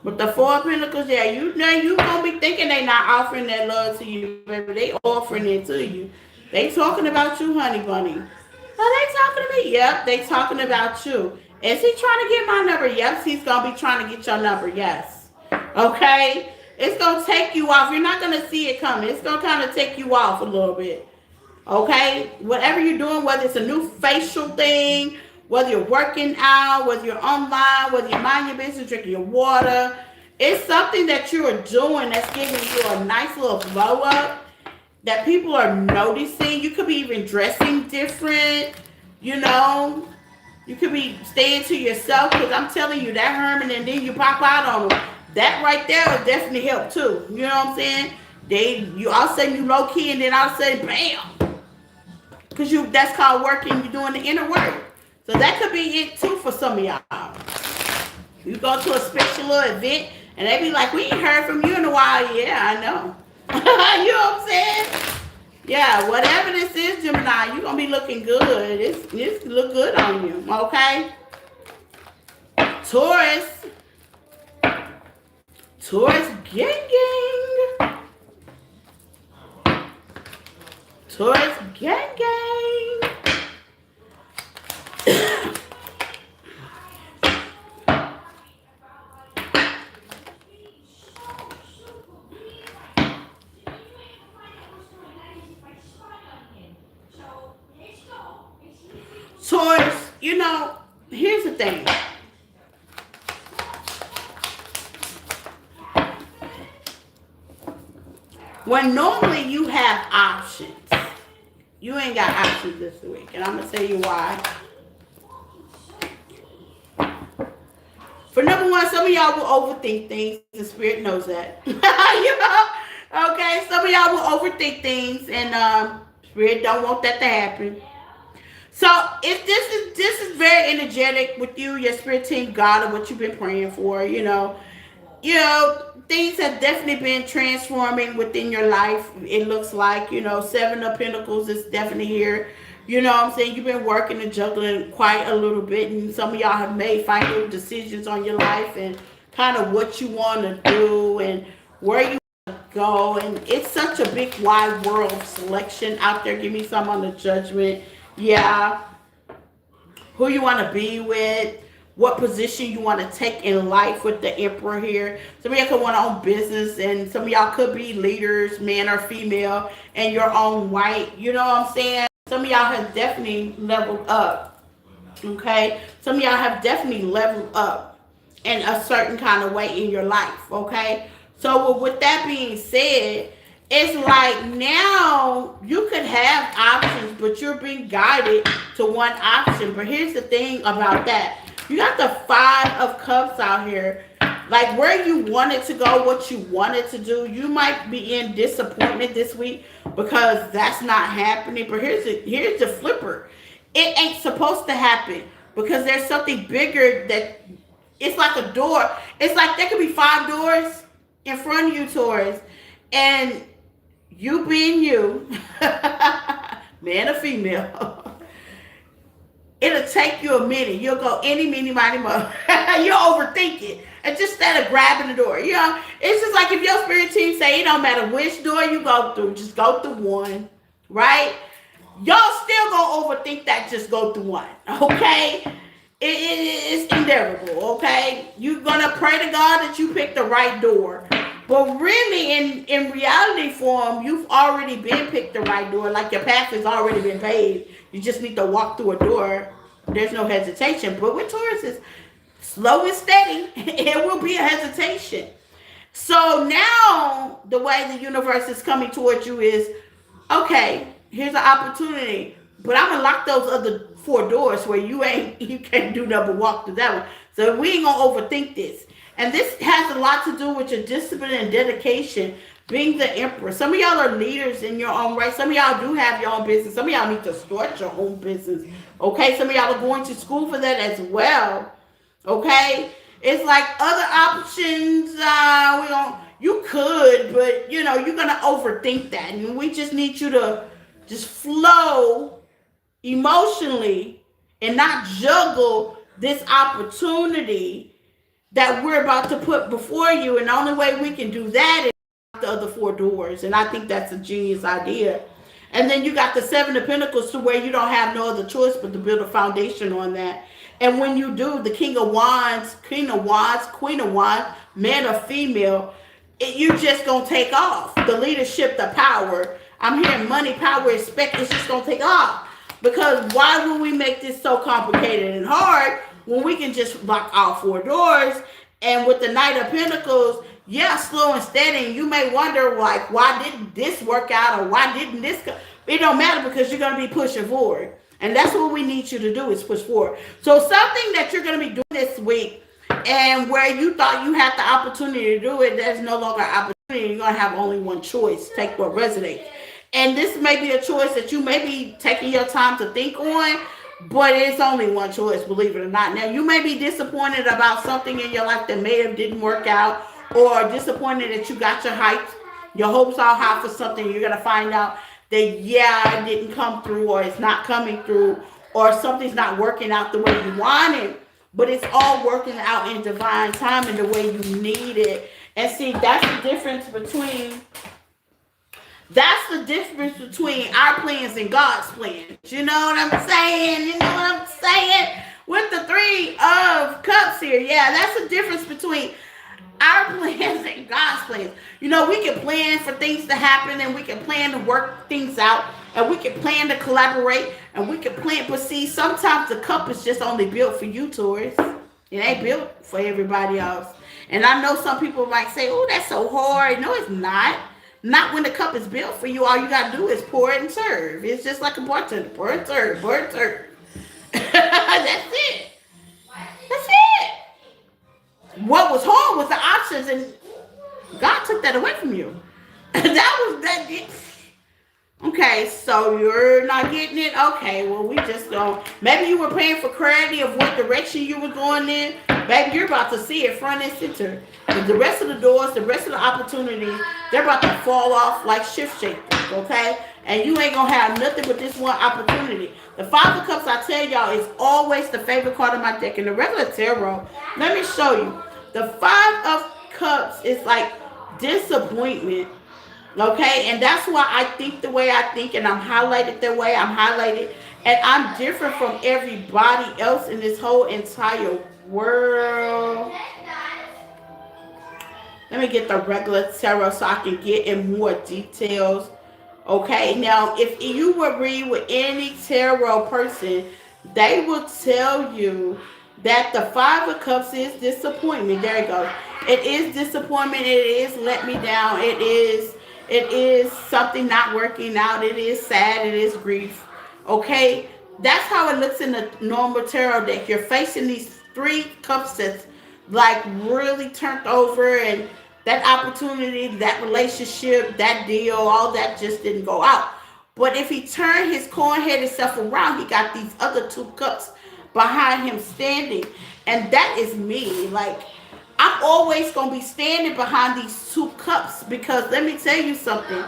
But the Four of Pentacles, yeah, you know you gonna be thinking they not offering that love to you, baby. They offering it to you. They talking about you, honey bunny. Are they talking to me? Yep, they talking about you. Is he trying to get my number? Yes, he's gonna be trying to get your number. Yes. Okay? It's gonna take you off. You're not gonna see it coming. It's gonna kind of take you off a little bit. Okay? Whatever you're doing, whether it's a new facial thing, whether you're working out, whether you're online, whether you're minding your business, drinking your water, it's something that you are doing that's giving you a nice little glow up that people are noticing. You could be even dressing different, you know. You could be staying to yourself because I'm telling you, that Herman and then you pop out on them. That right there will definitely help too. You know what I'm saying? You all of a sudden you low key and then all of a sudden bam. Because that's called working, you're doing the inner work. So that could be it too for some of y'all. You go to a special little event and they be like, we ain't heard from you in a while. Yeah, I know. You know what I'm saying? Yeah, whatever this is, Gemini, you're going to be looking good. It's look good on you, okay? Taurus. Taurus gang. Taurus gang. Taurus, you know, here's the thing. When normally you have options, you ain't got options this week. And I'm going to tell you why. For number one, some of y'all will overthink things. The spirit knows that. You know? Okay, some of y'all will overthink things. And spirit don't want that to happen. So if this is very energetic with you, your spirit team, God, or what you've been praying for, you know, things have definitely been transforming within your life. It looks like, you know, Seven of Pentacles is definitely here. You know what I'm saying? You've been working and juggling quite a little bit, and some of y'all have made final decisions on your life and kind of what you want to do and where you want to go. And it's such a big, wide world of selection out there. Give me some on the Judgment. Yeah, who you want to be with, what position you want to take in life with the Emperor here. Some of y'all could want to own business, and some of y'all could be leaders, man or female, in your own right. You know what I'm saying? Some of y'all have definitely leveled up, okay? Some of y'all have definitely leveled up in a certain kind of way in your life, okay? So with that being said, it's like now you could have options, but you're being guided to one option. But here's the thing about that. You got the five of cups out here. Like where you wanted to go, what you wanted to do, you might be in disappointment this week because that's not happening. But here's the flipper. It ain't supposed to happen because there's something bigger that it's like a door. It's like there could be five doors in front of you, Taurus, and you being you, man or female, it'll take you a minute. You'll go any, mini, mighty, mo. You'll overthink it. And just instead of grabbing the door, you know, it's just like if your spirit team say it don't matter which door you go through, just go through one, right? Y'all still gonna overthink that. Just go through one, okay? It's inevitable, okay? You're gonna pray to God that you pick the right door. But really, in reality form, you've already been picked the right door. Like your path has already been paved. You just need to walk through a door. There's no hesitation. But with Taurus, it's slow and steady. It will be a hesitation. So now, the way the universe is coming towards you is, okay, here's an opportunity. But I'm gonna lock those other four doors where you can't do nothing but walk through that one. So we ain't gonna overthink this. And this has a lot to do with your discipline and dedication, being the emperor. Some of y'all are leaders in your own right. Some of y'all do have your own business. Some of y'all need to start your own business. Okay, some of y'all are going to school for that as well. Okay, it's like other options. You could, but you know you're gonna overthink that, and we just need you to just flow emotionally and not juggle this opportunity that we're about to put before you. And the only way we can do that is the other four doors. And I think that's a genius idea. And then you got the Seven of Pentacles to where you don't have no other choice but to build a foundation on that. And when you do, the King of Wands, Queen of Wands, Queen of Wands, man or female, you just going to take off. The leadership, the power. I'm hearing money, power, respect. It's just going to take off. Because why would we make this so complicated and hard when we can just lock all four doors? And with the Knight of Pentacles, yeah, slow and steady. You may wonder, like, why didn't this work out or why didn't this go? It don't matter because you're going to be pushing forward. And that's what we need you to do is push forward. So something that you're going to be doing this week and where you thought you had the opportunity to do it, there's no longer opportunity. You're going to have only one choice. Take what resonates. And this may be a choice that you may be taking your time to think on, but it's only one choice, believe it or not. Now, you may be disappointed about something in your life that may have didn't work out, or disappointed that you got your hopes all high for something. You're going to find out that, yeah, it didn't come through, or it's not coming through, or something's not working out the way you wanted, but it's all working out in divine time in the way you need it. And see, that's the difference between our plans and God's plans. You know what I'm saying? You know what I'm saying? With the Three of Cups here, yeah, that's the difference between our plans and God's plans. You know, we can plan for things to happen, and we can plan to work things out, and we can plan to collaborate, and we can plan. But see, sometimes the cup is just only built for you, Taurus. It ain't built for everybody else. And I know some people might say, oh, that's so hard. No, it's not. Not when the cup is built for you. All you got to do is pour it and serve. It's just like a bartender. Pour and serve. Pour and serve. That's it. That's it. What was hard was the options, and God took that away from you. That. Okay, so you're not getting it? Okay, well, we just don't. Maybe you were praying for clarity of what direction you were going in. Baby, you're about to see it front and center. But the rest of the doors, the rest of the opportunities, they're about to fall off like shift shakers, okay? And you ain't going to have nothing but this one opportunity. The Five of Cups, I tell y'all, is always the favorite card of my deck. In the regular tarot, let me show you. The Five of Cups is like disappointment. Okay, and that's why I think the way I think, and I'm highlighted the way I'm highlighted, and I'm different from everybody else in this whole entire world. Let me get the regular tarot so I can get in more details. Okay, now if you would read with any tarot person, they will tell you that the Five of Cups is disappointment. There you go. It is disappointment. It is let me down. It is something not working out. It is sad. It is grief. Okay? That's how it looks in the normal tarot deck. You're facing these three cups that's like really turned over, and that opportunity, that relationship, that deal, all that just didn't go out. But if he turned his corn-headed self around, he got these other two cups behind him standing. And that is me. Like, I'm always going to be standing behind these two cups because let me tell you something.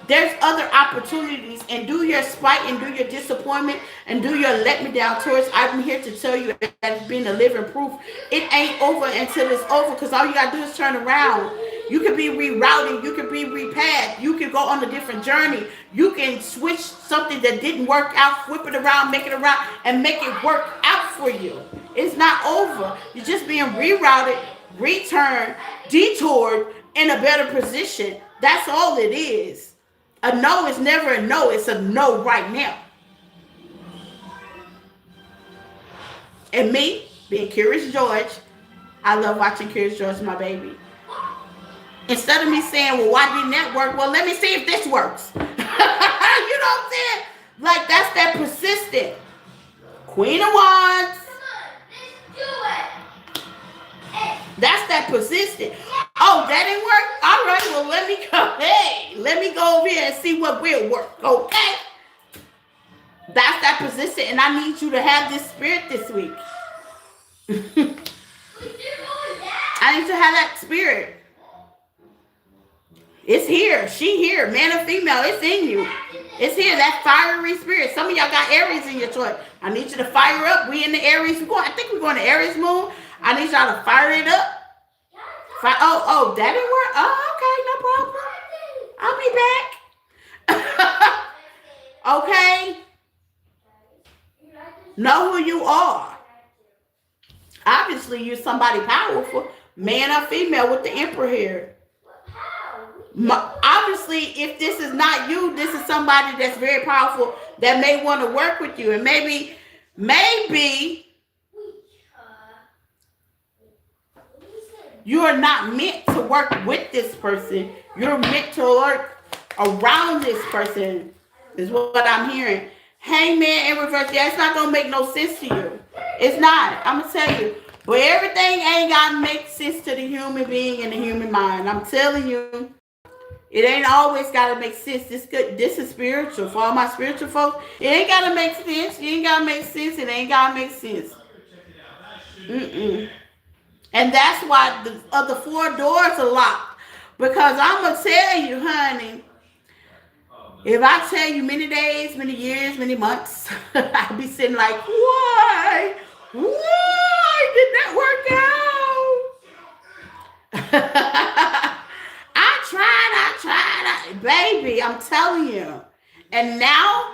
There's other opportunities, and do your spite and do your disappointment and do your let me down towards. I'm here to tell you that it's been a living proof. It ain't over until it's over, because all you gotta do is turn around. You can be rerouting, you can be repacked, you can go on a different journey, you can switch something that didn't work out, flip it around, make it around, and make it work out for you. It's not over. You're just being rerouted, returned, detoured in a better position. That's all it is. A no is never a no. It's a no right now. And me, being Curious George, I love watching Curious George, my baby. Instead of me saying, well, why didn't that work? Well, let me see if this works. You know what I'm saying? Like, that's that persistent. Queen of Wands. That's that persistent. Oh, that didn't work? All right, well, let me go. Hey, let me go over here and see what will work, okay? That's that persistent, and I need you to have this spirit this week. I need to have that spirit. It's here. She here. Man or female, it's in you. It's here. That fiery spirit. Some of y'all got Aries in your chart. I need you to fire up. We in the Aries. I think we're going to Aries moon. I need y'all to fire it up. Oh, that didn't work? Oh, okay, no problem. I'll be back. Okay? Know who you are. Obviously, you're somebody powerful. Man or female with the emperor here. Obviously, if this is not you, this is somebody that's very powerful that may want to work with you. And maybe you are not meant to work with this person. You're meant to work around this person, is what I'm hearing. Hangman in reverse. Yeah, it's not going to make no sense to you. It's not. I'm going to tell you. But everything ain't got to make sense to the human being and the human mind. I'm telling you. It ain't always got to make sense. This is spiritual. For all my spiritual folks, it ain't got to make sense. It ain't got to make sense. It ain't got to make sense. And that's why the other four doors are locked. Because I'm going to tell you, honey, if I tell you many days, many years, many months, I'll be sitting like, why? Why did that work out? I tried. Baby, I'm telling you. And now,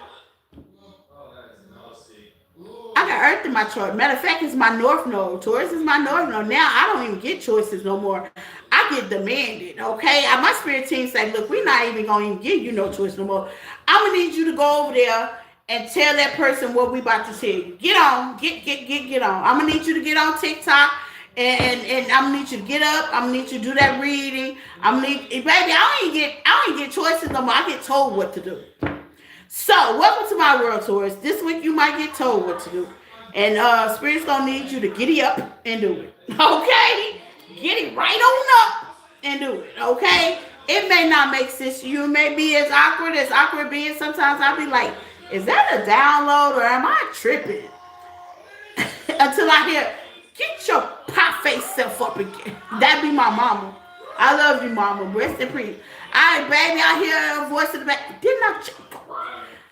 I got Earth in my chart. Matter of fact, it's my North Node. Taurus is my North Node. Now, I don't even get choices no more. I get demanded, okay? My spirit team say, look, we're not even going to even give you no choice no more. I'm going to need you to go over there and tell that person what we about to tell you. Get on. Get on. I'm going to need you to get on TikTok. And I'm gonna need you to get up. I'm gonna need you to do that reading. Baby, I don't get choices no more. I get told what to do. So, welcome to my world, Taurus. This week you might get told what to do, and Spirit's gonna need you to giddy up and do it. Okay, get it right on up and do it. Okay, it may not make sense to you. It may be as awkward being. Sometimes I'll be like, is that a download or am I tripping? Until I hear, get your pop face self up again. That be my mama. I love you, mama. Rest in peace. All right, baby, I hear her voice in the back. Didn't I?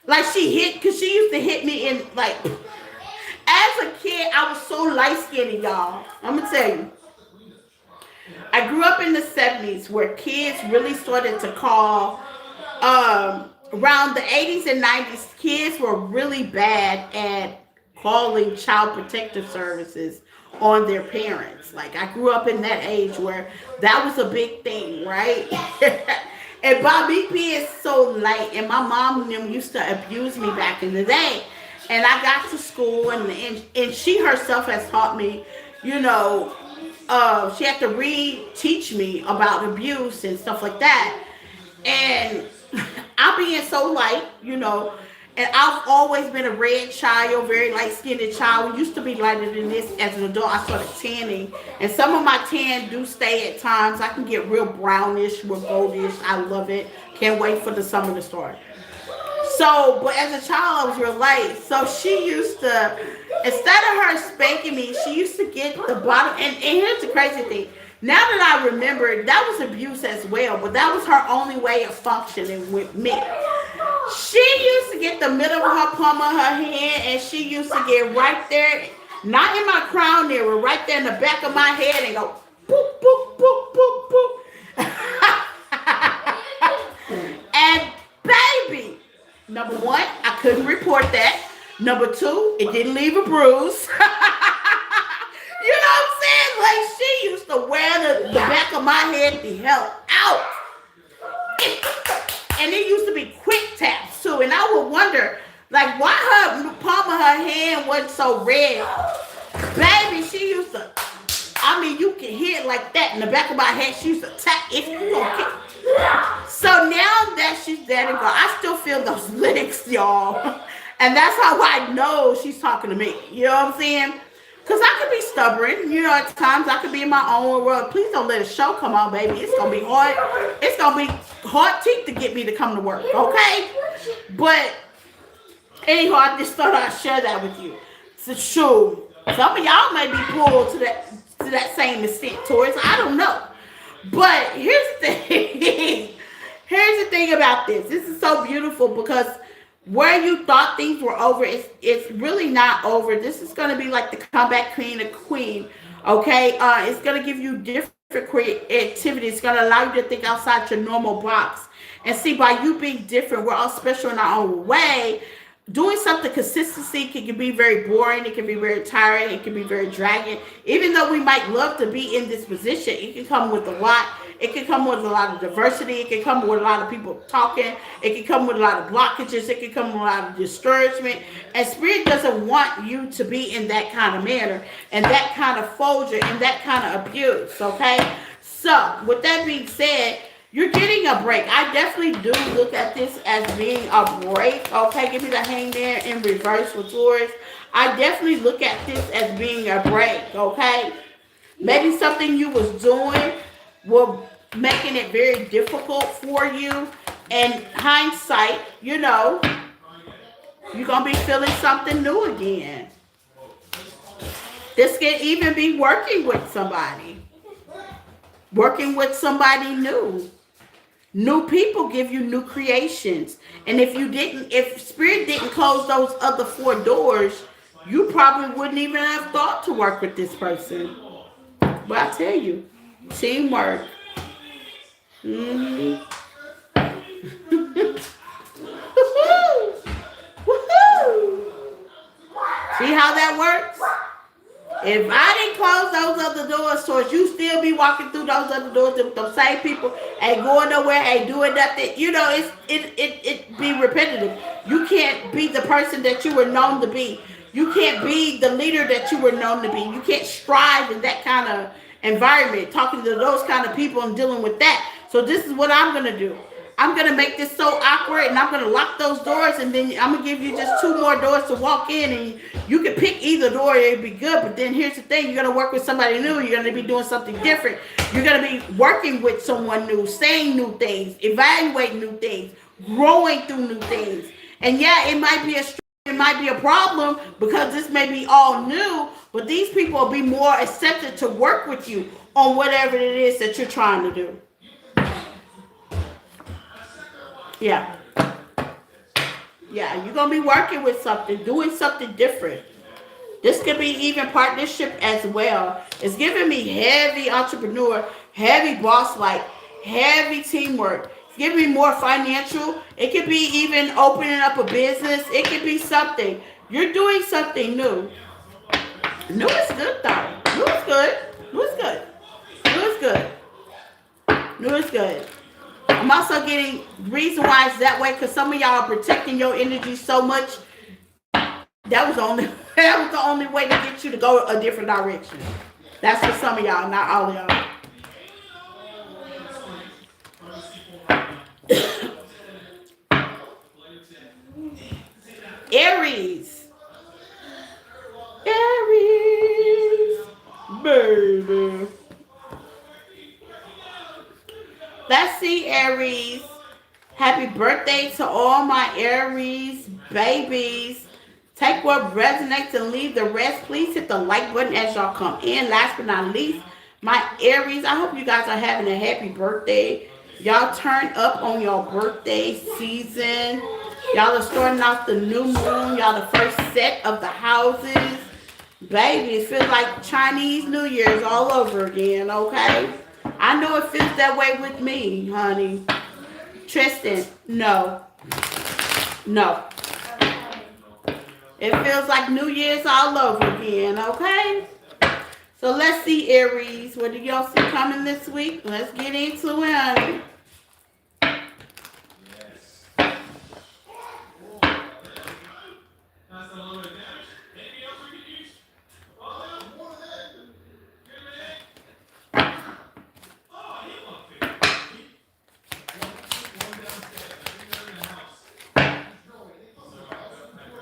Like she hit, because she used to hit me in, like, as a kid, I was so light-skinned, y'all. I'm going to tell you. I grew up in the 70s where kids really started to call, around the 80s and 90s, kids were really bad at calling child protective services on their parents. Like, I grew up in that age where that was a big thing, right? And Bobby P is so light, and my mom and them used to abuse me back in the day. And I got to school, and she herself has taught me, you know, she had to teach me about abuse and stuff like that. And I'm being so light, you know. And I've always been a red child, very light skinned child. We used to be lighter than this as an adult. I started tanning. And some of my tan do stay at times. I can get real brownish, real goldish. I love it. Can't wait for the summer to start. So, but as a child, I was real light. So she used to, instead of her spanking me, she used to get the bottom. And here's the crazy thing. Now that I remember, that was abuse as well, but that was her only way of functioning with me. She used to get the middle of her palm of her hand, and she used to get right there, not in my crown area, right there in the back of my head, and go boop, boop, boop, boop, boop. And baby, number one, I couldn't report that. Number two, it didn't leave a bruise. You know what I'm saying? Like she used to wear the back of my head the hell out. And it used to be quick taps too. And I would wonder, like, why her palm of her hand wasn't so red. Baby, she used to, I mean, you can hear it like that in the back of my head. She used to tap if you don't get. So now that she's dead and gone, I still feel those licks, y'all. And that's how I know she's talking to me. You know what I'm saying? Because I could be stubborn. You know, at times I could be in my own world. Please don't let a show come on, baby. It's going to be hard. It's going to be hard teeth to get me to come to work, okay? But anyhow, I just thought I'd share that with you. So, sure, some of y'all may be pulled to that same extent towards. I don't know. But here's the thing. Here's the thing about this. This is so beautiful because where you thought things were over, it's really not over. This is going to be like the comeback queen. Okay? It's going to give you different creativity. It's going to allow you to think outside your normal box. And see, by you being different, we're all special in our own way. Doing something consistency can be very boring. It can be very tiring. It can be very dragging. Even though we might love to be in this position, it can come with a lot. It can come with a lot of diversity. It can come with a lot of people talking. It can come with a lot of blockages. It can come with a lot of discouragement. And Spirit doesn't want you to be in that kind of manner and that kind of folger and that kind of abuse, okay? So, with that being said, you're getting a break. I definitely do look at this as being a break. Okay, give me the hangman in reverse with Taurus. I definitely look at this as being a break. Okay, maybe something you was doing were making it very difficult for you. And hindsight, you know, you're gonna be feeling something new again. This can even be working with somebody. Working with somebody new. New people give you new creations. And if Spirit didn't close those other 4 doors, you probably wouldn't even have thought to work with this person. But I tell you, teamwork. Mm-hmm. Woohoo! Woohoo! See how that works? If I didn't close those other doors towards you, still be walking through those other doors with those same people, ain't going nowhere, ain't doing nothing. You know, it be repetitive. You can't be the person that you were known to be. You can't be the leader that you were known to be. You can't strive in that kind of environment, talking to those kind of people and dealing with that. So this is what I'm gonna do. I'm going to make this so awkward, and I'm going to lock those doors, and then I'm going to give you just 2 more doors to walk in, and you can pick either door. It'd be good, but then here's the thing. You're going to work with somebody new. You're going to be doing something different. You're going to be working with someone new, saying new things, evaluating new things, growing through new things. And yeah, it might be a problem because this may be all new, but these people will be more accepted to work with you on whatever it is that you're trying to do. Yeah. Yeah, you're going to be working with something, doing something different. This could be even partnership as well. It's giving me heavy entrepreneur, heavy boss-like, heavy teamwork. It's giving me more financial. It could be even opening up a business. It could be something. You're doing something new. New is good, though. New is good. New is good. New is good. New is good. I'm also getting reason why it's that way because some of y'all are protecting your energy so much. That was the only way to get you to go a different direction. That's for some of y'all, not all of y'all. Let's see, Aries. Happy birthday to all my Aries babies. Take what resonates and leave the rest. Please hit the like button as y'all come in. Last but not least, my Aries, I hope you guys are having a happy birthday. Y'all turn up on your birthday season. Y'all are starting off the new moon. Y'all the first set of the houses. Baby, it feels like Chinese New Year's all over again, okay? I know it feels that way with me, honey. Tristan, no. No. It feels like New Year's all over again, okay? So let's see, Aries. What do y'all see coming this week? Let's get into it, honey.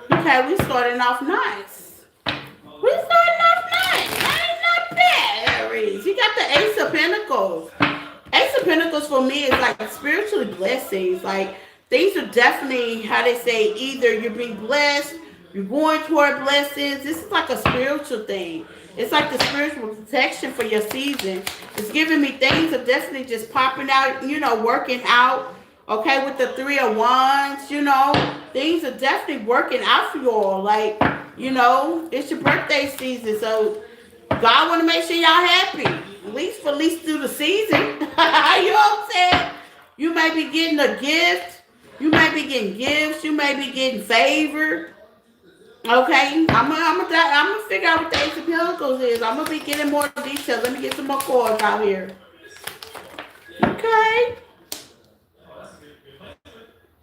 Okay, we starting off nice. We starting off nice. That ain't not bad, Aries. You got the Ace of Pentacles. Ace of Pentacles for me is like spiritually blessings. Like things are definitely, how they say, either you're being blessed, you're going toward blessings. This is like a spiritual thing. It's like the spiritual protection for your season. It's giving me things are definitely just popping out, working out. Okay, with the Three of Wands, things are definitely working out for you all. Like, it's your birthday season, so God want to make sure y'all happy. At least through the season. You know what I'm saying? You may be getting a gift. You may be getting gifts. You may be getting favor. Okay, I'm gonna figure out what the Ace of Pentacles is. I'm gonna be getting more details. Let me get some more cards out here. Okay.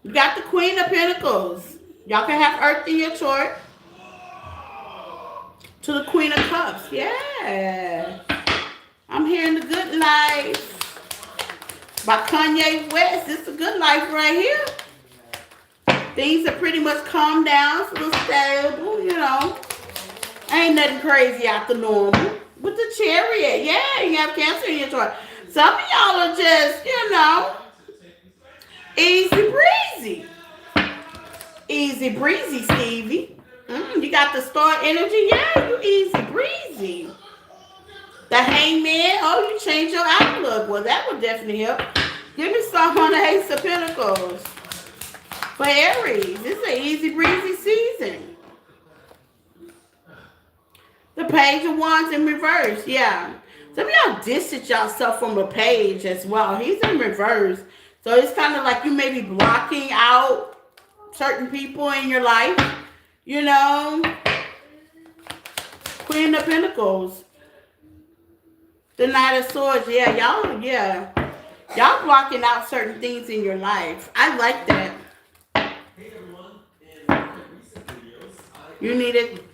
You got the Queen of Pentacles. Y'all can have Earth in your chart. To the Queen of Cups. Yeah. I'm hearing The Good Life by Kanye West. This is a good life right here. Things are pretty much calmed down. It's a little stable, Ain't nothing crazy out the normal. With the Chariot. Yeah, you have Cancer in your chart. Some of y'all are just, easy breezy. Easy breezy, Stevie. You got the Star energy. Yeah, you easy breezy. The Hangman. Oh, you changed your outlook. Well, that would definitely help. Give me some on the Ace of Pentacles. For Aries, this is an easy breezy season. The Page of Wands in reverse. Yeah. Some of y'all distance yourself from a page as well. He's in reverse. So it's kind of like you may be blocking out certain people in your life, Queen of Pentacles. The Knight of Swords. Yeah, y'all blocking out certain things in your life. I like that.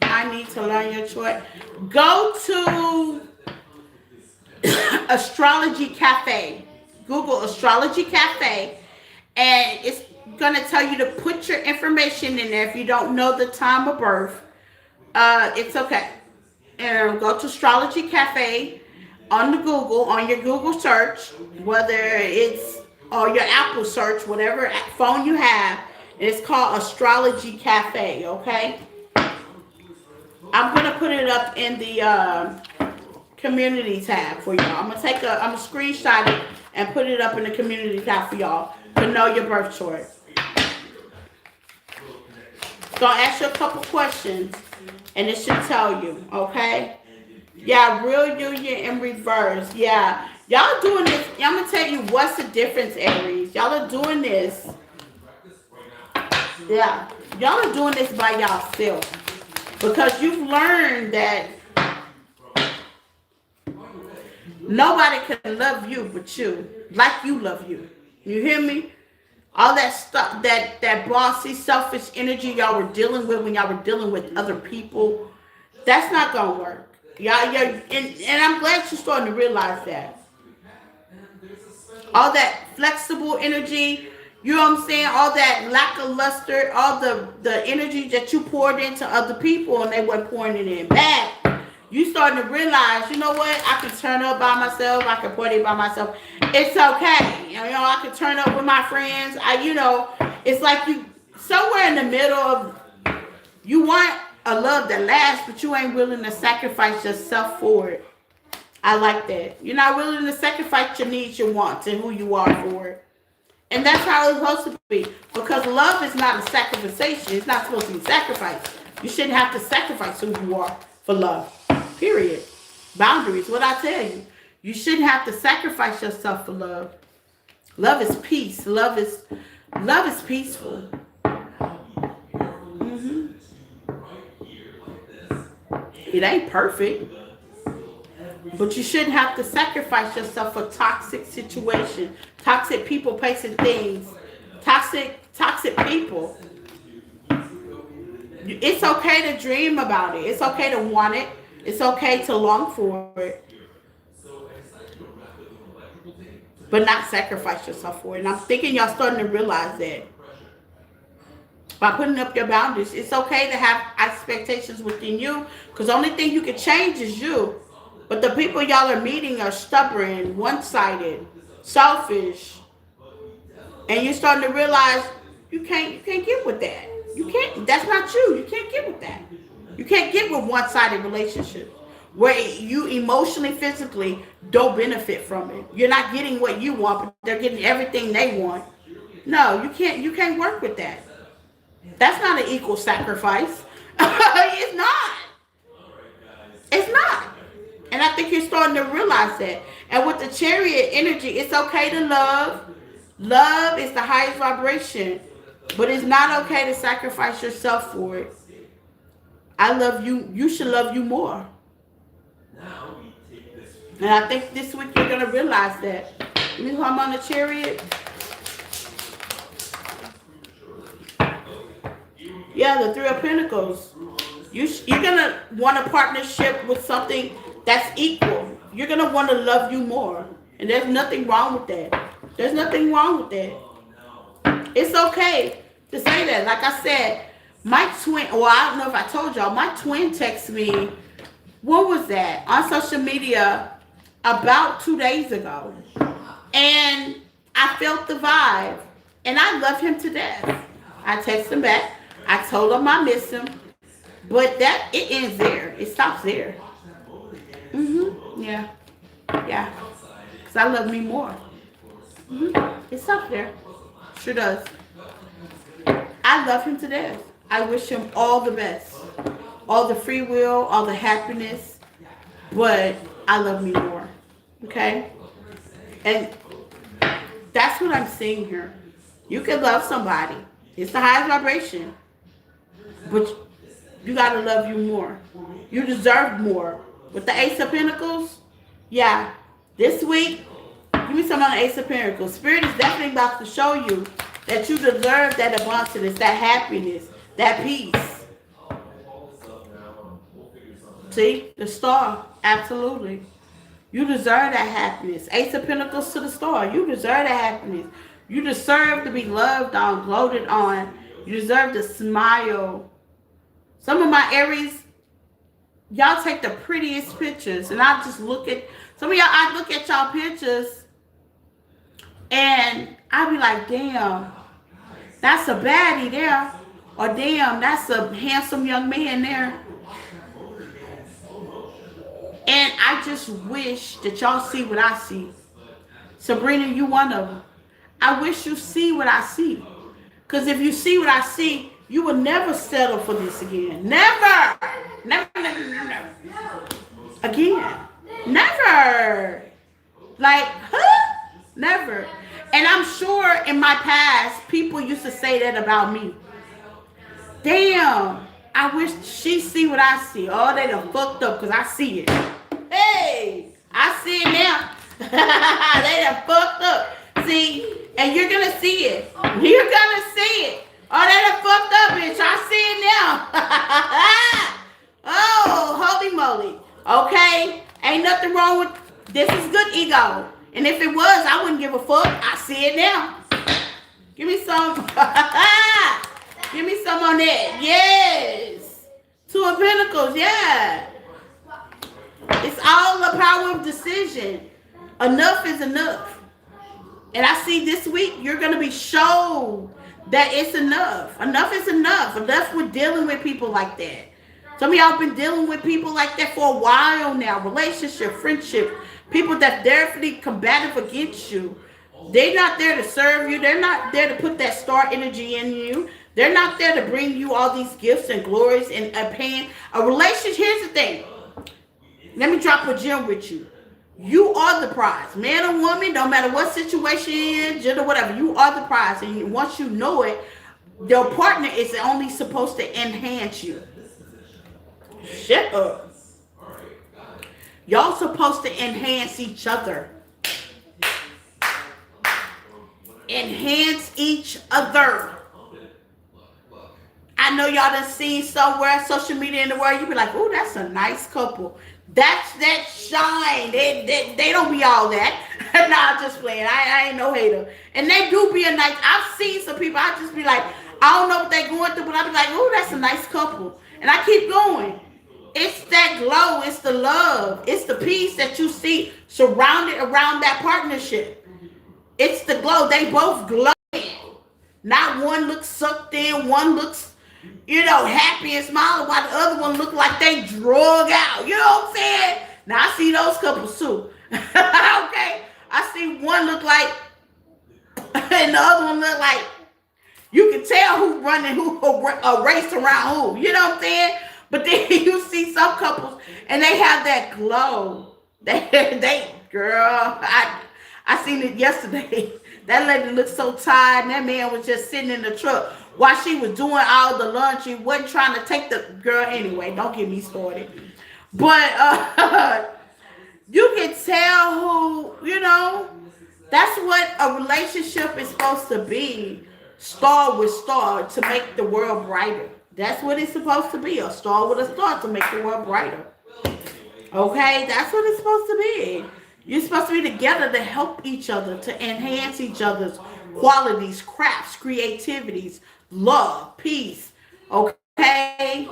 I need to learn your chart. Go to Astrology Cafe. Google Astrology Cafe, and it's going to tell you to put your information in there. If you don't know the time of birth, it's okay. And go to Astrology Cafe on your Google search, whether it's or your Apple search, whatever phone you have. It's called Astrology Cafe, okay? I'm going to put it up in the community tab for y'all. I'm going to screenshot it and put it up in the community tab for y'all to know your birth chart. Gonna ask you a couple questions and it should tell you, okay? Yeah, real union in reverse. Yeah. Y'all doing this. I'm gonna tell you what's the difference, Aries. Y'all are doing this. Yeah. Y'all are doing this by yourself. Because you've learned that nobody can love you but you, like you love you. You hear me? All that stuff, that bossy, selfish energy y'all were dealing with when y'all were dealing with other people, that's not gonna work. And I'm glad you're starting to realize that. All that flexible energy, you know what I'm saying? All that lackluster, all the energy that you poured into other people and they weren't pouring it in back. You starting to realize, you know what? I can turn up by myself. I can party by myself. It's okay. You know, I can turn up with my friends. It's like you somewhere in the middle of you want a love that lasts, but you ain't willing to sacrifice yourself for it. I like that. You're not willing to sacrifice your needs, your wants, and who you are for it. And that's how it's supposed to be. Because love is not a sacrification. It's not supposed to be sacrificed. You shouldn't have to sacrifice who you are for love. Period. Boundaries. What I tell you. You shouldn't have to sacrifice yourself for love. Love is peace. Love is peaceful. Mm-hmm. It ain't perfect. But you shouldn't have to sacrifice yourself for toxic situation, toxic people, places, things, toxic people. It's okay to dream about it. It's okay to want it. It's okay to long for it. But not sacrifice yourself for it. And I'm thinking y'all starting to realize that. By putting up your boundaries, it's okay to have expectations within you. Because the only thing you can change is you. But the people y'all are meeting are stubborn, one-sided, selfish. And you're starting to realize you can't get with that. You can't. That's not you. You can't get with that. You can't get with one-sided relationships where you emotionally, physically don't benefit from it. You're not getting what you want, but they're getting everything they want. No, you can't. You can't work with that. That's not an equal sacrifice. It's not. It's not. And I think you're starting to realize that. And with the Chariot energy, it's okay to love. Love is the highest vibration. But it's not okay to sacrifice yourself for it. I love you. You should love you more. And I think this week you're going to realize that. You know, I'm on the Chariot. Yeah, the Three of Pentacles. You're going to want a partnership with something that's equal. You're going to want to love you more. And there's nothing wrong with that. There's nothing wrong with that. It's okay to say that. Like I said, my twin, well, I don't know if I told y'all, my twin texted me, what was that? On social media about 2 days ago. And I felt the vibe. And I love him to death. I texted him back. I told him I miss him. But it ends there. It stops there. Yeah. Yeah. Because I love me more. It stops there. Sure does. I love him to death. I wish him all the best. All the free will, all the happiness. But I love me more. Okay? And that's what I'm saying here. You can love somebody. It's the highest vibration. But you got to love you more. You deserve more. With the Ace of Pentacles, yeah. This week, give me some on the Ace of Pentacles. Spirit is definitely about to show you that you deserve that abundance, that happiness, that peace. See? The Star. Absolutely. You deserve that happiness. Ace of Pentacles to the Star. You deserve that happiness. You deserve to be loved on, gloated on. You deserve to smile. Some of my Aries, y'all take the prettiest pictures. And I just look at, some of y'all, I look at y'all pictures. And I be like, damn, that's a baddie there. Or damn, that's a handsome young man there. And I just wish that y'all see what I see. Sabrina, you one of them. I wish you see what I see. Because if you see what I see, you will never settle for this again. Never. Never, never, never. Again. Never. Like, huh? Never. And I'm sure in my past, people used to say that about me. Damn. I wish she see what I see. Oh, they done fucked up because I see it. Hey, I see it now. They done fucked up. See, and you're going to see it. You're going to see it. Oh, they done fucked up, bitch. I see it now. Oh, holy moly. Okay? Ain't nothing wrong with, this is good ego. And if it was, I wouldn't give a fuck. I see it now. Give me some. Give me some on that. Yes. Two of Pentacles, yeah. It's all the power of decision. Enough is enough. And I see this week you're going to be showed that it's enough. Enough is enough. Enough with dealing with people like that. Some of y'all been dealing with people like that for a while now. Relationship, friendship, people that definitely combative against you. They're not there to serve you. They're not there to put that star energy in you. They're not there to bring you all these gifts and glories and a pain. A relationship, here's the thing. Let me drop a gem with you. You are the prize. Man or woman, no matter what situation you're in, gender, whatever, you are the prize. And once you know it, your partner is only supposed to enhance you. Shut up. Y'all supposed to enhance each other. Enhance each other. I know y'all done seen somewhere, social media in the world, you be like, oh, that's a nice couple. That's that shine. They don't be all that. Nah, I'm just playing. I ain't no hater. And they do be a nice, I've seen some people, I just be like, I don't know what they going through, but I be like, oh, that's a nice couple. And I keep going. It's that glow. It's the love. It's the peace that you see surrounded around that partnership. It's the glow. They both glow. Not one looks sucked in, one looks happy and smiling, while the other one look like they drug out. You know what I'm saying? Now, I see those couples too. Okay? I see one look like, and the other one look like, you can tell who running, who a race around who. You know what I'm saying? But then you see some couples, and they have that glow. Girl, I seen it yesterday. That lady looked so tired, and that man was just sitting in the truck while she was doing all the laundry, wasn't trying to take the girl anyway. Don't get me started. But you can tell who, that's what a relationship is supposed to be. Star with star to make the world brighter. That's what it's supposed to be. A star with a star to make the world brighter. Okay? That's what it's supposed to be. You're supposed to be together to help each other, to enhance each other's qualities, crafts, creativities, love, peace, okay?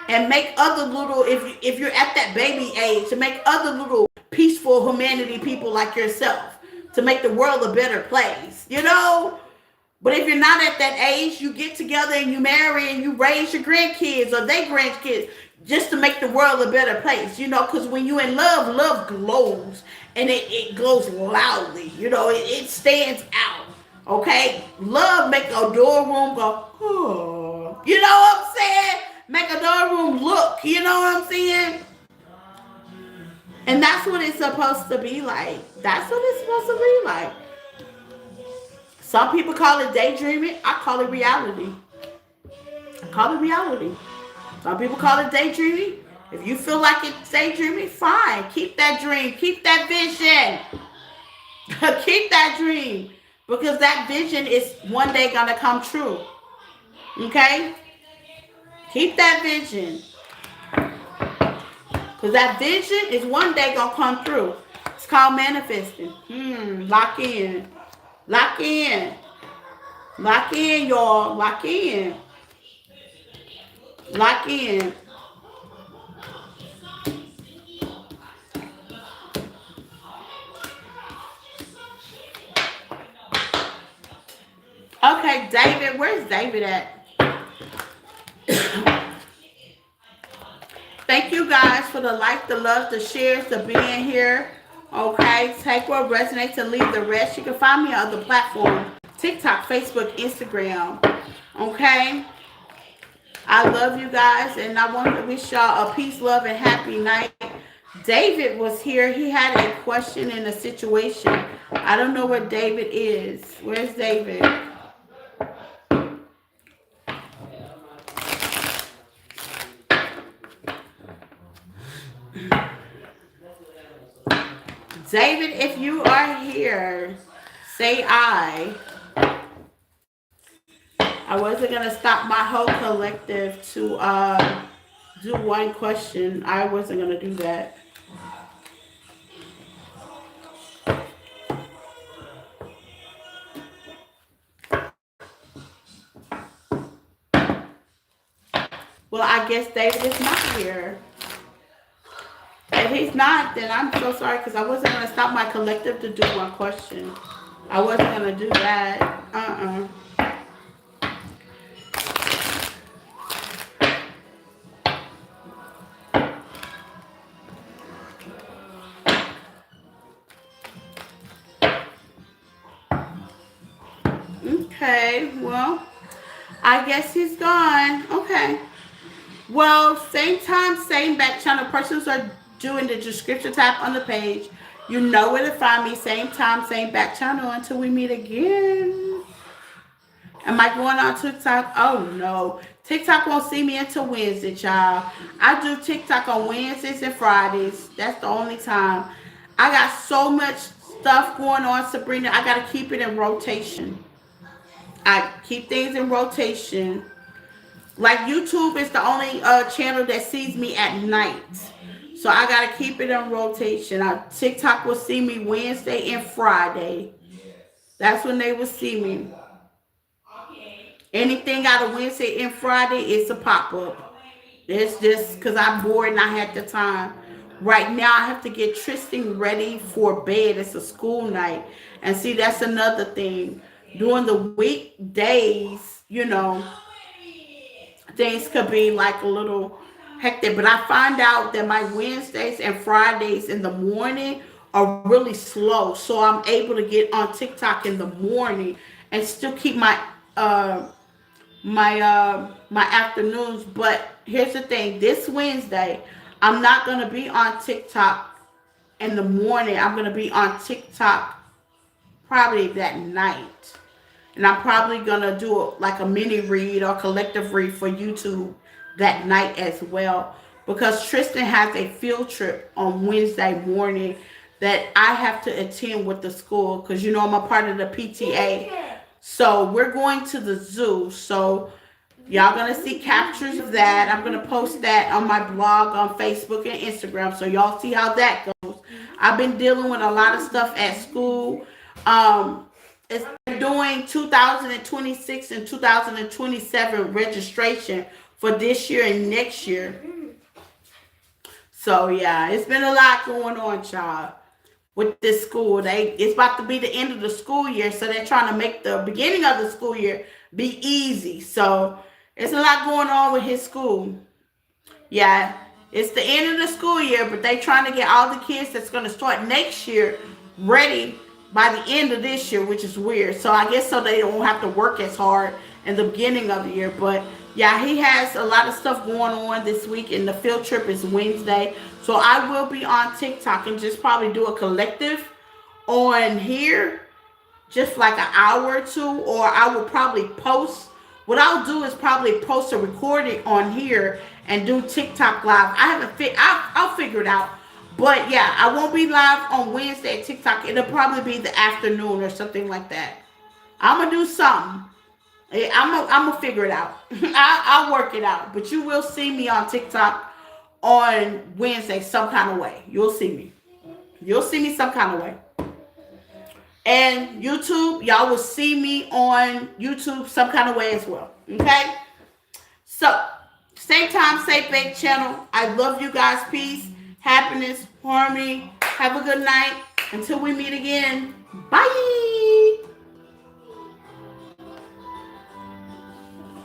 And make other little, if you're at that baby age, to make other little peaceful humanity people like yourself, to make the world a better place, But if you're not at that age, you get together and you marry and you raise your grandkids or their grandkids just to make the world a better place, because when you're in love, love glows and it glows loudly, it stands out. Okay, love make a door room go, oh, you know what I'm saying? Make a door room look, you know what I'm saying? And that's what it's supposed to be like. That's what it's supposed to be like. Some people call it daydreaming. I call it reality. Some people call it daydreaming. If you feel like it's daydreaming, fine. Keep that dream. Keep that vision. Keep that dream. Because that vision is one day going to come true. Okay? Keep that vision. Because that vision is one day going to come through. It's called manifesting. Lock in. Lock in. Lock in, y'all. Lock in. Lock in. Okay, David. Where's David at? Thank you guys for the like, the love, the shares, the being here. Okay, take what resonates and leave the rest. You can find me on other platforms. TikTok, Facebook, Instagram. Okay? I love you guys, and I want to wish y'all a peace, love, and happy night. David was here. He had a question in a situation. I don't know where David is. Where's David? David, if you are here, say I. I wasn't going to stop my whole collective to do one question. I wasn't going to do that. Well, I guess David is not here. If he's not, then I'm so sorry because I wasn't going to stop my collective to do one question. I wasn't going to do that. Okay, well, I guess he's gone. Okay. Well, same time, same back channel. Persons are doing the description tab on the page. You know where to find me. Same time, same back channel until we meet again. Am I going on TikTok? Oh, no. TikTok won't see me until Wednesday, child. I do TikTok on Wednesdays and Fridays. That's the only time. I got so much stuff going on, Sabrina. I got to keep it in rotation. I keep things in rotation. Like YouTube is the only channel that sees me at night. So I got to keep it in rotation. TikTok will see me Wednesday and Friday. That's when they will see me. Anything out of Wednesday and Friday is a pop-up. It's just because I'm bored and I had the time. Right now I have to get Tristan ready for bed. It's a school night. And see, that's another thing. During the weekdays, you know, things could be like a little hectic. But I find out that my Wednesdays and Fridays in the morning are really slow. So I'm able to get on TikTok in the morning and still keep my my afternoons. But here's the thing, this Wednesday I'm not going to be on TikTok in the morning. I'm going to be on TikTok probably that night, and I'm probably going to do like a mini read or collective read for YouTube that night as well, because Tristan has a field trip on Wednesday morning that I have to attend with the school, because you know I'm a part of the PTA. So we're going to the zoo. So y'all gonna see captures of that. I'm gonna post that on my blog on Facebook and Instagram, so y'all see how that goes. I've been dealing with a lot of stuff at school. It's doing 2026 and 2027 registration for this year and next year. So yeah, it's been a lot going on, child, with this school. It's about to be the end of the school year, so they're trying to make the beginning of the school year be easy. So it's a lot going on with his school. Yeah, it's the end of the school year, but they trying to get all the kids that's going to start next year ready by the end of this year, which is weird. So I guess so they don't have to work as hard in the beginning of the year. But yeah, he has a lot of stuff going on this week, and the field trip is Wednesday. So I will be on TikTok and just probably do a collective on here, just like an hour or two, or I will probably post. What I'll do is probably post a recording on here and do TikTok live. I'll figure it out. But yeah, I won't be live on Wednesday at TikTok. It'll probably be the afternoon or something like that. I'm gonna do something. I'm gonna figure it out. I'll work it out. But you will see me on TikTok on Wednesday some kind of way. You'll see me. You'll see me some kind of way. And YouTube, y'all will see me on YouTube some kind of way as well. Okay? So, same time, same big channel. I love you guys. Peace, happiness, harmony. Have a good night. Until we meet again. Bye.